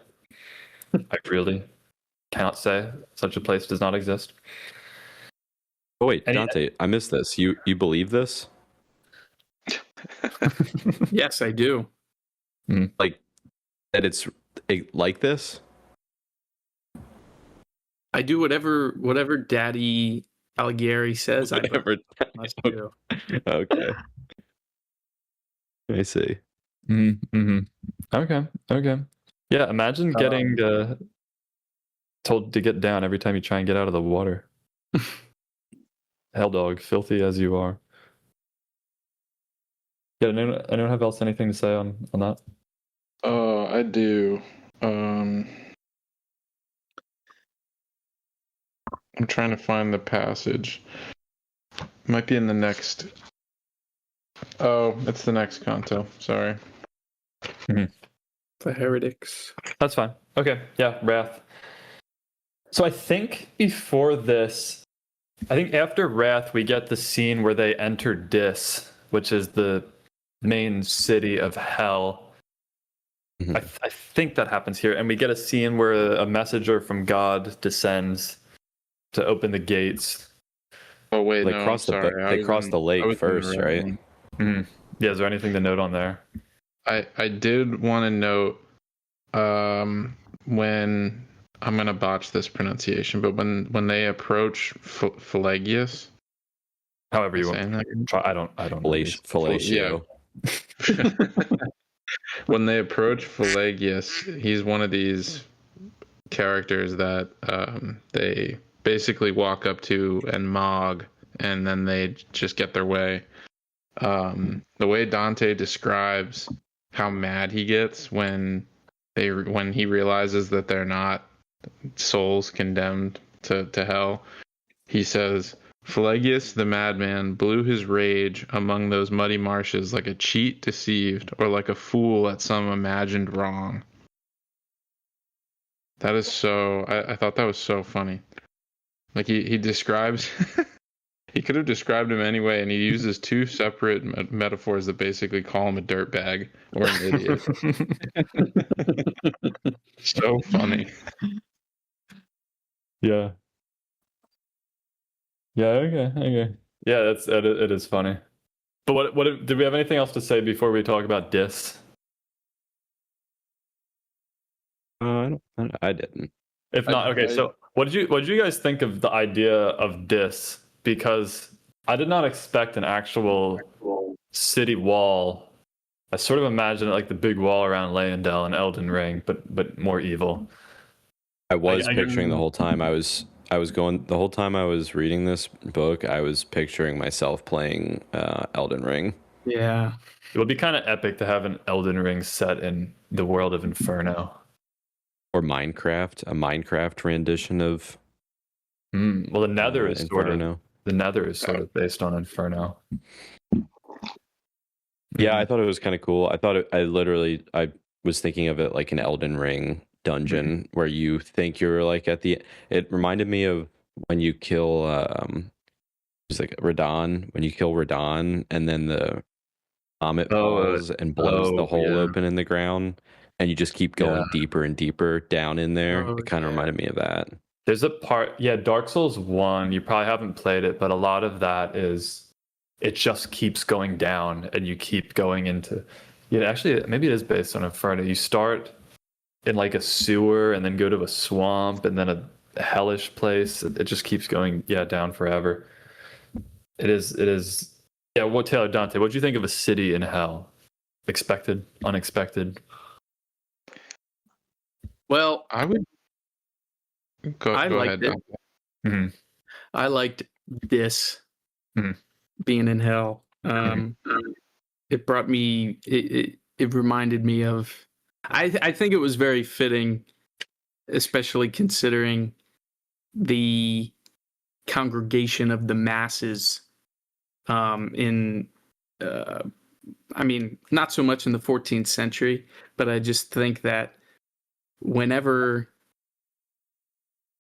I really cannot say such a place does not exist. Oh wait, Dante, I missed this. You believe this? Yes, I do. Like that it's like this? I do whatever Daddy Alighieri says. Whatever. I must do. Okay. I see. Mm-hmm. Okay. Yeah, imagine getting told to get down every time you try and get out of the water. Hell dog, filthy as you are. Yeah, anyone have else anything to say on that? I do. I'm trying to find the passage. Might be in the next. Oh, it's the next canto. Sorry. The heretics. That's fine. Okay, yeah, Wrath. So I think before this, I think after Wrath, we get the scene where they enter Dis, which is the main city of Hell. I think that happens here, and we get a scene where a messenger from God descends to open the gates. Oh wait, They no, cross sorry. they cross the lake first, right? Yeah, is there anything to note on there? I did want to note when I'm gonna botch this pronunciation, but when they approach Pelagius, However you saying want. that? Try. I don't. Fellatio. When they approach Pelagius, he's one of these characters that they basically walk up to and mog, and then they just get their way. The way Dante describes how mad he gets when he realizes that they're not souls condemned to hell, he says, Pelagius the madman blew his rage among those muddy marshes like a cheat deceived or like a fool at some imagined wrong. That is so... I thought that was so funny. Like he describes... He could have described him anyway, and he uses two separate metaphors that basically call him a dirtbag or an idiot. So funny. Yeah. Yeah. Okay. Yeah, it is funny. But what did we have anything else to say before we talk about Dis? I didn't. If not, okay. So what did you guys think of the idea of Dis? Because I did not expect an actual city wall. I sort of imagined it like the big wall around Leyendell and Elden Ring, but more evil. I was picturing the whole time I was reading this book, I was picturing myself playing Elden Ring. Yeah. It would be kind of epic to have an Elden Ring set in the world of Inferno. Or Minecraft, a Minecraft rendition of well, the Nether is Inferno. Sort of based on Inferno. Yeah, I thought it was kind of cool. I was thinking of it like an Elden Ring dungeon where you think you're like it reminded me of when you kill it's like Radon, when you kill Radon and then the comet falls and blows the hole open in the ground and you just keep going deeper and deeper down in there. It kind of reminded me of that. There's a part, Dark Souls 1, you probably haven't played it, but a lot of that is, it just keeps going down and you keep going into, actually, maybe it is based on Inferno. You start in like a sewer and then go to a swamp and then a hellish place. It just keeps going, down forever. It is. Yeah, what, Taylor, Dante, what do you think of a city in hell? Expected, unexpected? Well, I would... Go ahead. it. Mm-hmm. I liked this being in hell. It brought me. It reminded me of. I think it was very fitting, especially considering the congregation of the masses in I mean, not so much in the 14th century, but I just think that whenever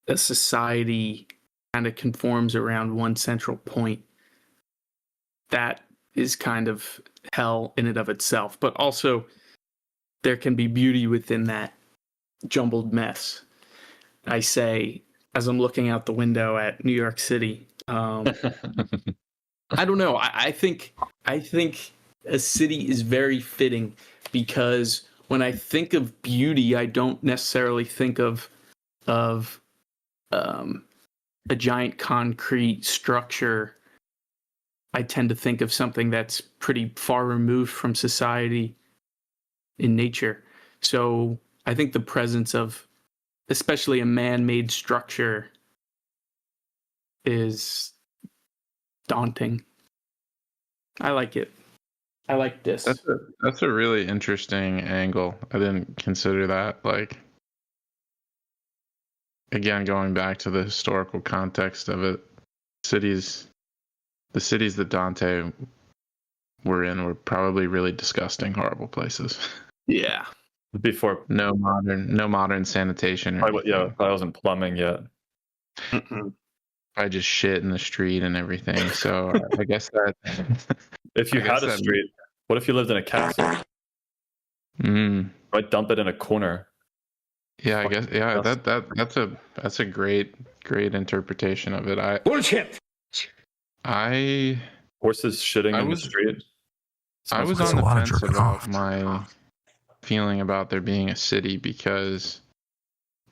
a society kind of conforms around one central point, that is kind of hell in and of itself. But also, there can be beauty within that jumbled mess. I say, as I'm looking out the window at New York City, I don't know. I think a city is very fitting because when I think of beauty, I don't necessarily think of a giant concrete structure. I tend to think of something that's pretty far removed from society in nature. So I think the presence of especially a man-made structure is daunting. I like it. I like this. That's a really interesting angle. I didn't consider that. Like, again, going back to the historical context of it, the cities that Dante were in were probably really disgusting, horrible places. Yeah. Before No modern sanitation. Or I wasn't plumbing yet. I just shit in the street and everything. So I guess that if you had a street, what if you lived in a castle? I'd dump it in a corner. Yeah, I guess. Yeah, that's a great interpretation of it. Bullshit. Horses shitting in the street. I was on the fence about my feeling about there being a city because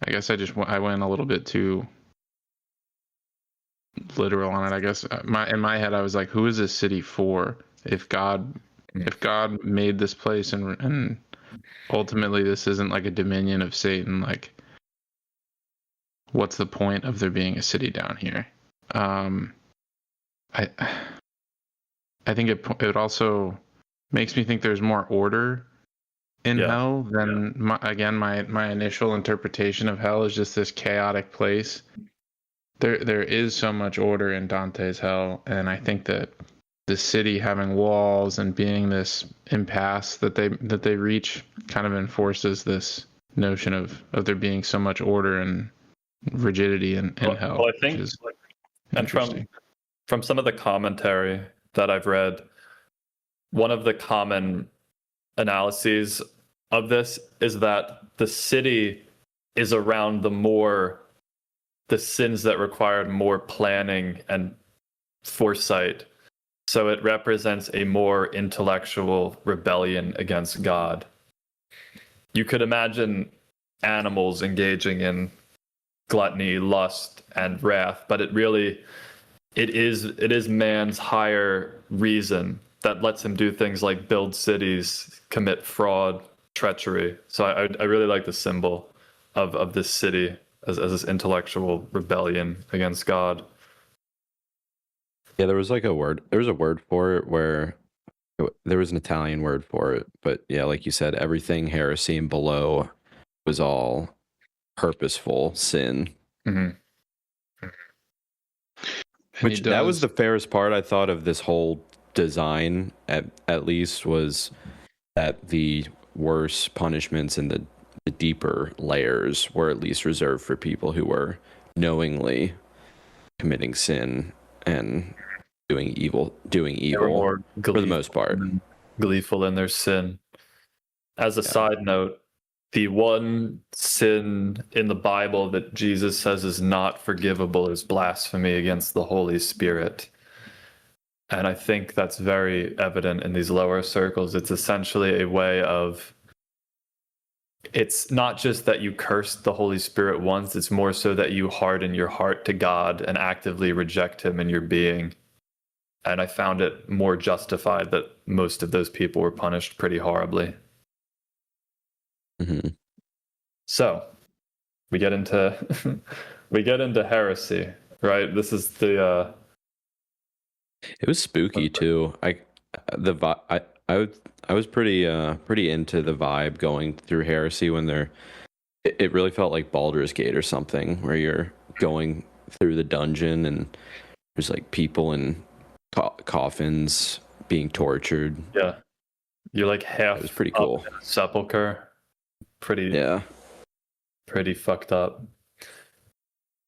I guess I went a little bit too literal on it. I guess in my head I was like, who is this city for? If God made this place and ultimately this isn't like a dominion of Satan, like what's the point of there being a city down here? I think it also makes me think there's more order in hell than my initial interpretation of hell is just this chaotic place. There is so much order in Dante's hell, and I think that the city having walls and being this impasse that they reach kind of enforces this notion of there being so much order and rigidity in hell. Well, I think, and from some of the commentary that I've read, one of the common analyses of this is that the city is around the sins that required more planning and foresight. So it represents a more intellectual rebellion against God. You could imagine animals engaging in gluttony, lust, and wrath, but it is man's higher reason that lets him do things like build cities, commit fraud, treachery. So I really like the symbol of this city as this intellectual rebellion against God. Yeah, there was a word for it where there was an Italian word for it, but yeah, like you said, everything heresy and below was all purposeful sin. Mm-hmm. Which that was the fairest part I thought of this whole design, at least, was that the worse punishments and the deeper layers were at least reserved for people who were knowingly committing sin and doing evil for the most part. Gleeful in their sin. As a side note, the one sin in the Bible that Jesus says is not forgivable is blasphemy against the Holy Spirit. And I think that's very evident in these lower circles. It's essentially a way of, it's not just that you curse the Holy Spirit once, it's more so that you harden your heart to God and actively reject him in your being. And I found it more justified that most of those people were punished pretty horribly. Mm-hmm. So we get into heresy, right? This is the it was spooky too. I was pretty into the vibe going through heresy when it really felt like Baldur's Gate or something, where you're going through the dungeon, and there's like people in coffins being tortured. Yeah. You're like half It was pretty up cool. in a sepulcher. Pretty fucked up.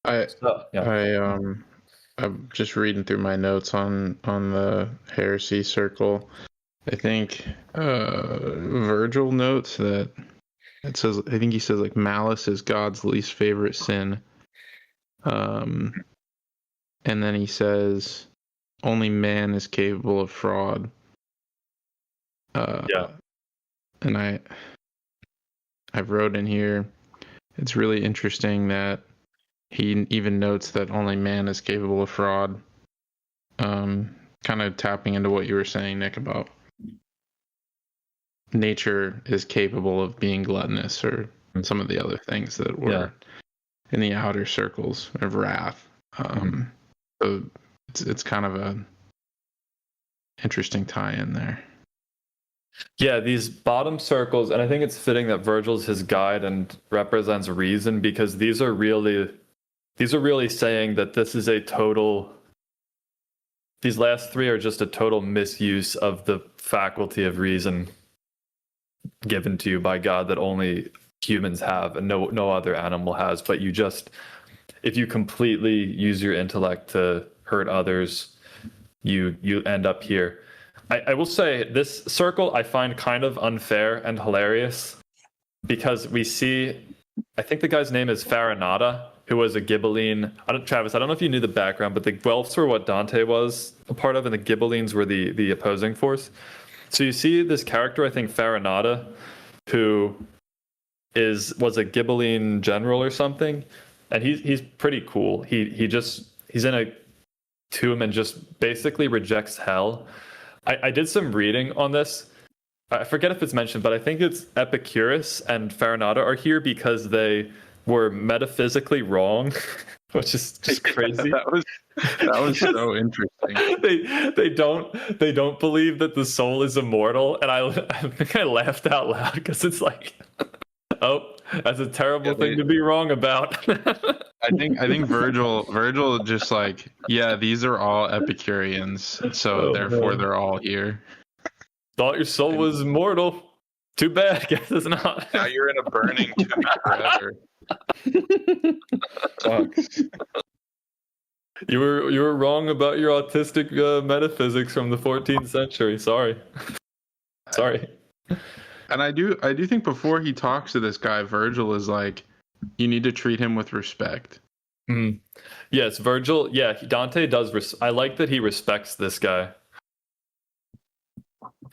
I'm just reading through my notes on the Heresy Circle. I think Virgil notes that it says, I think he says like malice is God's least favorite sin. And then he says only man is capable of fraud. And I wrote in here, it's really interesting that he even notes that only man is capable of fraud. Kind of tapping into what you were saying, Nick, about nature is capable of being gluttonous, or some of the other things that were in the outer circles of wrath. So it's kind of a interesting tie-in there. Yeah, these bottom circles, and I think it's fitting that Virgil's his guide and represents reason, because these are really saying that this is a total. These last three are just a total misuse of the faculty of reason given to you by God that only humans have and no other animal has. But you just, if you completely use your intellect to hurt others, you end up here. I will say this circle I find kind of unfair and hilarious, because we see, I think the guy's name is Farinata, who was a Ghibelline. Travis, I don't know if you knew the background, but the Guelphs were what Dante was a part of, and the Ghibellines were the opposing force. So you see this character, I think Farinata, who was a Ghibelline general or something, and he's pretty cool. He's in a tomb and just basically rejects hell. I did some reading on this. I forget if it's mentioned, but I think it's Epicurus and Farinata are here because they were metaphysically wrong, which is just crazy. That was so interesting. They don't believe that the soul is immortal, and I think I laughed out loud because it's like, oh, that's a terrible thing to be wrong about. I think Virgil just like, yeah, these are all Epicureans, so therefore they're all here. Thought your soul was immortal. Too bad, guess it's not. Now you're in a burning tomb forever. Sucks. You were wrong about your autistic metaphysics from the 14th century. Sorry. And I do think before he talks to this guy, Virgil is like, you need to treat him with respect. Mm. Yes, Virgil. Yeah, Dante does. I like that he respects this guy.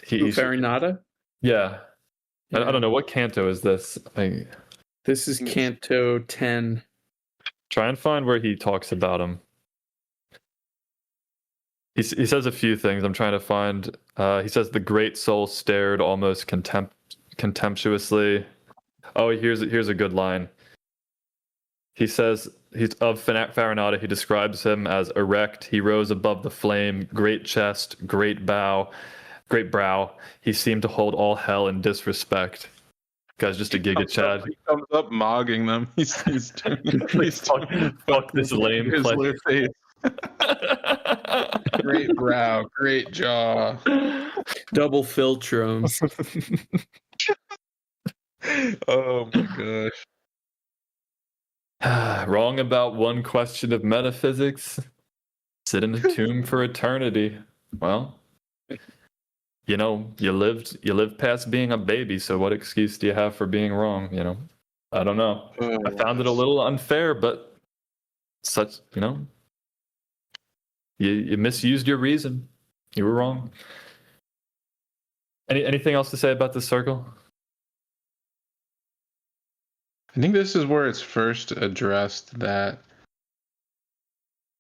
Farinata? Yeah. I don't know. What canto is this? This is Canto 10. Try and find where he talks about him. He says a few things. I'm trying to find. He says the great soul stared almost contemptuously. Oh, here's a good line. He says he's of Farinata. He describes him as erect. He rose above the flame. Great chest, great brow. He seemed to hold all hell in disrespect. Guy's just a Giga Chad. He comes up mogging them. He's fuck this lame face. Great brow, great jaw. Double philtrum. Oh my gosh. Wrong about one question of metaphysics. Sit in a tomb for eternity. Well, you lived past being a baby, so what excuse do you have for being wrong? I don't know. I found it a little unfair, but you misused your reason. You were wrong. Anything else to say about this circle? I think this is where it's first addressed that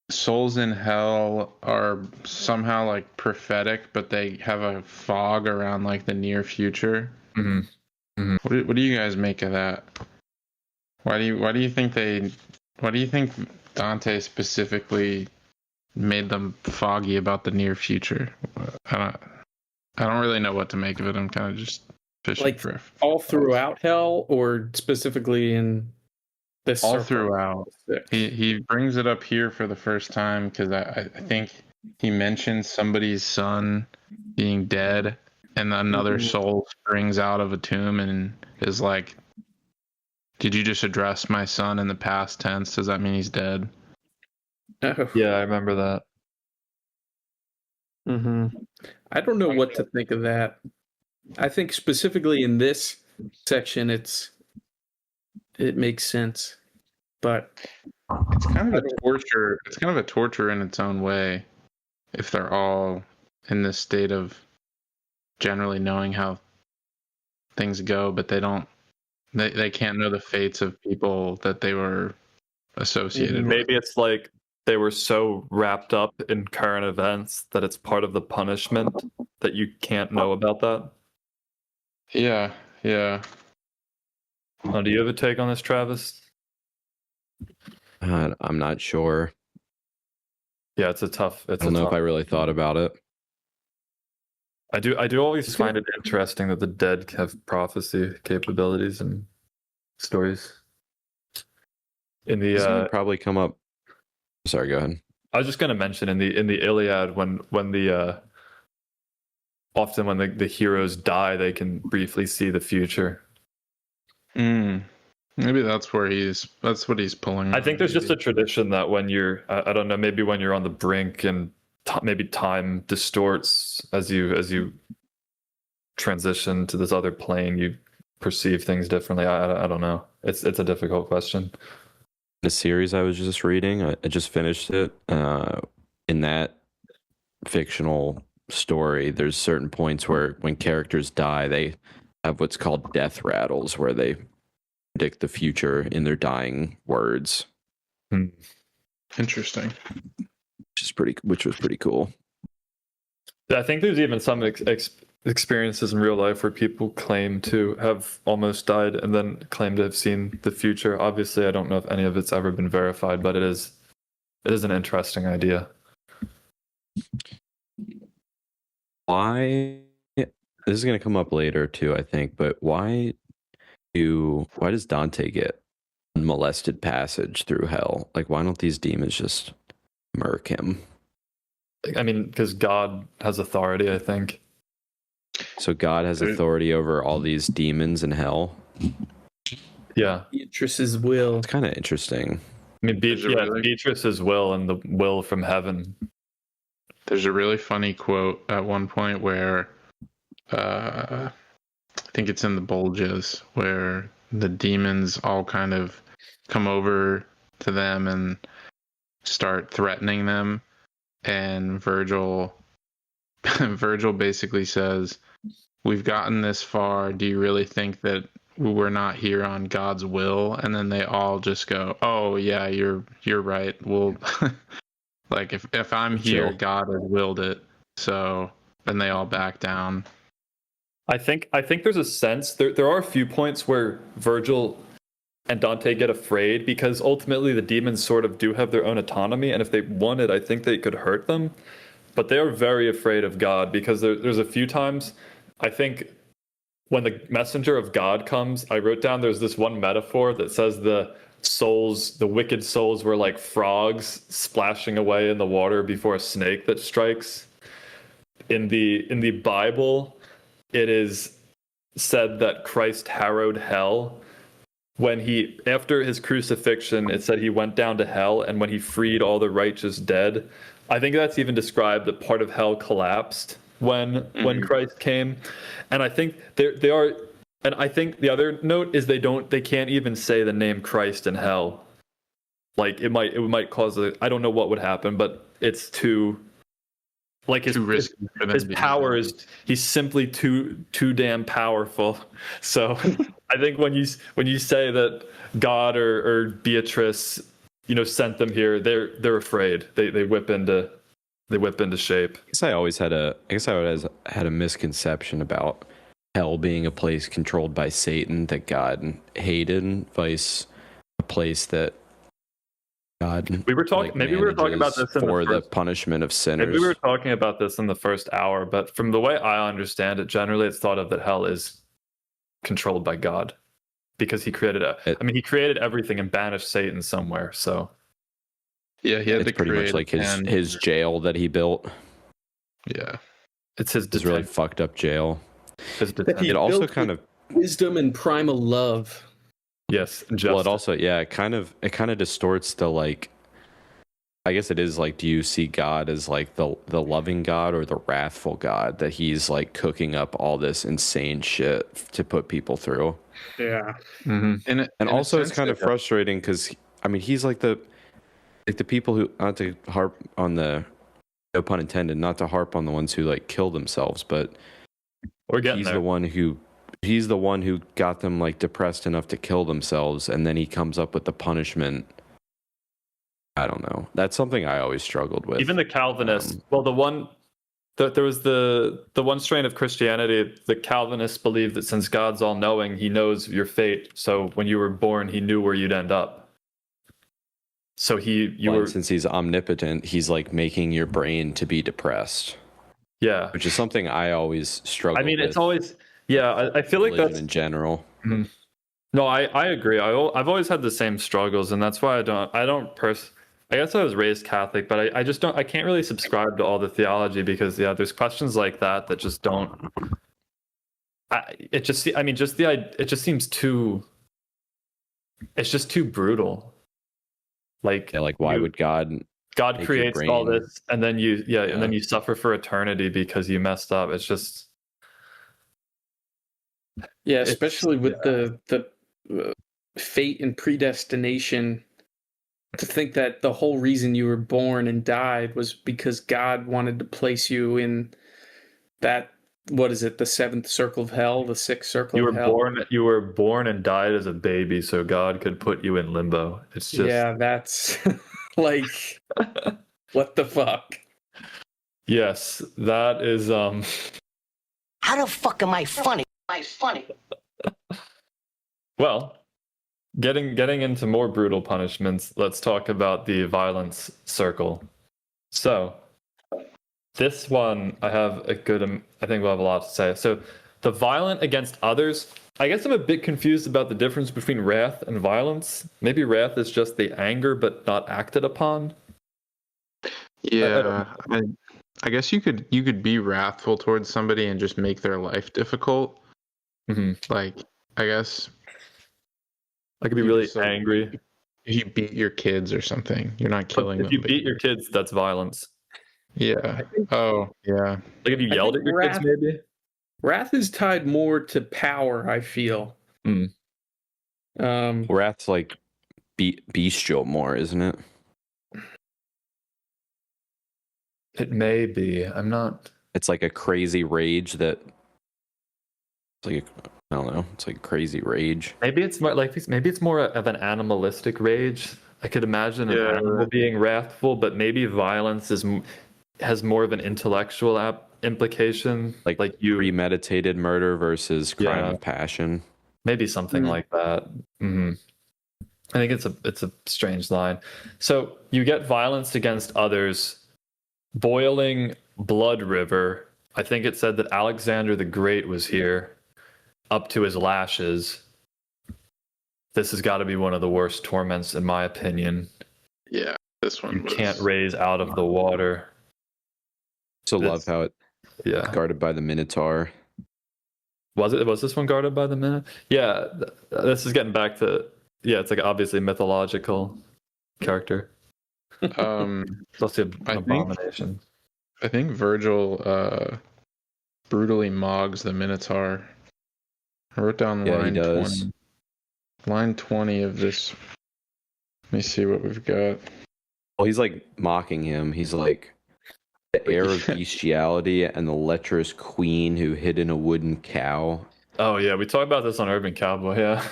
souls in hell are somehow like prophetic, but they have a fog around like the near future. Mm-hmm. Mm-hmm. What do you guys make of that? Why do you think Dante specifically made them foggy about the near future? I don't really know what to make of it. I'm kind of just fishing like for all throughout hell, or specifically in This all circle. throughout. He brings it up here for the first time because I think he mentions somebody's son being dead, and another soul springs out of a tomb and is like, "Did you just address my son in the past tense? Does that mean he's dead?" Oh. Yeah, I remember that. I don't know what to think of that. I think specifically in this section, it makes sense, but It's kind of a torture. It's kind of a torture in its own way, if they're all in this state of generally knowing how things go, but they don't. They can't know the fates of people that they were associated with. Maybe it's like they were so wrapped up in current events that it's part of the punishment that you can't know about that. Yeah. Do you have a take on this, Travis? I'm not sure. Yeah, it's a tough. I don't know if I really thought about it. I do always find it interesting that the dead have prophecy capabilities and stories. In the This would probably come up. Sorry, go ahead. I was just going to mention in the Iliad when the often when the heroes die, they can briefly see the future. Maybe that's what he's pulling. I think there's just a tradition that when you're, I don't know, maybe when you're on the brink and maybe time distorts as you transition to this other plane, you perceive things differently. I don't know. It's a difficult question. The series I was just reading, I just finished it. In that fictional story, there's certain points where when characters die, they have what's called death rattles, where they predict the future in their dying words. Interesting. Which was pretty cool. I think there's even some experiences in real life where people claim to have almost died and then claim to have seen the future. Obviously, I don't know if any of it's ever been verified, but it is an interesting idea. Why? This is going to come up later too, I think. But why does Dante get unmolested passage through hell? Like, why don't these demons just murk him? I mean, because God has authority, I think. So God has authority over all these demons in hell? Yeah. Beatrice's will. It's kind of interesting. I mean, Beatrice's will and the will from heaven. There's a really funny quote at one point where I think it's in the Bulges, where the demons all kind of come over to them and start threatening them, and Virgil basically says, "We've gotten this far. Do you really think that we're not here on God's will?" And then they all just go, "Oh yeah, you're right. Well, like if I'm here, God has willed it." So then they all back down. I think there's a sense there are a few points where Virgil and Dante get afraid because ultimately the demons sort of do have their own autonomy, and if they wanted, I think they could hurt them. But they are very afraid of God because there's a few times, I think, when the messenger of God comes, I wrote down there's this one metaphor that says the wicked souls were like frogs splashing away in the water before a snake that strikes. In the Bible, it is said that Christ harrowed hell. When after his crucifixion, it said he went down to hell, and when he freed all the righteous dead, I think that's even described that part of hell collapsed when Christ came. And I think they are, and I think the other note is they can't even say the name Christ in hell. Like it might cause I don't know what would happen, but it's too like his power is he's simply too damn powerful. So I think when you say that God or Beatrice, sent them here, they're afraid. They whip into shape. I guess I always had a misconception about hell being a place controlled by Satan that God hated, vice a place that God. We were talking. Maybe we were talking about this for the punishment of sinners. Maybe we were talking about this in the first hour, but from the way I understand it, generally it's thought of that hell is controlled by God. because he created he created everything and banished Satan somewhere. So Yeah, he had It's to pretty much create like his jail that he built. Yeah. it's his It's really fucked up jail. That he It also built kind with of wisdom and primal love. yes, well, justice. it also it kind of distorts the like. I guess it is like, do you see God as like the loving God or the wrathful God that he's like cooking up all this insane shit to put people through? Yeah. And also it's kind of frustrating because I mean he's like the people who, not to harp on the, no pun intended, not to harp on the ones who like kill themselves, but We're getting he's there. he's the one who got them like depressed enough to kill themselves, and then he comes up with the punishment. I don't know. That's something I always struggled with. Even the Calvinists. Well, there was the one strain of Christianity. The Calvinists believe that since God's all-knowing, he knows your fate. So when you were born, he knew where you'd end up. So since he's omnipotent, he's like making your brain to be depressed. Yeah, which is something I always struggle. I mean, with. It's always I feel like that's in general. Mm-hmm. No, I agree. I've always had the same struggles, and that's why I guess I was raised Catholic, but I just don't. I can't really subscribe to all the theology because there's questions like that just don't. It just seems too. It's just too brutal. Like why would God creates all this, and then and then you suffer for eternity because you messed up. It's just especially with the fate and predestination. To think that the whole reason you were born and died was because God wanted to place you in that, what is it, the seventh circle of hell, the sixth circle of hell? You were born and died as a baby so God could put you in limbo. It's just... Yeah, that's like, what the fuck? Yes, that is... How the fuck am I funny? Well... Getting into more brutal punishments, let's talk about the violence circle. So, this one, I think we'll have a lot to say. So, the violent against others, I guess I'm a bit confused about the difference between wrath and violence. Maybe wrath is just the anger but not acted upon. Yeah, I guess you could be wrathful towards somebody and just make their life difficult. Mm-hmm. Like, I guess... I could be really angry. If you beat your kids or something, you're not killing them. If you beat your kids, that's violence. Yeah. Oh, yeah. Like if you yelled at your kids, maybe? Wrath is tied more to power, I feel. Wrath's like bestial more, isn't it? It may be. I'm not... It's like a crazy rage that... It's like I don't know. It's like crazy rage. Maybe it's more of an animalistic rage. I could imagine an animal being wrathful, but maybe violence has more of an intellectual implication. Like you premeditated murder versus crime of passion. Maybe something like that. Mm-hmm. I think it's a strange line. So you get violence against others, boiling blood river. I think it said that Alexander the Great was here. Up to his lashes. This has got to be one of the worst torments, in my opinion. Yeah, this one. You can't raise out of the water. Love how it guarded by the Minotaur. Was this one guarded by the Minotaur? Yeah, this is getting back to it's like obviously mythological character. It's also an abomination. I think Virgil brutally mogs the Minotaur. I wrote down line 20. Line 20 of this. Let me see what we've got. Well, he's like mocking him. He's like the air of bestiality and the lecherous queen who hid in a wooden cow. Oh yeah, we talked about this on Urban Cowboy. Yeah.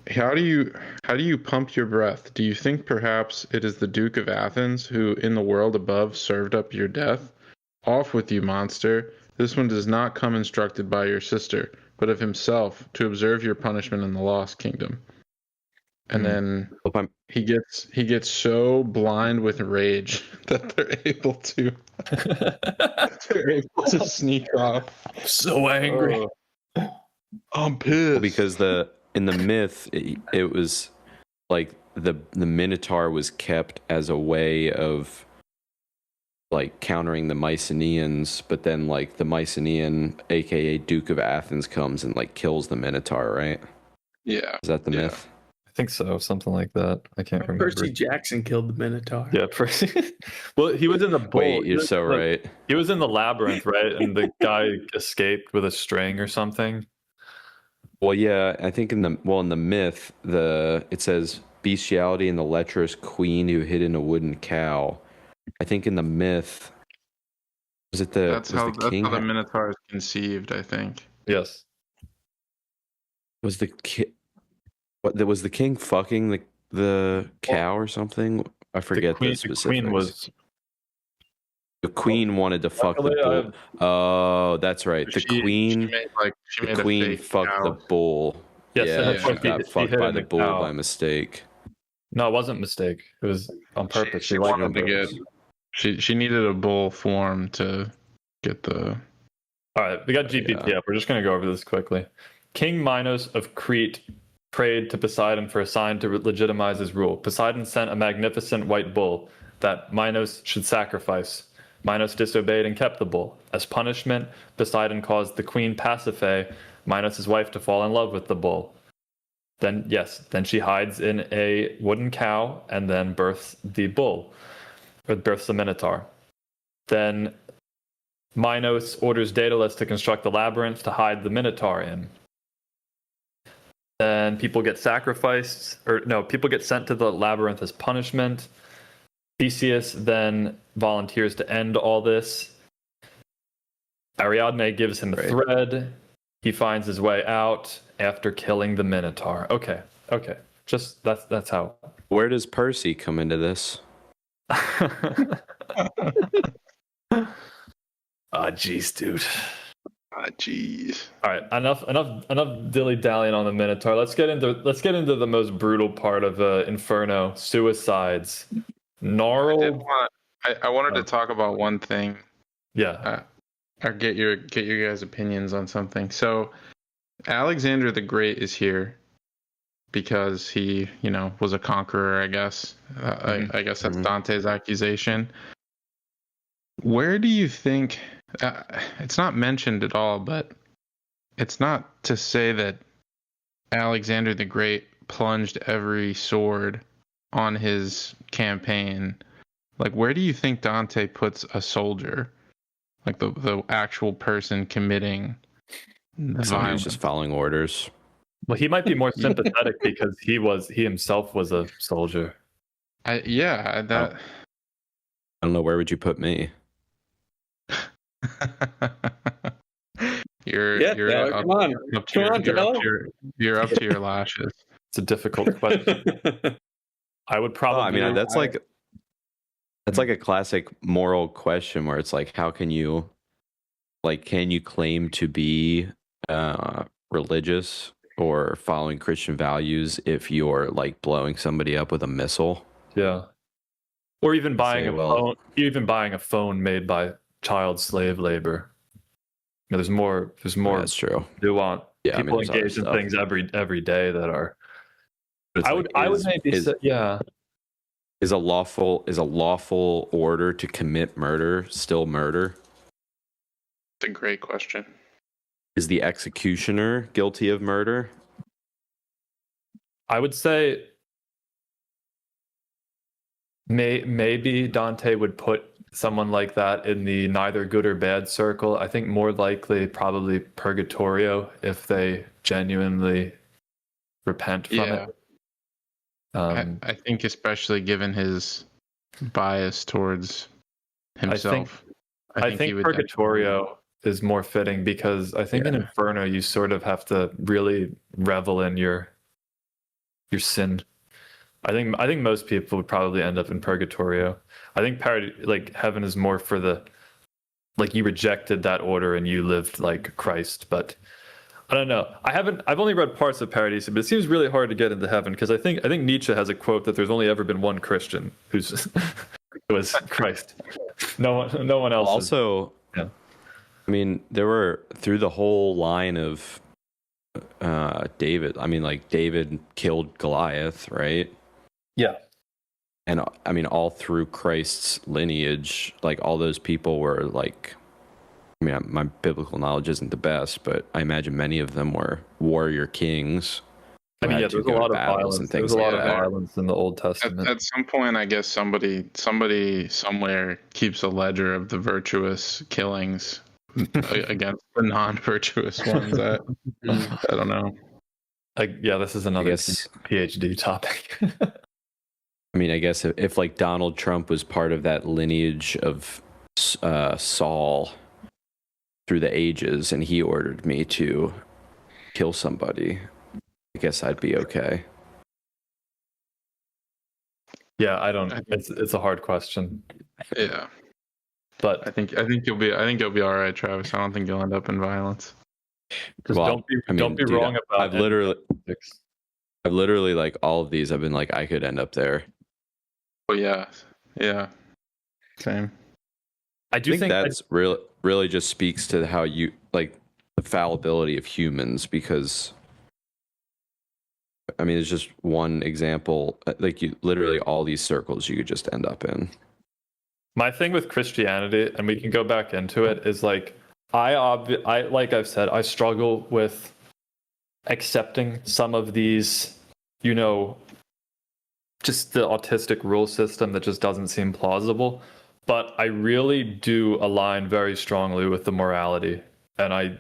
How do you pump your breath? Do you think perhaps it is the Duke of Athens who, in the world above, served up your death? Off with you, monster. This one does not come instructed by your sister, but of himself, to observe your punishment in the lost kingdom. And then he gets so blind with rage that they're able to sneak off. So angry. I'm pissed. Because in the myth, it was like the Minotaur was kept as a way of like countering the Mycenaeans, but then like the Mycenaean, aka Duke of Athens, comes and like kills the Minotaur, right? Yeah. Is that the myth? I think so, something like that. I can't remember. Percy Jackson killed the Minotaur. Yeah, Percy. Well, he was in the bull. Wait, you're so right. He was in the labyrinth, right? And the guy escaped with a string or something. Well, yeah, I think in the myth, it says bestiality and the lecherous queen who hid in a wooden cow. I think in the myth, that's how king? the Minotaur is conceived, I think. Yes. Was the was the king fucking the cow or something? I forget the specifics. The queen wanted to fuck the bull. Oh, that's right. The queen fucked the bull. Yes, she got fucked by the bull by mistake. No, it wasn't a mistake. It was on purpose. She wanted to get. She needed a bull form to get the. All right, we got GPT up. We're just going to go over this quickly. King Minos of Crete prayed to Poseidon for a sign to legitimize his rule. Poseidon sent a magnificent white bull that Minos should sacrifice. Minos disobeyed and kept the bull. As punishment, Poseidon caused the queen Pasiphae, Minos' wife, to fall in love with the bull. Then she hides in a wooden cow and then births the bull, or births the Minotaur. Then Minos orders Daedalus to construct the labyrinth to hide the Minotaur in. Then people get sacrificed, people get sent to the labyrinth as punishment. Theseus then volunteers to end all this. Ariadne gives him a thread. He finds his way out after killing the Minotaur. Okay. Just that's how. Where does Percy come into this? Jeez, dude. Jeez. All right, enough dilly-dallying on the Minotaur. Let's get into the most brutal part of Inferno: suicides. Gnarled. I wanted to talk about one thing. Yeah. Or get your guys' opinions on something. So, Alexander the Great is here because he, was a conqueror. I guess. I guess that's Dante's accusation. Where do you think? It's not mentioned at all, but it's not to say that Alexander the Great plunged every sword on his campaign. Like, where do you think Dante puts a soldier? Like the actual person committing the violence. He's just following orders. Well, he might be more sympathetic because he himself was a soldier. I don't know, where would you put me? You're up to your lashes. It's a difficult question. I would probably. That's like a classic moral question where it's like, how can you claim to be religious or following Christian values if you're like blowing somebody up with a missile? Yeah. Or even buying a phone made by child slave labor. There's more. That's true. Nuance. Yeah, people engage in things every day that are. I would maybe say, yeah. Is a lawful order to commit murder still murder? It's a great question. Is the executioner guilty of murder? I would say maybe Dante would put someone like that in the neither good or bad circle. I think more likely probably Purgatorio if they genuinely repent from it. I think especially given his bias towards himself. I think Purgatorio is more fitting because I think in Inferno you sort of have to really revel in your sin. I think most people would probably end up in Purgatorio. I think heaven is more for the you rejected that order and you lived like Christ, but I don't know. I've only read parts of Paradise, but it seems really hard to get into heaven because I think Nietzsche has a quote that there's only ever been one Christian who was Christ. No one else. Also, there were through the whole line of David. I mean, like David killed Goliath, right? Yeah. And I mean, all through Christ's lineage, like all those people were like, I mean, my biblical knowledge isn't the best, but I imagine many of them were warrior kings. I mean, yeah, there's a lot of battles violence. and There's things a like lot of that. violence in the Old Testament. At some point, I guess somebody somewhere keeps a ledger of the virtuous killings against the non-virtuous ones. I don't know. Yeah, this is another guess- PhD topic. I mean, I guess if like Donald Trump was part of that lineage of Saul through the ages, and he ordered me to kill somebody, I guess I'd be okay. Yeah, I don't. It's a hard question. Yeah, but I think you'll be all right, Travis. I don't think you'll end up in violence. Just don't be wrong about. I've literally like all of these. I've been like, I could end up there. Oh yeah, same. I do think that's really just speaks to how you like the fallibility of humans, because I mean, it's just one example. Like you literally all these circles you could just end up in. My thing with Christianity, and we can go back into it, is like I like I've said, I struggle with accepting some of these, just the autistic rule system that just doesn't seem plausible. But I really do align very strongly with the morality, and I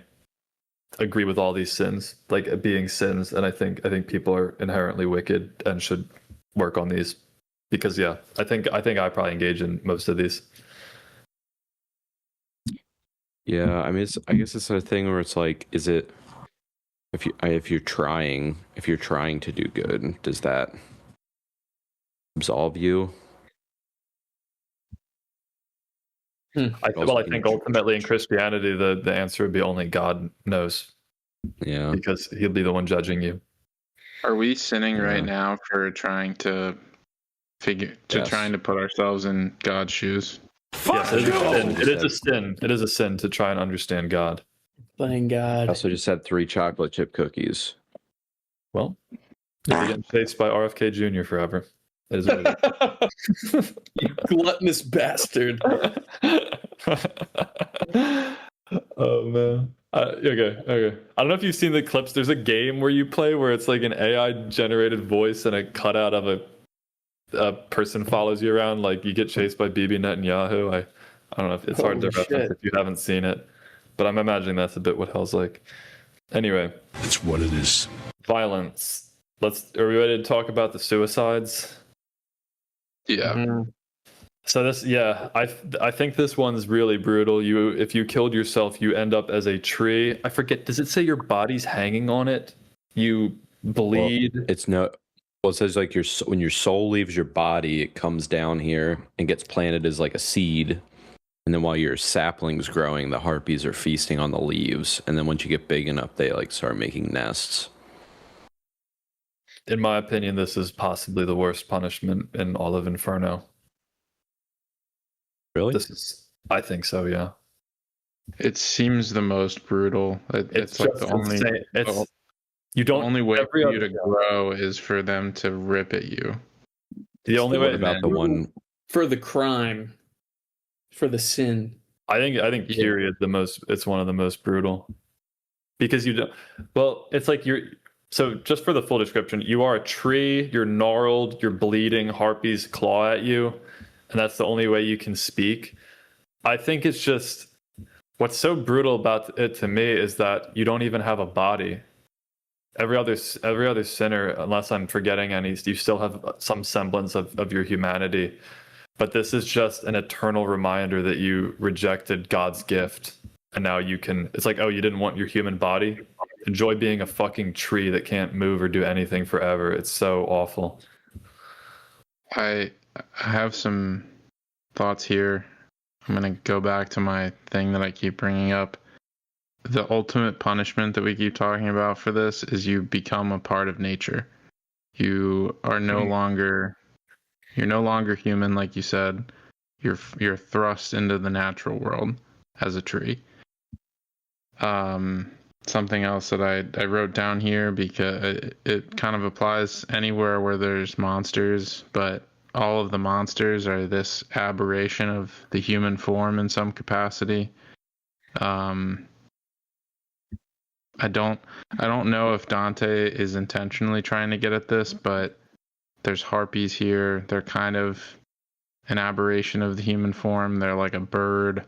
agree with all these sins, like being sins, and I think people are inherently wicked and should work on these, because I think I probably engage in most of these. Yeah, I mean, I guess it's a thing where it's like, is it if you're trying to do good, does that absolve you? I think ultimately in Christianity, the answer would be only God knows. Yeah, because he'll be the one judging you. Are we sinning right now for trying to trying to put ourselves in God's shoes? Yes, it is a sin. It is a sin to try and understand God. Playing God. I also just had 3 chocolate chip cookies. Well, you'll be getting chased by RFK Jr. forever. That is what it is. You gluttonous bastard. Oh man. Okay. I don't know if you've seen the clips. There's a game where you play where it's like an AI generated voice and a cutout of a person follows you around. Like you get chased by Bibi Netanyahu. I don't know if it's hard to reference if you haven't seen it, but I'm imagining that's a bit what hell's like. Anyway, It's what it is. violence. Are we ready to talk about the suicides? Yeah. Mm-hmm. So I think this one's really brutal. If you killed yourself, you end up as a tree. I forget. Does it say your body's hanging on it? You bleed. Well, it says like when your soul leaves your body, it comes down here and gets planted as like a seed. And then while your sapling's growing, the harpies are feasting on the leaves. And then once you get big enough, they like start making nests. In my opinion, this is possibly the worst punishment in all of Inferno. Really? I think so, yeah. It seems the most brutal. It's like the only insane. You don't. The only way for you to grow is for them to rip at you. The only way about the one for the crime, for the sin. I think period it's one of the most brutal, because you don't. Well, it's like so just for the full description, you are a tree. You're gnarled. You're bleeding. Harpies claw at you, and that's the only way you can speak. I think it's just what's so brutal about it to me is that you don't even have a body. Every other sinner, unless I'm forgetting any, you still have some semblance of your humanity. But this is just an eternal reminder that you rejected God's gift. And now it's like, oh, you didn't want your human body? Enjoy being a fucking tree that can't move or do anything forever. It's so awful. I have some thoughts here. I'm going to go back to my thing that I keep bringing up. The ultimate punishment that we keep talking about for this is you become a part of nature. You are no longer human, like you said. You're thrust into the natural world as a tree. something else that I wrote down here because it kind of applies anywhere where there's monsters, but all of the monsters are this aberration of the human form in some capacity. I don't know if Dante is intentionally trying to get at this, but there's harpies here. They're kind of an aberration of the human form. They're like a bird,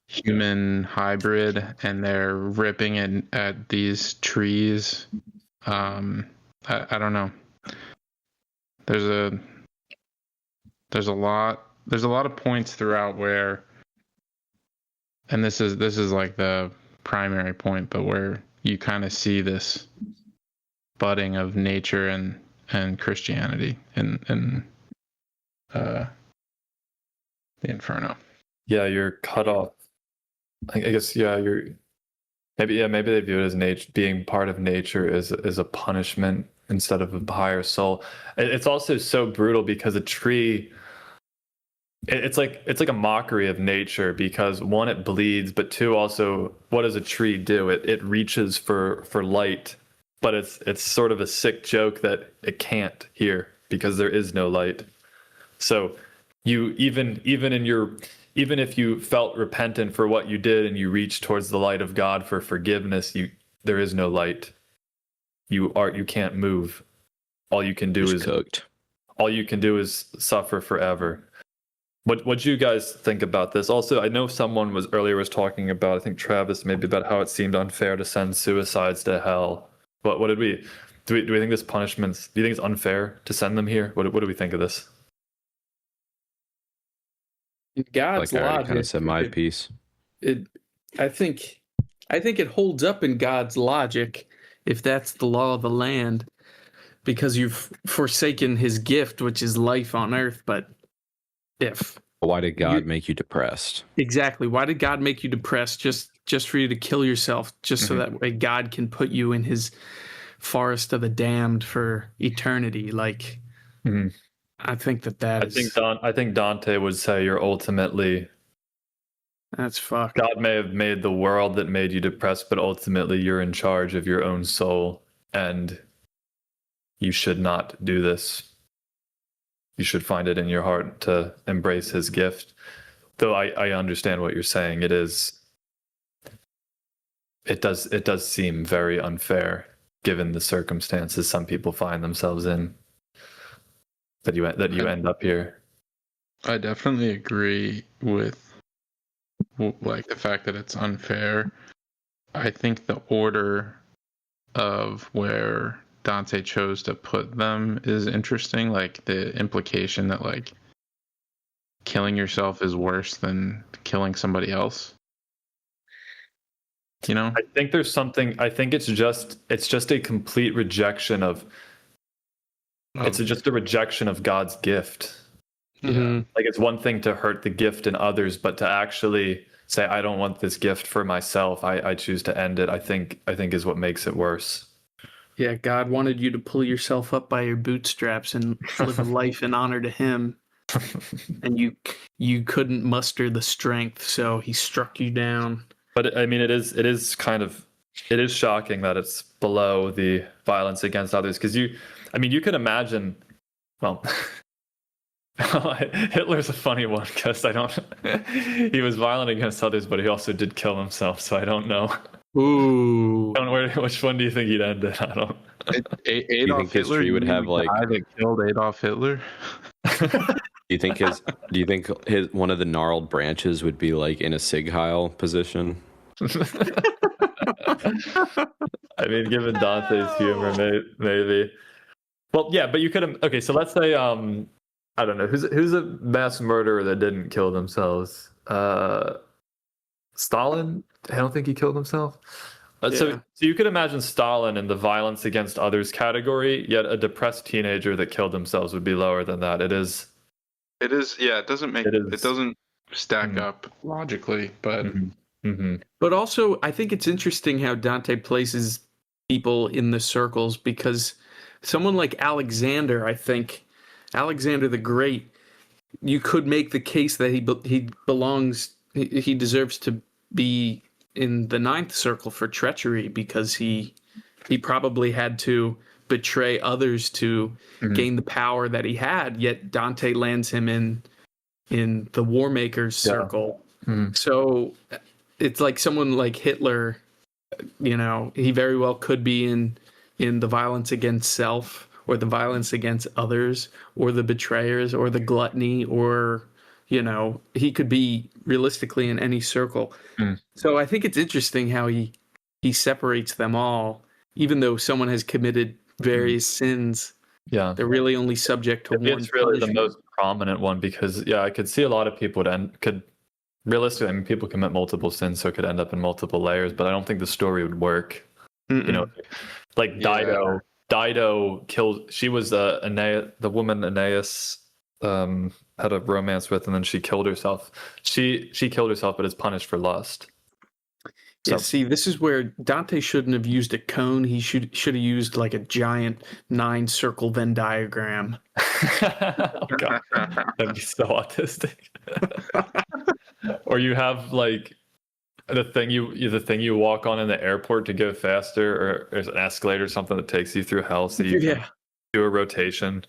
human hybrid, and they're ripping at these trees. I don't know. There's a lot of points throughout where, and this is like the primary point, but where you kind of see this budding of nature and Christianity in the Inferno. Yeah, you're cut off. I guess you're maybe they view it as nature, being part of nature is a punishment instead of a higher soul. It's also so brutal because a tree, it's like a mockery of nature, because one, it bleeds, but two, also, what does a tree do? It reaches for light, but it's sort of a sick joke that it can't here because there is no light. So you even if you felt repentant for what you did and you reached towards the light of God for forgiveness, there is no light. You can't move. All you can do is cooked. All you can do is suffer forever. What do you guys think about this? Also, I know someone was talking about, I think Travis, maybe, about how it seemed unfair to send suicides to hell. But what did we do? We think this punishment's? Do you think it's unfair to send them here? What do we think of this? God's I already logic. kind of said my piece. I think it holds up in God's logic if that's the law of the land, because you've forsaken His gift, which is life on earth. But why did God make you depressed? Exactly. Why did God make you depressed? Just for you to kill yourself, just so that way God can put you in His forest of the damned for eternity. Like, I think that is. I think Dante would say you're ultimately. That's fucked. God may have made the world that made you depressed, but ultimately you're in charge of your own soul, and you should not do this. You should find it in your heart to embrace His gift. Though I understand what you're saying. It does seem very unfair given the circumstances some people find themselves in, that you end up here. I definitely agree with like the fact that it's unfair. I think the order of where Dante chose to put them is interesting. Like the implication that like killing yourself is worse than killing somebody else. You know? I think there's something. I think it's just a complete rejection of. It's just a rejection of God's gift. Yeah. Like, it's one thing to hurt the gift in others, but to actually say, I don't want this gift for myself, I choose to end it, I think is what makes it worse. Yeah, God wanted you to pull yourself up by your bootstraps and live a life in honor to Him. And you couldn't muster the strength, so He struck you down. But I mean, it is shocking that it's below the violence against others, because you could imagine, well, Hitler's a funny one because he was violent against others, but he also did kill himself, so I don't know. Ooh. Which one do you think he'd end it? I don't. Adolf Hitler would have like that killed Adolf Hitler. Do you think his one of the gnarled branches would be like in a Sig Heil position? I mean, given Dante's humor, maybe. Well, yeah, but you could. Okay, so let's say I don't know who's a mass murderer that didn't kill themselves. Stalin. I don't think he killed himself. So you could imagine Stalin in the violence against others category, yet a depressed teenager that killed themselves would be lower than that. It is. Yeah, it doesn't stack up logically, but. But also, I think it's interesting how Dante places people in the circles, because someone like Alexander, I think, Alexander the Great, you could make the case that he belongs, he deserves to be in the ninth circle for treachery because he probably had to betray others to gain the power that he had. Yet Dante lands him in the War Maker's circle. So it's like someone like Hitler. He very well could be in the violence against self, or the violence against others, or the betrayers, or the gluttony, or he could be realistically in any circle. So I think it's interesting how he separates them all, even though someone has committed various sins. Yeah, they're really only subject to one. It's really punishment. the most prominent one because I could see a lot of people could realistically. I mean, people commit multiple sins, so it could end up in multiple layers. But I don't think the story would work. Like Dido. Dido killed. She was the woman Aeneas had a romance with, and then she killed herself. She killed herself, but is punished for lust. Yeah, see, this is where Dante shouldn't have used a cone. He should have used like a giant 9-circle Venn diagram. Oh god, that'd be so autistic. Or you have like the thing you walk on in the airport to go faster, or there's an escalator or something that takes you through hell, so you can do a rotation.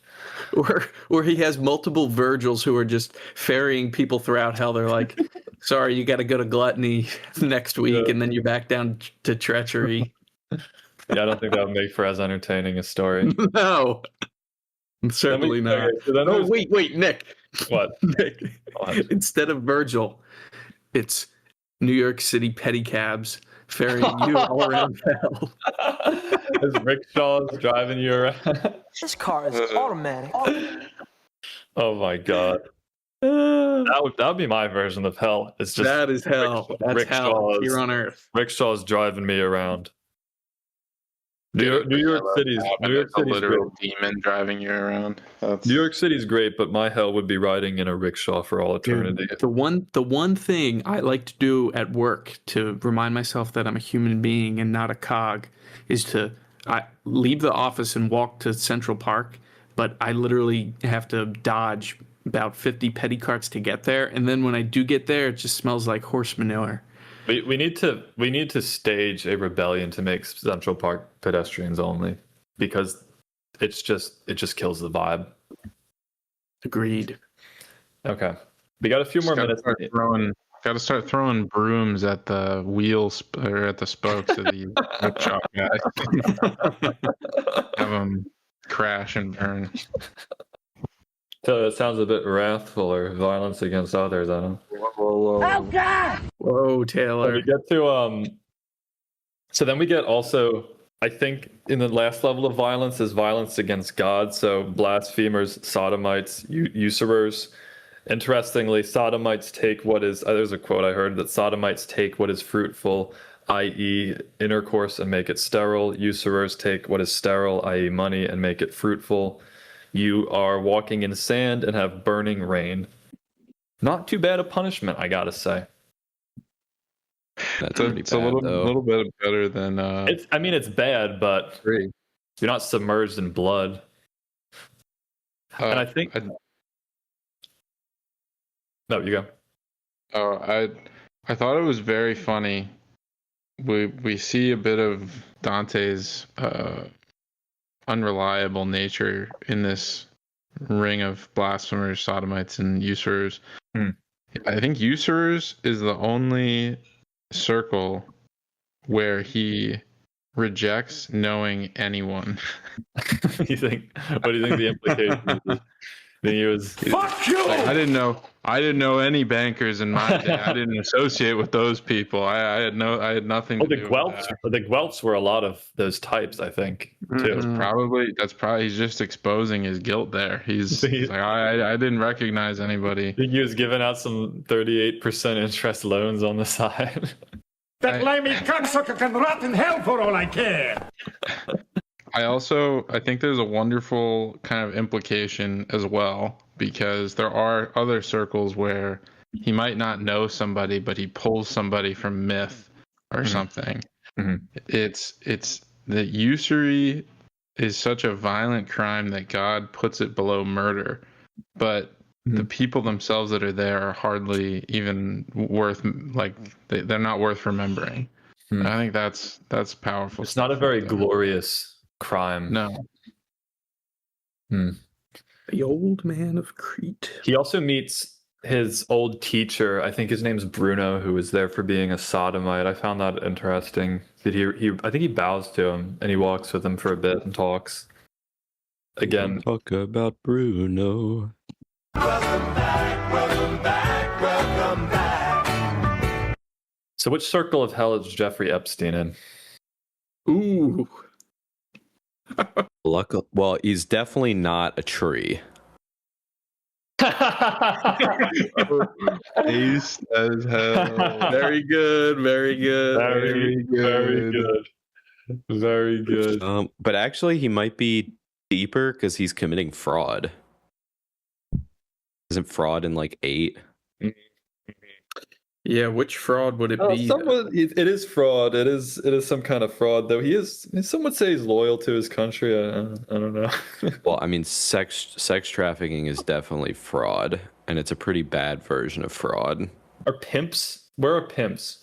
Or he has multiple Virgils who are just ferrying people throughout hell. They're like, sorry, you got to go to Gluttony next week, and then you're back down to Treachery. I don't think that would make for as entertaining a story. No, certainly not. So wait, Nick. What? Nick, instead of Virgil, it's New York City pedicabs ferrying you all around hell. There's rickshaws driving you around. This car is automatic. Oh my god. That would be my version of hell. It's just that is hell. That's hell here on Earth. Rickshaws driving me around. New York City's a literal demon driving you around. New York City's great, but my hell would be riding in a rickshaw for all eternity. Dude, the one thing I like to do at work to remind myself that I'm a human being and not a cog is to leave the office and walk to Central Park, but I literally have to dodge about 50 petty carts to get there, and then when I do get there, it just smells like horse manure. We need to stage a rebellion to make Central Park pedestrians only, because it just kills the vibe. Agreed. Okay, we got a few more minutes. Got to start throwing brooms at the wheels or at the spokes of the rickshaw guys. Have them crash and burn. So it sounds a bit wrathful, or violence against others. I don't. Oh God! Whoa, Taylor. We get to So then we get also, I think, in the last level of violence is violence against God. So blasphemers, sodomites, usurers. Interestingly, sodomites take what is. There's a quote I heard that sodomites take what is fruitful, i.e., intercourse, and make it sterile. Usurers take what is sterile, i.e., money, and make it fruitful. You are walking in sand and have burning rain. Not too bad a punishment, I gotta say. That's it's a little bit better than. It's bad, but you're not submerged in blood. And I think. No, you go. Oh, I thought it was very funny. We see a bit of Dante's unreliable nature in this ring of blasphemers, sodomites, and usurers. I think usurers is the only circle where he rejects knowing anyone. What do you think the implication is? He was, fuck you! Like, I didn't know any bankers in my day. I didn't associate with those people. I had nothing to do with that. The Guelphs were a lot of those types, I think, too. That's probably he's just exposing his guilt there. He's like, I didn't recognize anybody. I think he was giving out some 38% interest loans on the side. That limey cocksucker can rot in hell for all I care. I think there's a wonderful kind of implication as well, because there are other circles where he might not know somebody, but he pulls somebody from myth or something. It's that usury is such a violent crime that God puts it below murder, but the people themselves that are there are hardly even worth, like, they're not worth remembering. I think that's powerful. It's not a very glorious crime. No. The old man of Crete. He also meets his old teacher. I think his name's Bruno, who was there for being a sodomite. I found that interesting. That I think he bows to him and he walks with him for a bit and talks. Again, talk about Bruno. Welcome back, welcome back, welcome back. So which circle of hell is Jeffrey Epstein in? Ooh. Well, he's definitely not a tree. Taste as hell. Very good, very good. Very good. Very good. But actually, he might be deeper because he's committing fraud. Isn't fraud in like 8? Yeah, which fraud would it be? It is fraud. It is some kind of fraud, though. Some would say he's loyal to his country. I don't know. Well, I mean, sex trafficking is definitely fraud, and it's a pretty bad version of fraud. Are pimps? Where are pimps?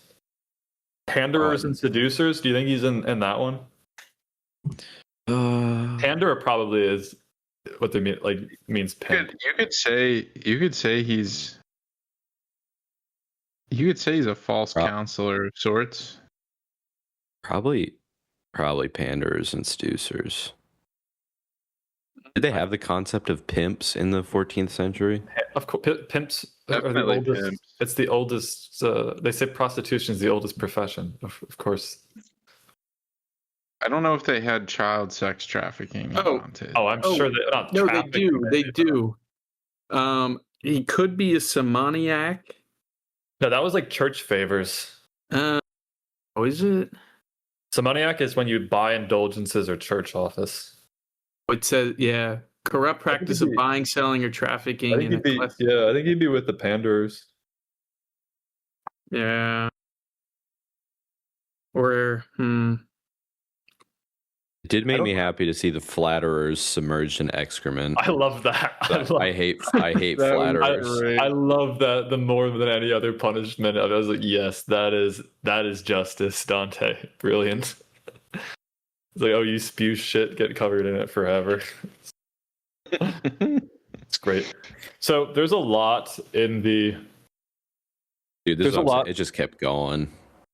Panderers and seducers? Do you think he's in that one? Panderer probably is what they mean, like means pimp. You could say he's a false counselor of sorts. Probably panders and seducers. Did they have the concept of pimps in the 14th century? Of course, pimps are the oldest. Pimps. It's the oldest. They say prostitution is the oldest profession. Of course. I don't know if they had child sex trafficking. I'm sure they. No, they do. They do. He could be a simoniac. No, that was like church favors. Is it? Simoniac is when you buy indulgences or church office. It says, yeah, corrupt practice of buying, selling, or trafficking. I think he'd be with the panderers. Yeah. Or It did make me happy to see the flatterers submerged in excrement. I love that. I hate flatterers. I love that the more than any other punishment. I was like, yes, that is justice, Dante. Brilliant. It's like, oh, you spew shit, get covered in it forever. It's great. So there's a lot in the. Dude, there's a lot. It just kept going.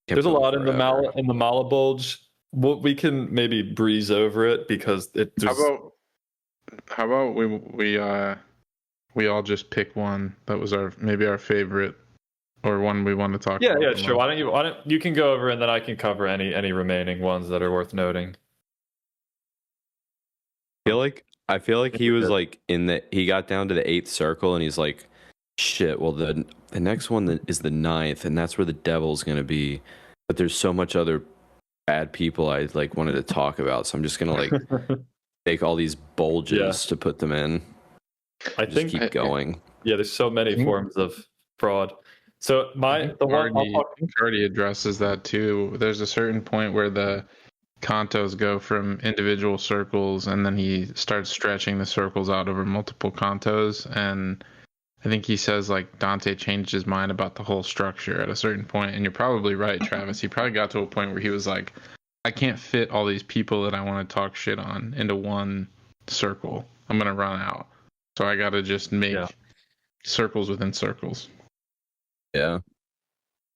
There's a lot in the Malabulge. Well, we can maybe breeze over it because it. How about we all just pick one that was our favorite, or one we want to talk about. Yeah, sure. Why don't you can go over and then I can cover any remaining ones that are worth noting. I feel like he was like he got down to the 8th circle and he's like, shit. Well, the next one is the 9th, and that's where the devil's gonna be. But there's so much other bad people I like wanted to talk about, so I'm just gonna like take all these bulges to put them in. I think keep going. Yeah, there's so many forms of fraud. So Cardi addresses that too. There's a certain point where the cantos go from individual circles, and then he starts stretching the circles out over multiple cantos. And I think he says like Dante changed his mind about the whole structure at a certain point. And you're probably right, Travis. He probably got to a point where he was like, I can't fit all these people that I want to talk shit on into one circle. I'm gonna run out. So I gotta just make circles within circles. Yeah.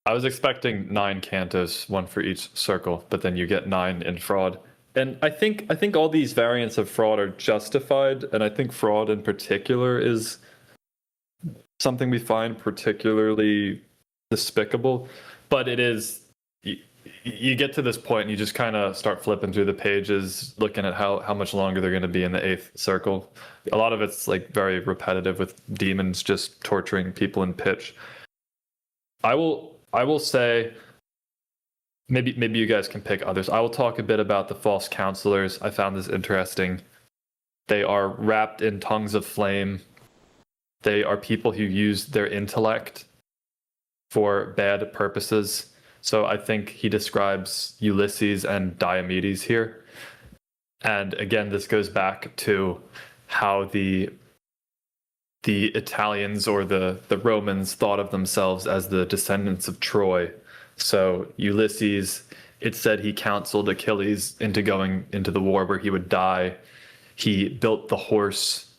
I was expecting 9 cantos, one for each circle, but then you get 9 in fraud. And I think all these variants of fraud are justified, and I think fraud in particular is something we find particularly despicable. But it is, you get to this point and you just kind of start flipping through the pages, looking at how much longer they're going to be in the 8th circle. A lot of it's like very repetitive with demons just torturing people in pitch. I will say, maybe you guys can pick others. I will talk a bit about the false counselors. I found this interesting. They are wrapped in tongues of flame. They are people who use their intellect for bad purposes. So I think he describes Ulysses and Diomedes here. And again, this goes back to how the the Italians or the Romans thought of themselves as the descendants of Troy. So Ulysses, it said he counseled Achilles into going into the war where he would die. He built the horse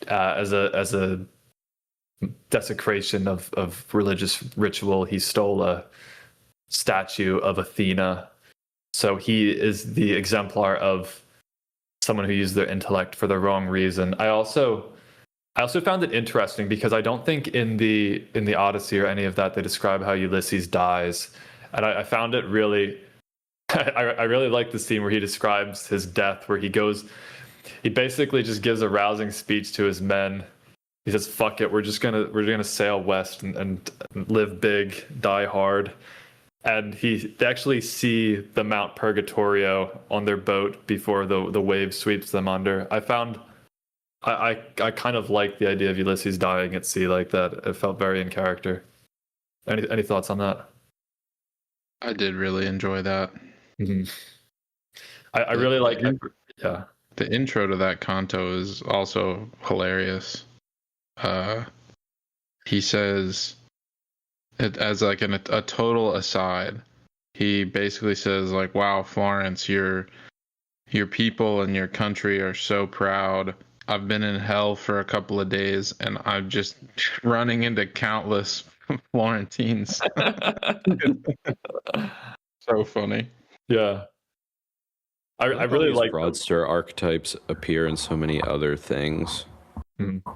as a desecration of religious ritual. He stole a statue of Athena. So he is the exemplar of someone who used their intellect for the wrong reason. I also found it interesting because I don't think in the Odyssey or any of that they describe how Ulysses dies, and I found it really. I really like the scene where he describes his death, where he basically just gives a rousing speech to his men. He says, "Fuck it, we're gonna sail west and live big, die hard." And they actually see the Mount Purgatorio on their boat before the wave sweeps them under. I kind of like the idea of Ulysses dying at sea like that. It felt very in character. Any thoughts on that? I did really enjoy that. Mm-hmm. I really like. Yeah. The intro to that canto is also hilarious. He says, it as like a total aside. He basically says like, "Wow, Florence, your people and your country are so proud. I've been in hell for a couple of days, and I'm just running into countless Florentines." So funny. Yeah. I really like fraudster archetypes appear in so many other things. Mm-hmm.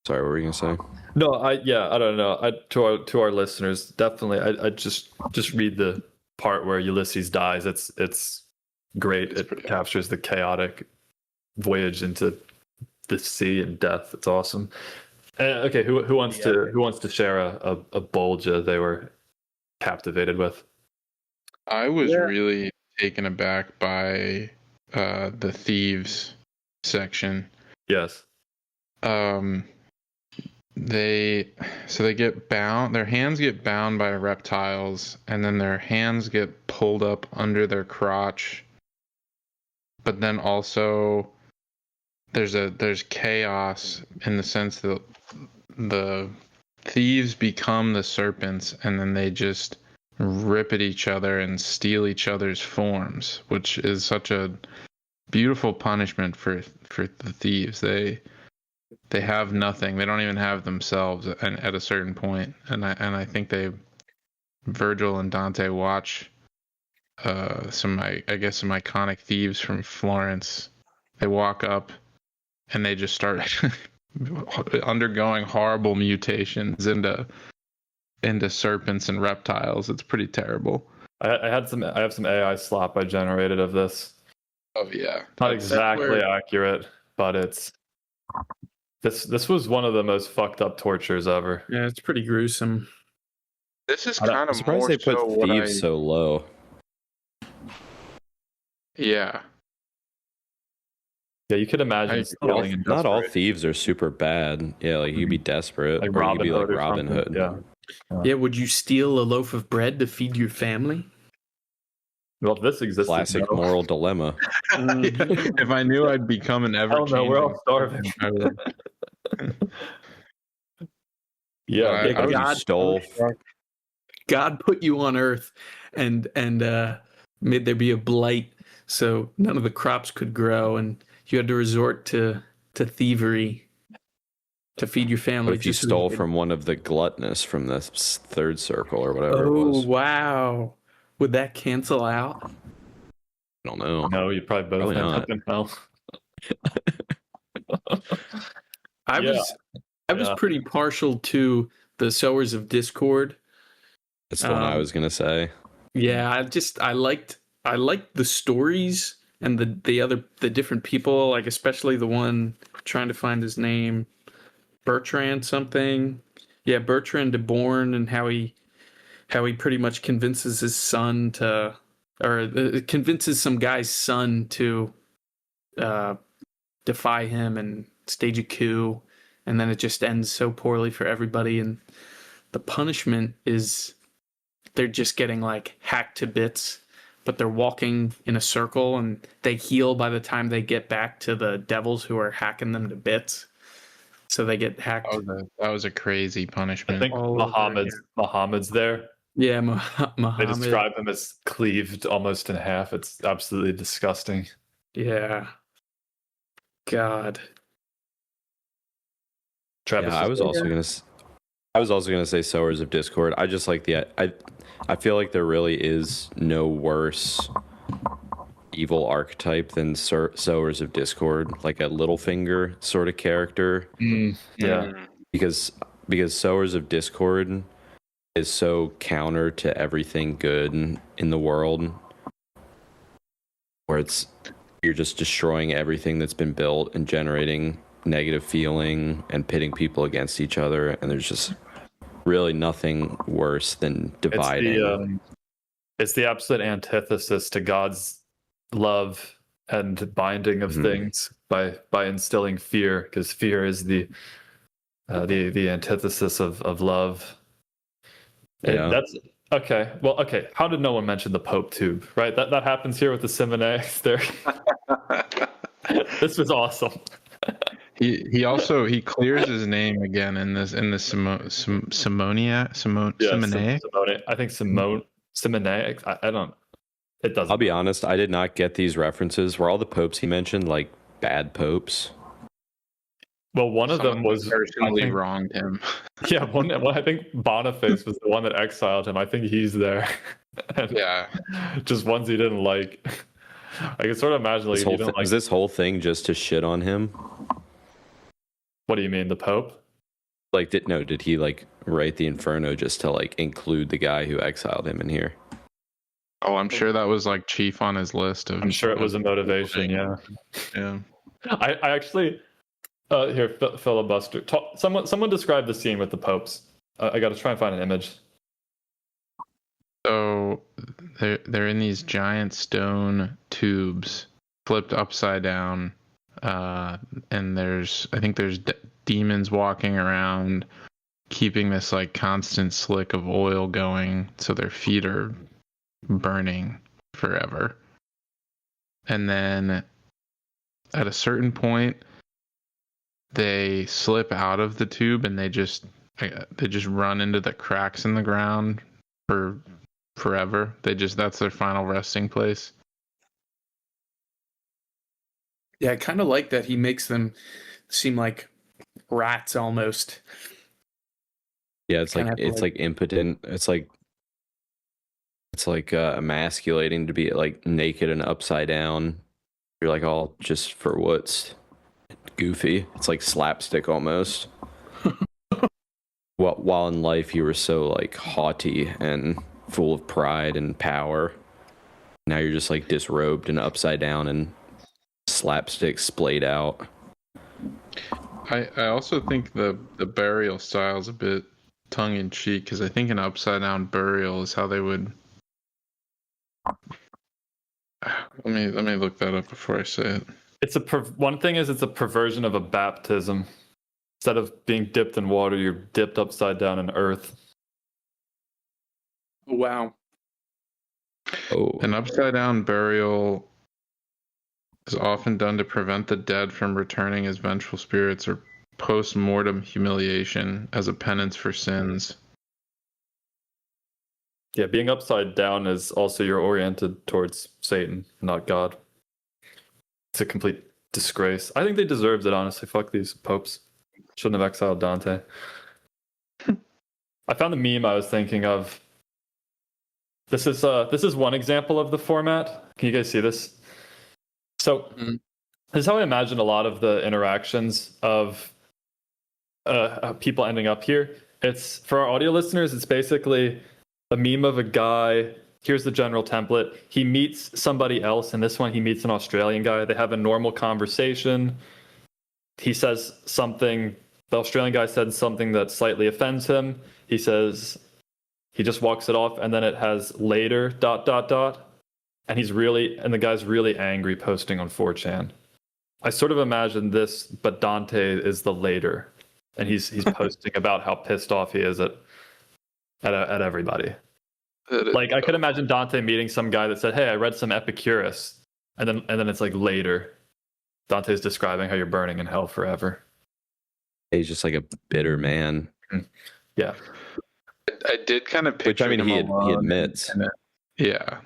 Sorry, what were you gonna say? No, I don't know. To our listeners, definitely. I just read the part where Ulysses dies. It's great. It captures the chaotic voyage into the sea and death. It's awesome. Okay, who wants to share a Bolgia they were captivated with? I was really taken aback by the thieves section. Yes. They get bound, their hands get bound by reptiles, and then their hands get pulled up under their crotch. But then also there's chaos in the sense that the thieves become the serpents, and then they just rip at each other and steal each other's forms, which is such a beautiful punishment for the thieves. They have nothing. They don't even have themselves at a certain point. And I think Virgil and Dante watch some iconic thieves from Florence. They walk up and they just start undergoing horrible mutations into serpents and reptiles. It's pretty terrible. I have some AI slop I generated of this. Oh yeah. Not exactly accurate, but it's this was one of the most fucked up tortures ever. Yeah, it's pretty gruesome. This is kind of surprised more they put so thieves so low. Yeah. Yeah, you could imagine stealing. Not all thieves are super bad. Yeah, like you'd be desperate, like or you'd be like or Robin something. Hood. Yeah, would you steal a loaf of bread to feed your family? Well, if this exists. Classic moral dilemma. If I knew I'd become an ever-changing... Oh no, we're all starving. God put you on Earth and made there be a blight, so none of the crops could grow, and you had to resort to thievery to feed your family. What if you stole from one of the gluttonous from the third circle or whatever it was? Oh wow! Would that cancel out? I don't know. No, you probably both end up in hell. I was pretty partial to the Sowers of Discord. That's the one I was gonna say. Yeah, I liked the stories and the different people, like especially the one trying to find his name, Bertrand something. Yeah, Bertrand de Born, and how he pretty much convinces his son to, or convinces some guy's son to defy him and stage a coup, and then it just ends so poorly for everybody. And the punishment is they're just getting like hacked to bits, but they're walking in a circle and they heal by the time they get back to the devils who are hacking them to bits. so they get hacked. That was a crazy punishment. I think all over Muhammad's there. Yeah, They Muhammad. describe him as cleaved almost in half. It's absolutely disgusting. Yeah. God. Travis, Yeah, I was also gonna say Sowers of Discord. I just like I feel like there really is no worse evil archetype than Sowers of Discord, like a Littlefinger sort of character. Yeah. Because Sowers of Discord is so counter to everything good in the world, where you're just destroying everything that's been built and generating negative feeling and pitting people against each other, and there's just really nothing worse than dividing. It's the absolute antithesis to God's love and binding of things by instilling fear, because fear is the antithesis of love. Yeah. That's okay. Well, okay. How did no one mention the Pope tube? Right. That happens here with the Simonaics. There. This was awesome. He also clears his name again in the Simonaic. I think Simonaic. I don't. It doesn't. I'll be honest, I did not get these references. Were all the popes he mentioned like bad popes? Well, one of them was personally wronged him. Yeah, I think Boniface was the one that exiled him. I think he's there. Yeah, just ones he didn't like. I can sort of imagine like, is this whole thing just to shit on him? What do you mean, the Pope? Like, did he like write the Inferno just to like include the guy who exiled him in here? Oh, I'm sure that was like chief on his list. I'm sure it was a motivation. Yeah. Yeah. I actually here filibuster. Someone describe the scene with the popes. I got to try and find an image. So they're in these giant stone tubes flipped upside down, and I think there's demons walking around, keeping this like constant slick of oil going, so their feet are burning forever. And then at a certain point, they slip out of the tube and they just run into the cracks in the ground for forever. That's their final resting place. Yeah, I kind of like that he makes them seem like rats almost. Yeah, it's like impotent. It's like emasculating to be like naked and upside down. You're like all just for what's goofy. It's like slapstick almost. While in life you were so like haughty and full of pride and power, now you're just like disrobed and upside down and slapstick splayed out. I also think the burial style is a bit tongue-in-cheek, because I think an upside down burial is how they would. Let me look that up before I say it. It's one thing is it's a perversion of a baptism. Instead of being dipped in water, you're dipped upside down in earth. Wow. Oh. An upside down burial is often done to prevent the dead from returning as vengeful spirits or post-mortem humiliation as a penance for sins. Yeah, being upside down is also you're oriented towards Satan, not God. It's a complete disgrace. I think they deserved it, honestly. Fuck these popes. Shouldn't have exiled Dante. I found the meme I was thinking of. This is one example of the format. Can you guys see this? So this is how I imagine a lot of the interactions of people ending up here. It's for our audio listeners. It's basically a meme of a guy. Here's the general template. He meets somebody else. In this one, he meets an Australian guy. They have a normal conversation. He says something. The Australian guy said something that slightly offends him. He says, he just walks it off, and then it has later ... And the guy's really angry, posting on 4chan. I sort of imagine this, but Dante is the later, and he's posting about how pissed off he is at everybody. Like I could imagine Dante meeting some guy that said, "Hey, I read some Epicurus," and then it's like later, Dante's describing how you're burning in hell forever. He's just like a bitter man. Yeah. I did kind of Which, picture I mean, him he alone. admits. Yeah.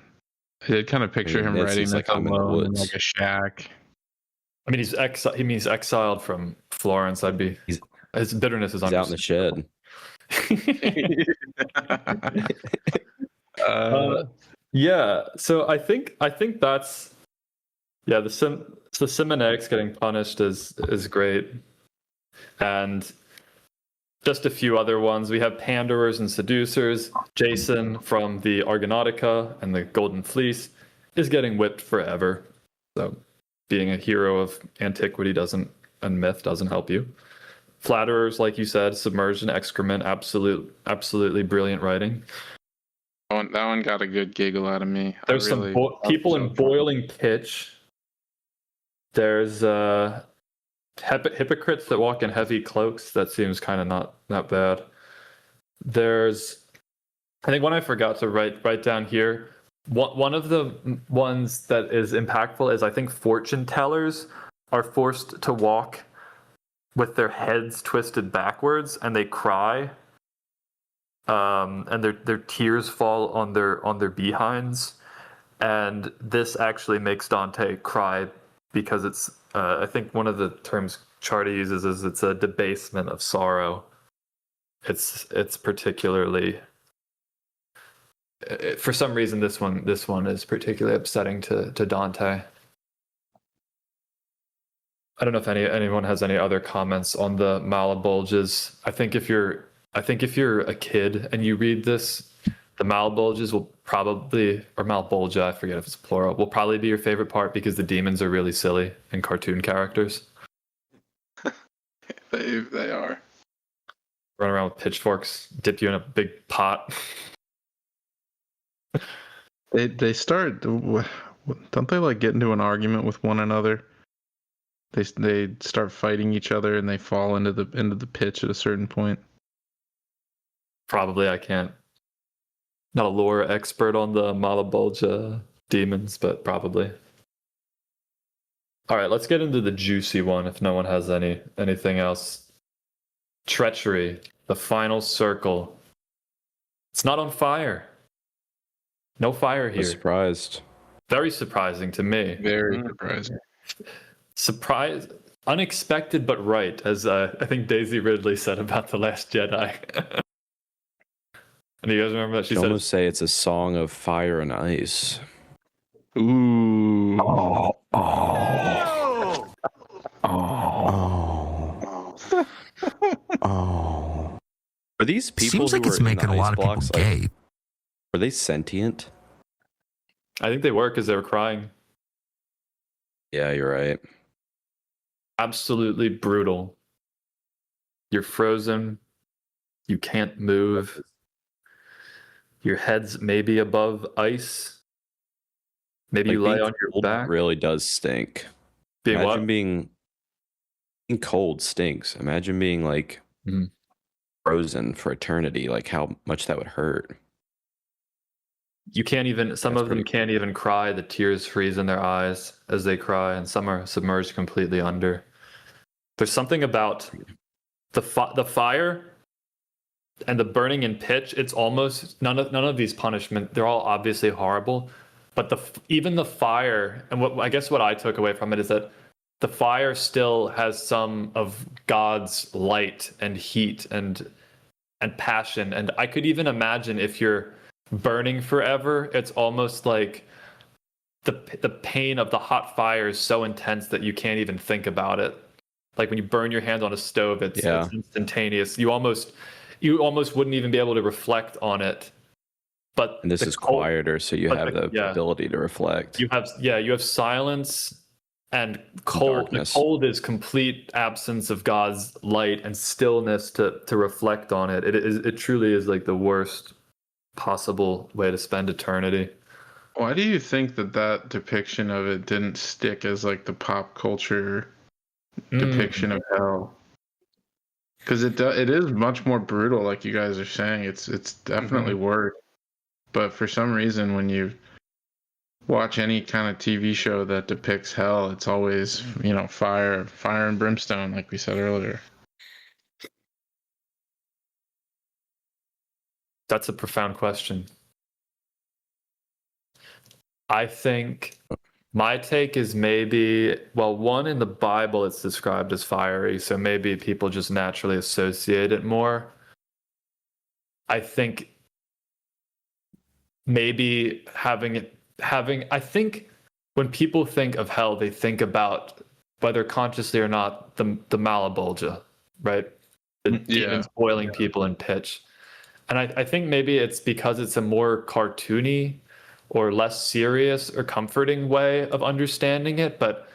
I did kind of picture him admits writing he's this like, I'm in the alone in woods. like a shack. I mean, he's exiled from Florence. His bitterness is He's out in the shed. Yeah. So I think that's the Simonetics getting punished is great, and just a few other ones. We have Panderers and Seducers. Jason from the Argonautica and the Golden Fleece is getting whipped forever. So being a hero of antiquity and myth doesn't help you. Flatterers, like you said, Submerged in Excrement, absolutely brilliant writing. That one got a good giggle out of me. There's some people in Boiling Pitch. There's hypocrites that walk in heavy cloaks. That seems kind of not bad. There's, I think one I forgot to write down here. One of the ones that is impactful is, I think, fortune tellers are forced to walk with their heads twisted backwards, and they cry. And their tears fall on their behinds, and this actually makes Dante cry because it's I think one of the terms Charta uses is it's a debasement of sorrow. It's particularly, for some reason this one is particularly upsetting to Dante. I don't know if anyone has any other comments on the Malabulges. I think if you're a kid and you read this, the Malabulges will probably, or Malbolgia, I forget if it's plural, will probably be your favorite part because the demons are really silly and cartoon characters. They are. Run around with pitchforks, dip you in a big pot. They start, don't they like get into an argument with one another? They start fighting each other and they fall into the pitch at a certain point. Probably. I can't. Not a lore expert on the Malabulgia demons, but probably. All right, let's get into the juicy one if no one has anything else. Treachery, the final circle. It's not on fire. No fire here. I'm surprised. Very surprising to me. Very surprising. Unexpected but right, as I think Daisy Ridley said about The Last Jedi. And you guys remember that? She said, almost say it's a song of fire and ice. Ooh. Oh. Are these people? Seems like it's making a lot of people gay. Were they sentient? I think they were because they were crying. Yeah, you're right. Absolutely brutal. You're frozen. You can't move. Your head's maybe above ice. Maybe you lay on your back. Really does stink. Imagine being cold stinks. Imagine being like frozen for eternity. Like how much that would hurt. You can't even. Some of them can't even cry. The tears freeze in their eyes as they cry, and some are submerged completely under. There's something about the fire and the burning in pitch. It's almost none of these punishment. They're all obviously horrible, but even the fire, and what I took away from it is that the fire still has some of God's light and heat and passion. And I could even imagine if you're burning forever, it's almost like the pain of the hot fire is so intense that you can't even think about it. Like when you burn your hand on a stove, it's instantaneous. You almost wouldn't even be able to reflect on it. But and this is quieter, so you have the ability to reflect. You have silence and cold. The cold is complete absence of God's light and stillness to reflect on it. It truly is like the worst possible way to spend eternity. Why do you think that depiction of it didn't stick as like the pop culture depiction of hell? Because it is much more brutal, like you guys are saying. It's definitely worse. But for some reason, when you watch any kind of TV show that depicts hell, it's always fire and brimstone, like we said earlier. That's a profound question. I think my take is maybe, well, one, in the Bible it's described as fiery, so maybe people just naturally associate it more. I think maybe I think when people think of hell, they think about, whether consciously or not, the Malabolgia, right? The demons boiling people in pitch. And I think maybe it's because it's a more cartoony or less serious or comforting way of understanding it. But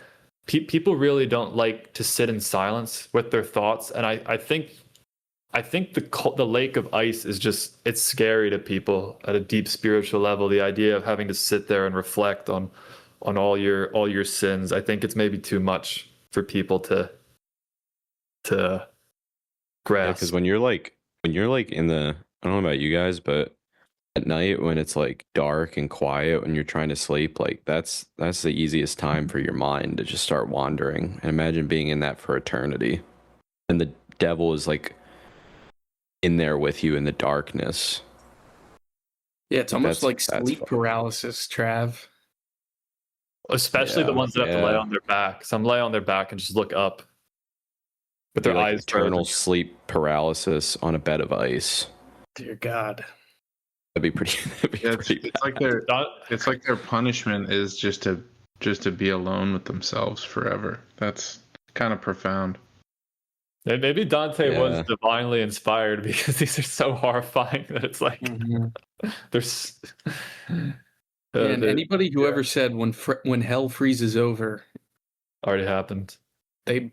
people really don't like to sit in silence with their thoughts. And I think the lake of ice is just, it's scary to people at a deep spiritual level. The idea of having to sit there and reflect on all your sins. I think it's maybe too much for people to grasp. Because when you're like in the, I don't know about you guys, but at night when it's like dark and quiet when you're trying to sleep, like that's the easiest time for your mind to just start wandering. And imagine being in that for eternity, and the devil is like in there with you in the darkness. Yeah, it's almost like sleep paralysis, Trav. Especially the ones that have to lay on their back. Some lay on their back and just look up with their eyes eternal sleep paralysis on a bed of ice. Dear God. That'd be pretty. It's like their punishment is just to be alone with themselves forever. That's kind of profound. Maybe Dante was divinely inspired, because these are so horrifying that it's like there's. And anybody who ever said when hell freezes over, already happened. They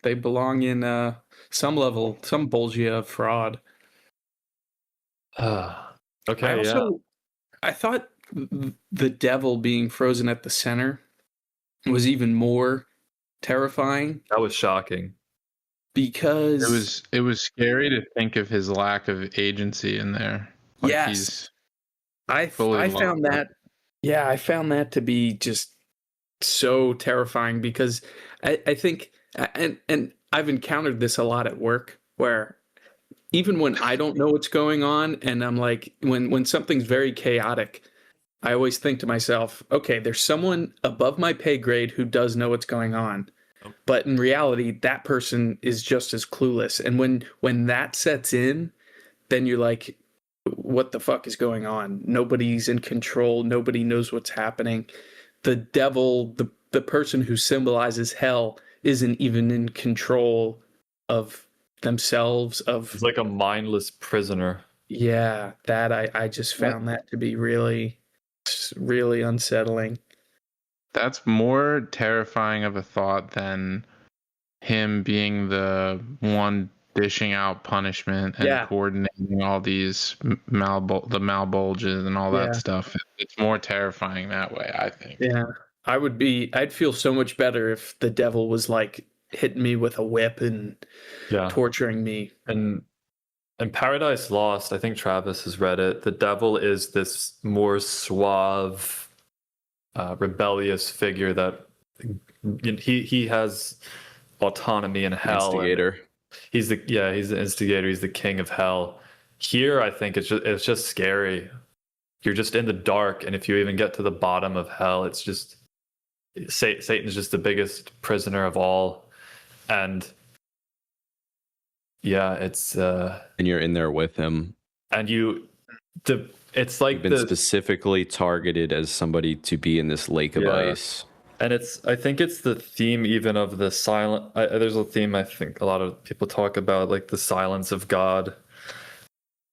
belong in some level, some Bolgia of fraud. Okay. I thought the devil being frozen at the center was even more terrifying. That was shocking. Because it was scary to think of his lack of agency in there. Like yes. I found that. Yeah, I found that to be just so terrifying, because I think, and I've encountered this a lot at work, where even when I don't know what's going on, and I'm like, when something's very chaotic, I always think to myself, okay, there's someone above my pay grade who does know what's going on. But in reality, that person is just as clueless. And when that sets in, then you're like, what the fuck is going on? Nobody's in control. Nobody knows what's happening. The devil, the person who symbolizes hell, isn't even in control of themselves. It's like a mindless prisoner. Yeah, that I just found that to be really, really unsettling. That's more terrifying of a thought than him being the one dishing out punishment and coordinating all these malbulges and all that stuff. It's more terrifying that way, I think. Yeah, I'd feel so much better if the devil was like hitting me with a whip and torturing me. And in Paradise Lost, I think Travis has read it, the devil is this more suave, rebellious figure that he has autonomy in hell. Instigator. He's the instigator. He's the king of hell. Here, I think it's just scary. You're just in the dark, and if you even get to the bottom of hell, it's just Satan's just the biggest prisoner of all, and it's and you're in there with him, and it's like you've been specifically targeted as somebody to be in this lake of ice. And I think it's the theme even of the silent. There's a theme I think a lot of people talk about, like the silence of God.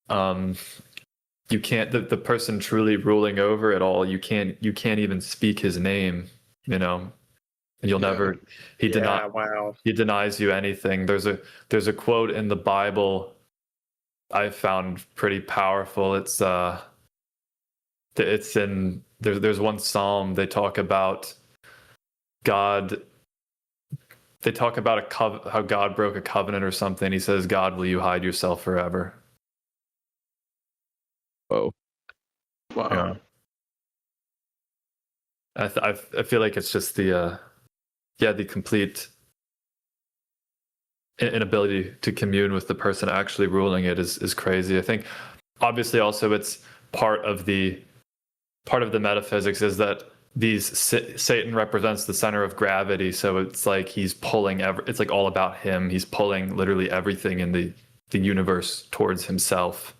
You can't, the person truly ruling over it all. You can't even speak his name, and you'll never. He denies you anything. There's a quote in the Bible I found pretty powerful. It's in there's one psalm they talk about. God, they talk about how God broke a covenant or something. He says, God, will you hide yourself forever? Whoa. Wow. Yeah. I feel like it's just the complete inability to commune with the person actually ruling it is crazy. I think obviously also it's part of the metaphysics is that Satan represents the center of gravity, so it's like he's pulling it's like all about him. He's pulling literally everything in the universe towards himself.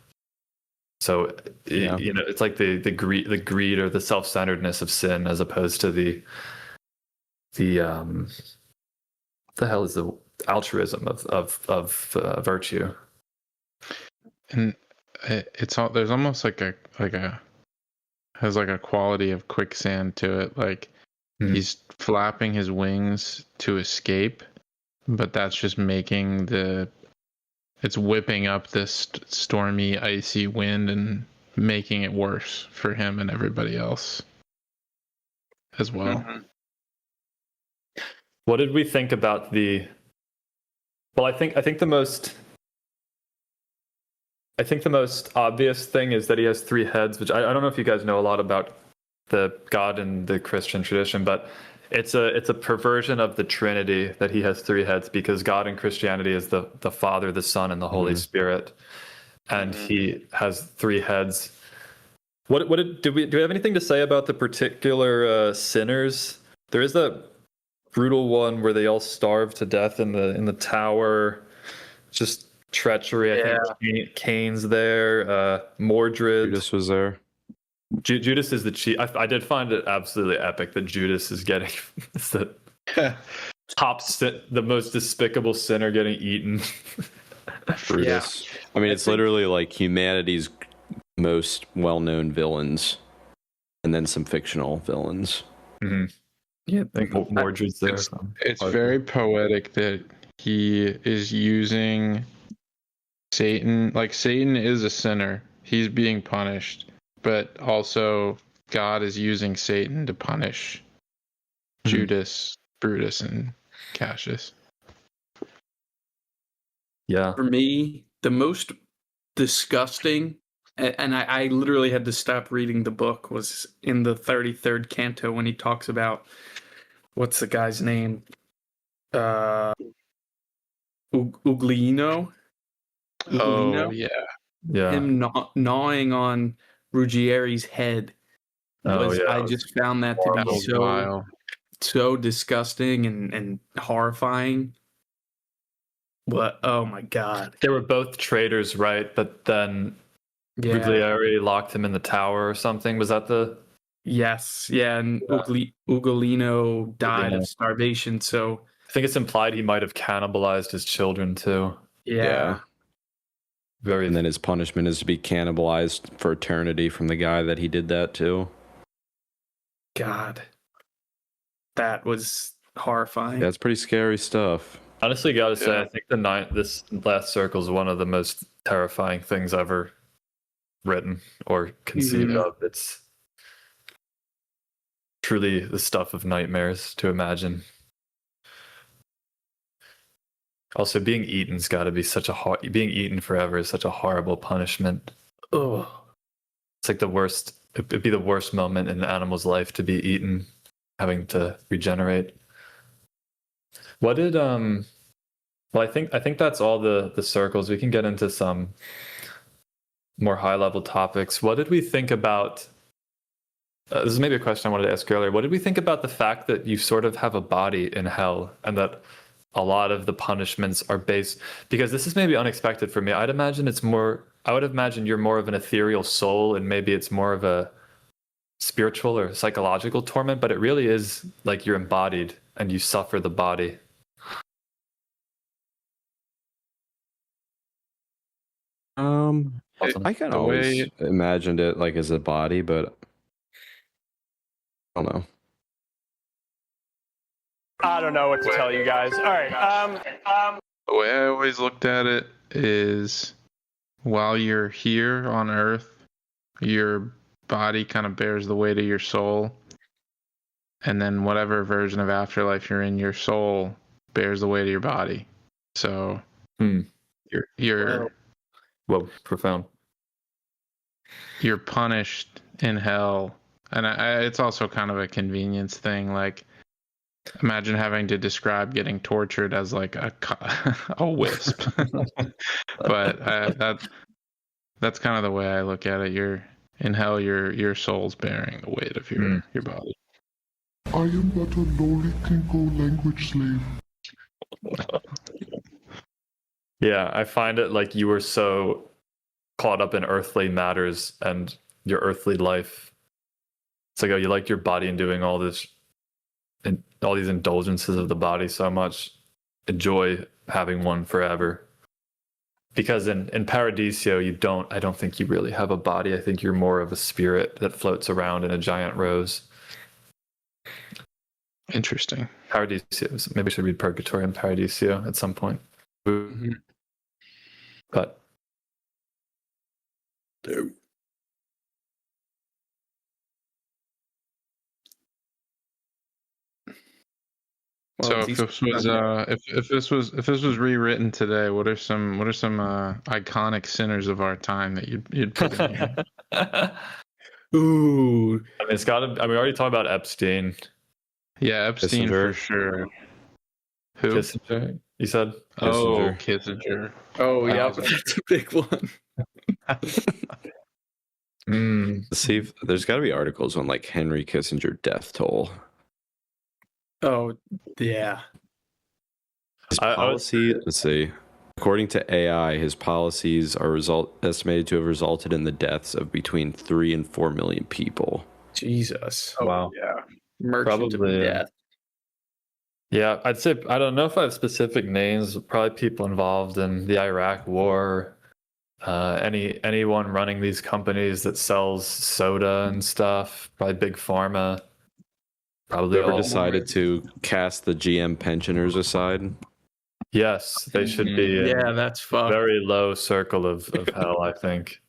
So it's like the greed or the self-centeredness of sin, as opposed to the what the hell is the altruism of virtue. And it's all, there's almost like a has like a quality of quicksand to it. Like he's flapping his wings to escape, but that's just making it's whipping up this stormy, icy wind and making it worse for him and everybody else as well. Mm-hmm. What did we think about well, I think the most obvious thing is that he has 3 heads, which I don't know if you guys know a lot about the God in the Christian tradition, but it's a perversion of the Trinity that he has 3 heads, because God in Christianity is the Father, the Son, and the Holy Spirit, and he has 3 heads. Do we have anything to say about the particular sinners? There is that brutal one where they all starve to death in the tower. Just treachery. I think Cain's there. Mordred. Judas was there. Judas is the chief. I did find it absolutely epic that Judas is getting the the most despicable sinner getting eaten. Brutus. Yeah. I mean, it's literally like humanity's most well-known villains, and then some fictional villains. Mm-hmm. Yeah, I think Mordred's there. It's very poetic that he is using Satan. Like, Satan is a sinner. He's being punished. But also, God is using Satan to punish Judas, Brutus, and Cassius. Yeah. For me, the most disgusting, and I literally had to stop reading the book, was in the 33rd canto when he talks about, what's the guy's name? Uglino? Oh, yeah. Yeah. Him gnawing on Ruggieri's head. I just found that to be so disgusting and horrifying. But oh my God. They were both traitors, right? But then Ruggieri locked him in the tower or something. Was that the... Yes. Yeah, and Ugolino died of starvation, so... I think it's implied he might have cannibalized his children too. Yeah. And then his punishment is to be cannibalized for eternity from the guy that he did that to. God. That was horrifying. That's pretty scary stuff. Honestly, gotta say, I think this last circle is one of the most terrifying things ever written or conceived of. It's truly the stuff of nightmares to imagine. Also, being eaten's got to be being eaten forever is such a horrible punishment. Oh, it's like the worst. It'd be the worst moment in an animal's life to be eaten, having to regenerate. What did Well, I think that's all the circles. We can get into some more high level topics. What did we think about? This is maybe a question I wanted to ask earlier. What did we think about the fact that you sort of have a body in hell, and that a lot of the punishments are based, because this is maybe unexpected for me. I would imagine you're more of an ethereal soul, and maybe it's more of a spiritual or psychological torment, but it really is like you're embodied and you suffer the body. I kind of always imagined it like as a body, but I don't know. I don't know what to tell you guys. All right. The way I always looked at it is, while you're here on Earth, your body kind of bears the weight of your soul. And then whatever version of afterlife you're in, your soul bears the weight of your body. So you're profound. You're punished in hell. And it's also kind of a convenience thing. Like, imagine having to describe getting tortured as like a wisp. But That's kind of the way I look at it. In hell, your soul's bearing the weight of your body. I am but a lowly Klingo language slave. Yeah, I find it like you were so caught up in earthly matters and your earthly life. It's like, oh, you like your body and doing all this and all these indulgences of the body so much. Enjoy having one forever. Because in Paradiso, I don't think you really have a body. I think you're more of a spirit that floats around in a giant rose. Interesting. Paradiso. Maybe I should read Purgatory and Paradiso at some point. Mm-hmm. But so if this was rewritten today, what are some iconic sinners of our time that you'd put in here? Ooh, I mean, it's got to. I mean, we already talked about Epstein. Yeah, Epstein Kissinger. For sure. Who? Kissinger. You said? Oh, Kissinger. Oh, yeah, that's a big one. See, there's got to be articles on like Henry Kissinger death toll. Oh, yeah. His policy, let's see. According to AI, his policies are estimated to have resulted in the deaths of between 3 and 4 million people. Jesus. Oh, wow. Yeah. Merchant of death. Yeah, I'd say I don't know if I have specific names. Probably people involved in the Iraq War. Anyone running these companies that sells soda and stuff. Probably big pharma. Probably Whoever decided to cast the GM pensioners aside. Yes, they should be. Yeah, that's fucked. Very low circle of hell, I think.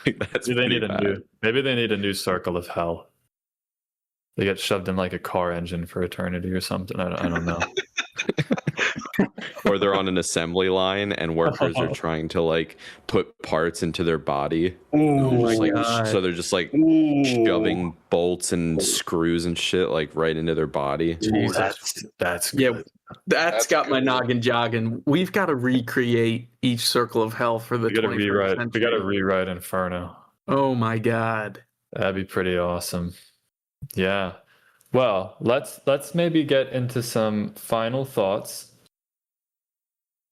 That's maybe they need bad. maybe they need a new circle of hell. They get shoved in like a car engine for eternity or something. I don't know. Or they're on an assembly line and workers are trying to like put parts into their body. So they're just like shoving bolts and screws and shit like right into their body. That's yeah. good. That's got my noggin jogging. We've got to recreate each circle of hell for the 21st century. We got to rewrite Inferno. Oh my god, that'd be pretty awesome. Yeah. Well, let's maybe get into some final thoughts.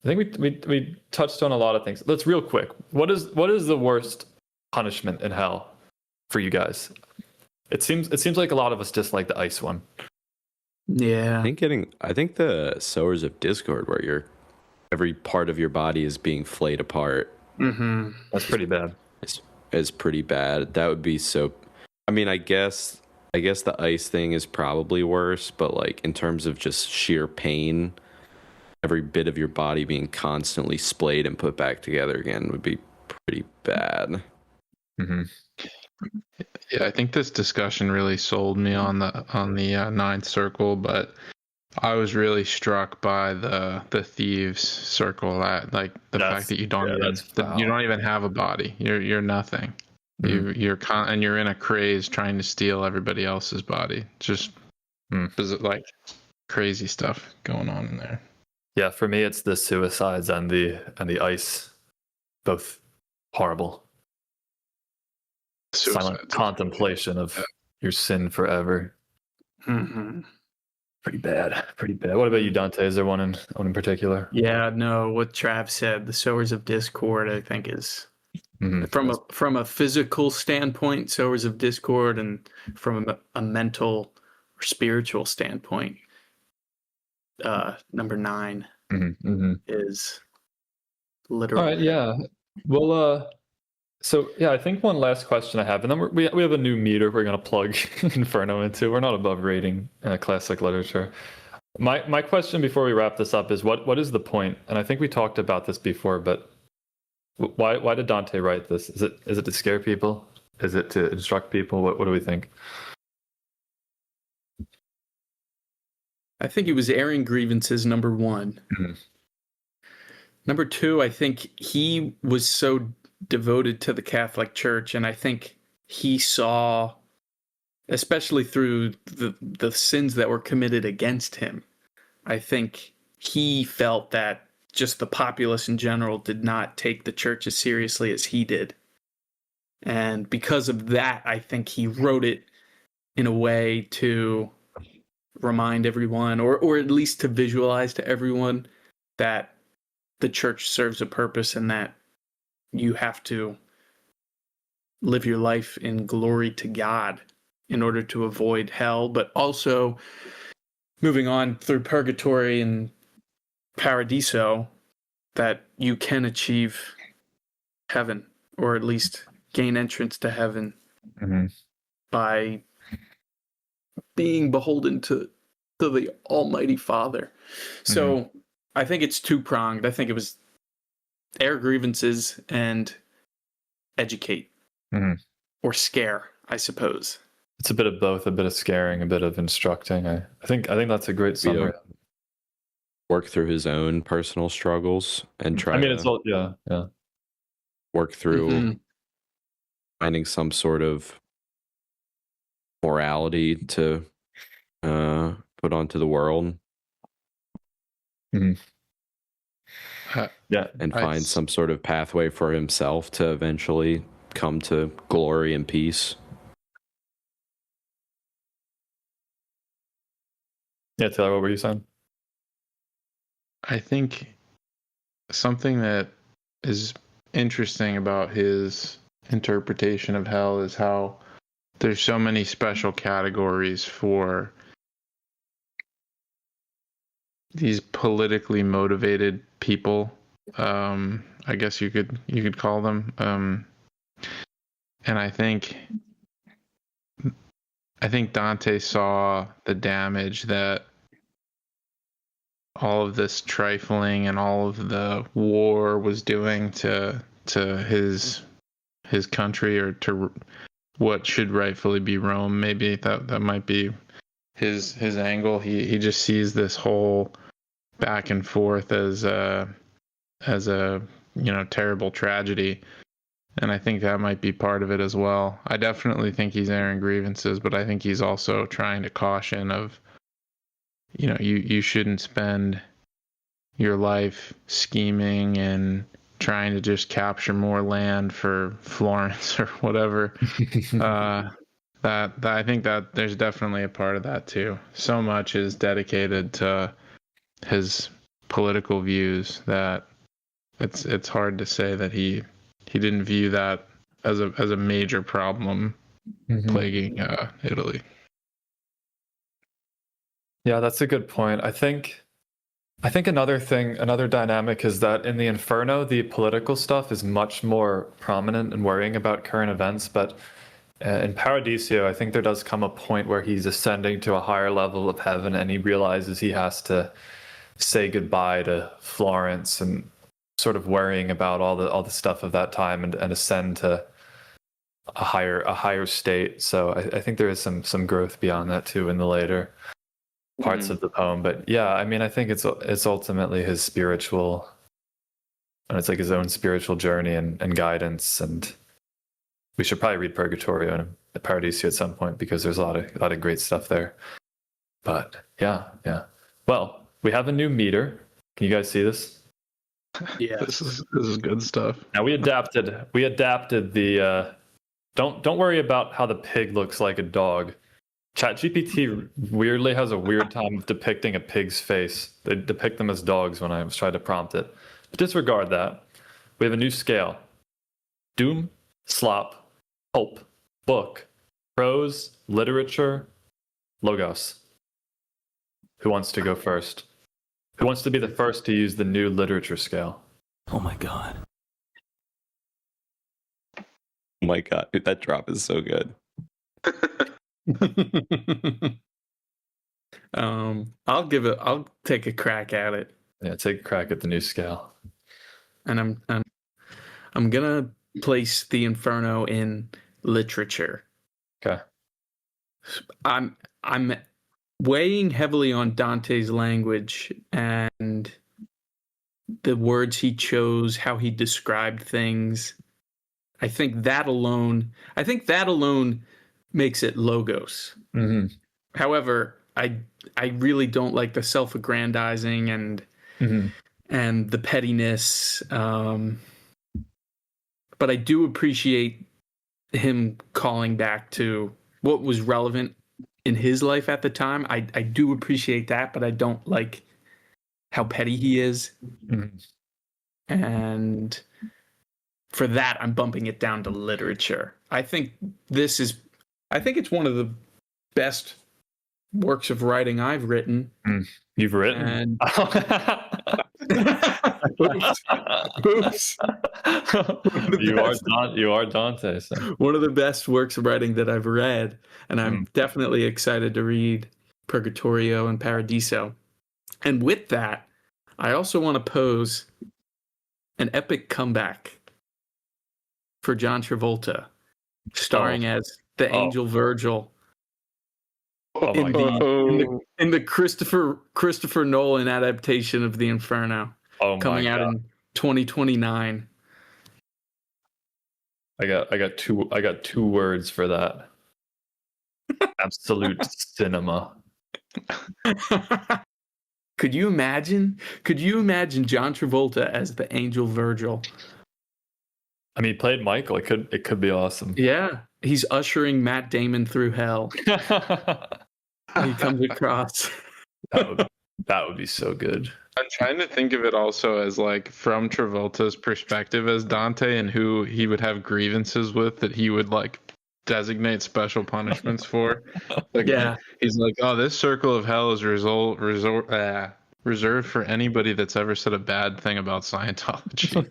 I think we touched on a lot of things. Let's real quick. What is the worst punishment in hell for you guys? It seems like a lot of us dislike the ice one. Yeah. I think the Sowers of Discord, where every part of your body is being flayed apart. Mm-hmm. That's pretty bad. It's pretty bad. That would be so. I mean, I guess the ice thing is probably worse, but like in terms of just sheer pain, every bit of your body being constantly splayed and put back together again would be pretty bad. Mm-hmm. Yeah, I think this discussion really sold me on the ninth circle, but I was really struck by the thieves circle. That like the fact that you don't even have a body. You're nothing. Mm-hmm. And you're in a craze trying to steal everybody else's body. Just like crazy stuff going on in there. Yeah, for me it's the suicides and the ice, both horrible. Silent contemplation of your sin forever. Mm-hmm. Pretty bad. What about you, Dante? Is there one in particular? Yeah, no. What Trav said, the Sowers of Discord, I think is from a physical standpoint, Sowers of Discord, and from a mental or spiritual standpoint, number 9 is literal. All right. Yeah. Well. So yeah, I think one last question I have, and then we have a new meter we're gonna plug Inferno into. We're not above rating classic literature. My question before we wrap this up is what is the point? And I think we talked about this before, but why did Dante write this? Is it to scare people? Is it to instruct people? What do we think? I think it was airing grievances, number 1. Mm-hmm. Number 2, I think he was so devoted to the Catholic Church, and I think he saw, especially through the sins that were committed against him, I think he felt that just the populace in general did not take the church as seriously as he did. And because of that, I think he wrote it in a way to remind everyone, or at least to visualize to everyone, that the church serves a purpose and that you have to live your life in glory to God in order to avoid hell, but also moving on through purgatory and paradiso, that you can achieve heaven, or at least gain entrance to heaven by being beholden to the Almighty Father. So I think it's two-pronged. I think it was air grievances and educate or scare, I suppose. It's a bit of both, a bit of scaring, a bit of instructing. I think that's a great summary. Work through his own personal struggles and try. I mean, it's all work through finding some sort of morality to put onto the world. Yeah, and find some sort of pathway for himself to eventually come to glory and peace. Yeah, Taylor, what were you saying? I think something that is interesting about his interpretation of hell is how there's so many special categories for these politically motivated people. I guess you could call them. And I think Dante saw the damage that all of this trifling and all of the war was doing to his country, or to what should rightfully be Rome. Maybe that might be his angle. He just sees this whole back and forth as a terrible tragedy, and I think that might be part of it as well. I definitely think he's airing grievances, but I think he's also trying to caution of, you shouldn't spend your life scheming and trying to just capture more land for Florence or whatever. That I think that there's definitely a part of that too. So much is dedicated to his political views that it's hard to say that he didn't view that as a major problem plaguing Italy. Yeah, that's a good point. I think another dynamic is that in the Inferno, the political stuff is much more prominent and worrying about current events. But in Paradiso, I think there does come a point where he's ascending to a higher level of heaven, and he realizes he has to say goodbye to Florence and sort of worrying about all the stuff of that time, and ascend to a higher state. So I think there is some growth beyond that too in the later parts of the poem. But yeah, I mean, I think it's ultimately his spiritual, and it's like his own spiritual journey and guidance. And we should probably read Purgatorio and Paradiso at some point, because there's a lot of great stuff there. But yeah. Well, we have a new meter. Can you guys see this? Yeah, this is good stuff. Now we adapted the don't worry about how the pig looks like a dog. ChatGPT weirdly has a weird time of depicting a pig's face. They depict them as dogs when I was trying to prompt it. But disregard that. We have a new scale. Doom, slop, pulp, book, prose, literature, logos. Who wants to go first? Who wants to be the first to use the new literature scale? Oh my god. Oh my god, dude, that drop is so good. I'll take a crack at it. Yeah, take a crack at the new scale. And I'm gonna place the Inferno in literature. Okay. I'm weighing heavily on Dante's language and the words he chose, how he described things. I think that alone makes it logos. However, I really don't like the self-aggrandizing and the pettiness. But I do appreciate him calling back to what was relevant in his life at the time. I do appreciate that, but I don't like how petty he is. Mm-hmm. And for that, I'm bumping it down to literature. I think it's one of the best works of writing I've written. You've written? And oops. You are Dante. So. One of the best works of writing that I've read, and I'm definitely excited to read Purgatorio and Paradiso. And with that, I also want to pose an epic comeback for John Travolta, starring as the Angel Virgil in the Christopher Nolan adaptation of the Inferno, coming out in 2029. I got two words for that. Absolute cinema. Could you imagine John Travolta as the Angel Virgil? I mean, he played Michael. It could be awesome. Yeah, he's ushering Matt Damon through hell. He comes across. That would be so good. I'm trying to think of it also as like from Travolta's perspective as Dante and who he would have grievances with that he would like designate special punishments for. Like, yeah, he's like, oh, this circle of hell is reserved for anybody that's ever said a bad thing about Scientology.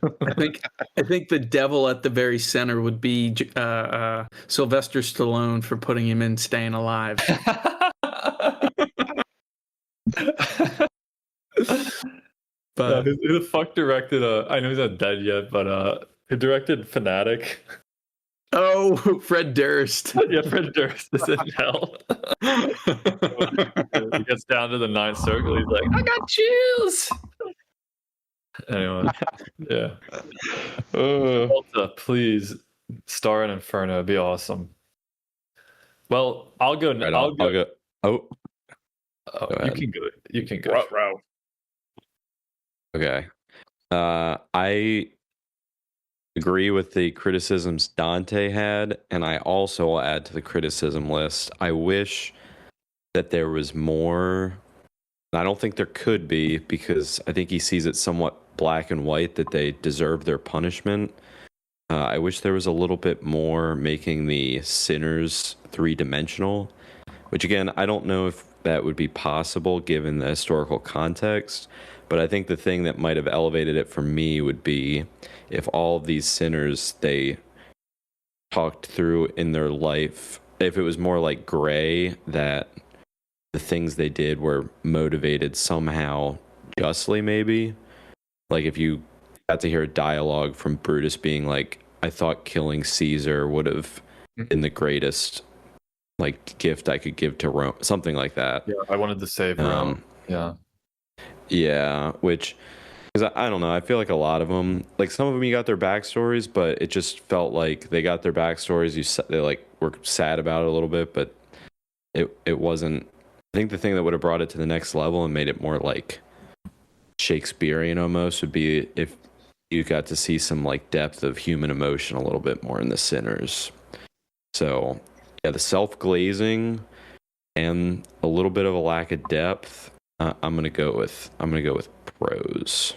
I think the devil at the very center would be Sylvester Stallone for putting him in Staying Alive. But who the fuck directed? I know he's not dead yet, but who directed Fanatic? Oh, Fred Durst. Yeah, Fred Durst is in hell. He gets down to the ninth circle. He's like, I got chills. Anyway, yeah. Travolta, please star in Inferno. It'd be awesome. Well, I'll go. Right, I'll go. Oh, you can go. You can go. Bro. Okay. I agree with the criticisms Dante had, and I also will add to the criticism list. I wish that there was more. I don't think there could be, because I think he sees it somewhat black and white that they deserve their punishment. I wish there was a little bit more making the sinners three-dimensional, which again, I don't know if that would be possible given the historical context. But I think the thing that might have elevated it for me would be if all of these sinners they talked through in their life, if it was more like Gray, that the things they did were motivated somehow justly, maybe. Like if you got to hear a dialogue from Brutus being like, I thought killing Caesar would have been the greatest like gift I could give to Rome, something like that. Yeah, I wanted to save Rome. Yeah, which, because I don't know, I feel like a lot of them, like some of them you got their backstories, but it just felt like they got their backstories, they like were sad about it a little bit, but it wasn't, I think the thing that would have brought it to the next level and made it more like Shakespearean almost would be if you got to see some like depth of human emotion a little bit more in the sinners. So yeah, the self-glazing and a little bit of a lack of depth. I'm gonna go with pros.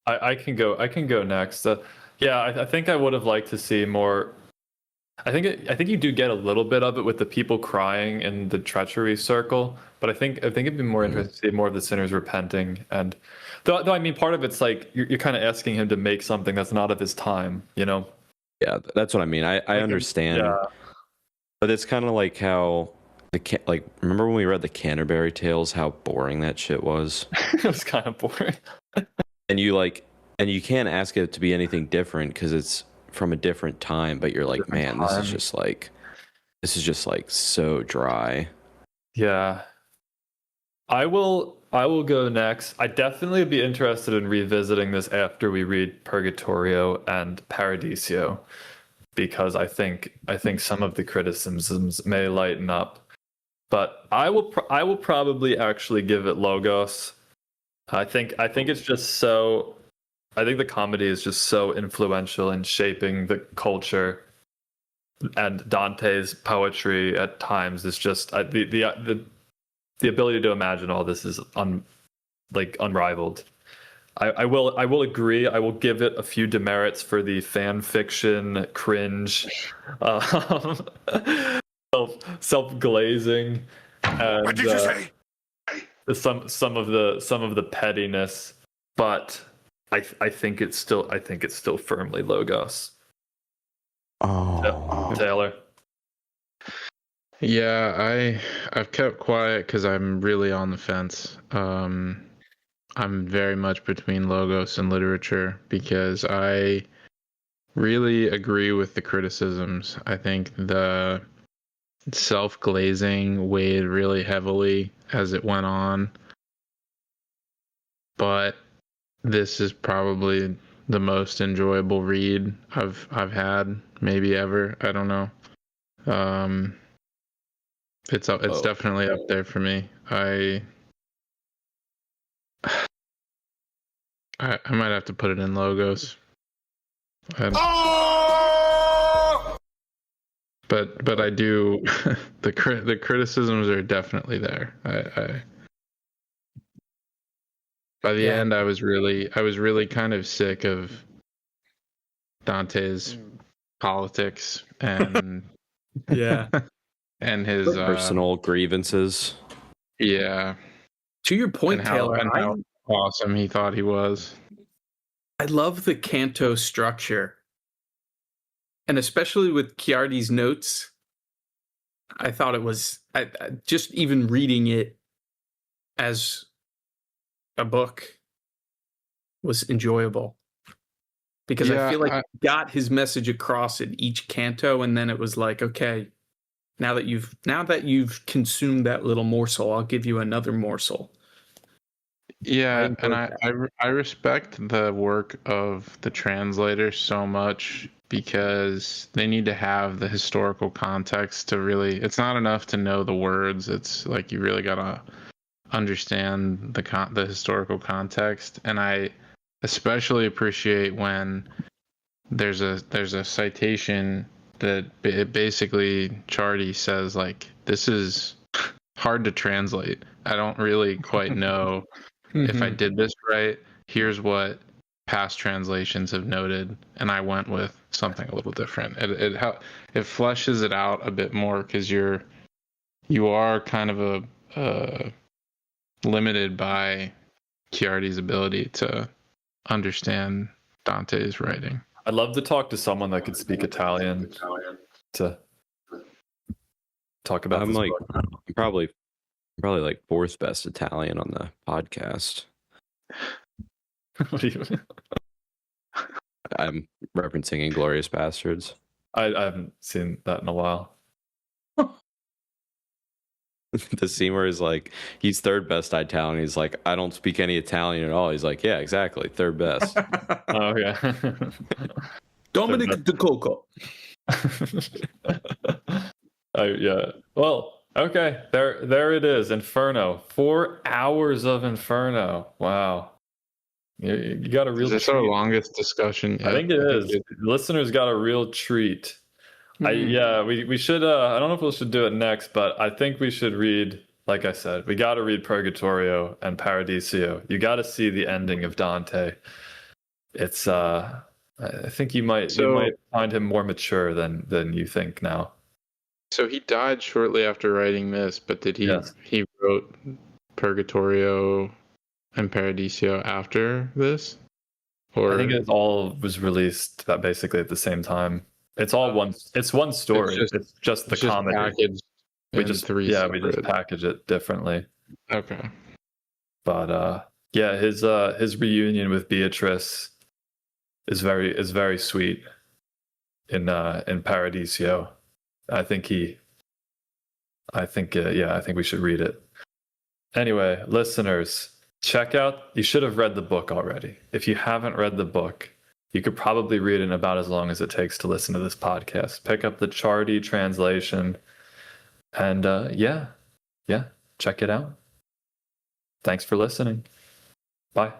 I can go next. I think I would have liked to see more. I think you do get a little bit of it with the people crying in the treachery circle, but I think it'd be more interesting to see more of the sinners repenting. And though I mean, part of it's like you're kind of asking him to make something that's not of his time, you know? Yeah, that's what I mean. I understand, but it's kind of like how. Remember when we read the Canterbury Tales, how boring that shit was? It was kind of boring. And you can't ask it to be anything different because it's from a different time, but you're like, man, this is just like so dry. Yeah. I will go next. I definitely would be interested in revisiting this after we read Purgatorio and Paradiso, because I think some of the criticisms may lighten up. But I will probably actually give it Logos. I think it's just so the comedy is just so influential in shaping the culture, and Dante's poetry at times is just the ability to imagine all this is unrivaled. I will agree. I will give it a few demerits for the fan fiction cringe, self glazing, and What did you say? some of the pettiness, but I think it's still firmly Logos. Oh, Taylor. Yeah, I've kept quiet because I'm really on the fence. I'm very much between Logos and literature because I really agree with the criticisms. I think the self-glazing weighed really heavily as it went on, but this is probably the most enjoyable read I've had maybe ever. I don't know. It's definitely up there for me. I might have to put it in Logos. But I do the criticisms are definitely there. I by the end I was really kind of sick of Dante's politics and and his personal grievances. Yeah. To your point, Taylor, how awesome he thought he was. I love the canto structure. And especially with Chiardi's notes, I thought it was I just even reading it as a book was enjoyable. Because I feel like he got his message across in each canto, and then it was like, okay, now that you've consumed that little morsel, I'll give you another morsel. Yeah, and I respect the work of the translator so much because they need to have the historical context to really. It's not enough to know the words. It's like you really gotta understand the historical context, and I especially appreciate when there's a citation that basically Chardy says like this is hard to translate. I don't really quite know if I did this right. Here's what past translations have noted, and I went with something a little different. It fleshes it out a bit more because you are kind of a limited by Chiardi's ability to understand Dante's writing. I'd love to talk to someone that could speak Italian to talk about. I'm this like book. probably like fourth best Italian on the podcast. What do you mean? I'm referencing Inglorious Bastards. I haven't seen that in a while. The scene where he's like, he's third best Italian. He's like, I don't speak any Italian at all. He's like, yeah, exactly, third best. Oh yeah. Dominic De Coco. Yeah. Well, okay. There it is. Inferno. 4 hours of Inferno. Wow. You got a real. Is this treat. our longest discussion yet? I think it is. Listeners got a real treat. We should. I don't know if we should do it next, but I think we should read. Like I said, we got to read Purgatorio and Paradiso. You got to see the ending of Dante. It's. I think you might find him more mature than you think now. So he died shortly after writing this, but did he? Yes. He wrote Purgatorio and Paradiso after this, or I think it all was released basically at the same time. It's all one. It's one story. It's just the comedy. We just package it differently. Okay. But his reunion with Beatrice is very sweet in Paradiso. I think we should read it. Anyway, listeners, you should have read the book already. If you haven't read the book, you could probably read it in about as long as it takes to listen to this podcast. Pick up the Chardy translation and check it out. Thanks for listening. Bye.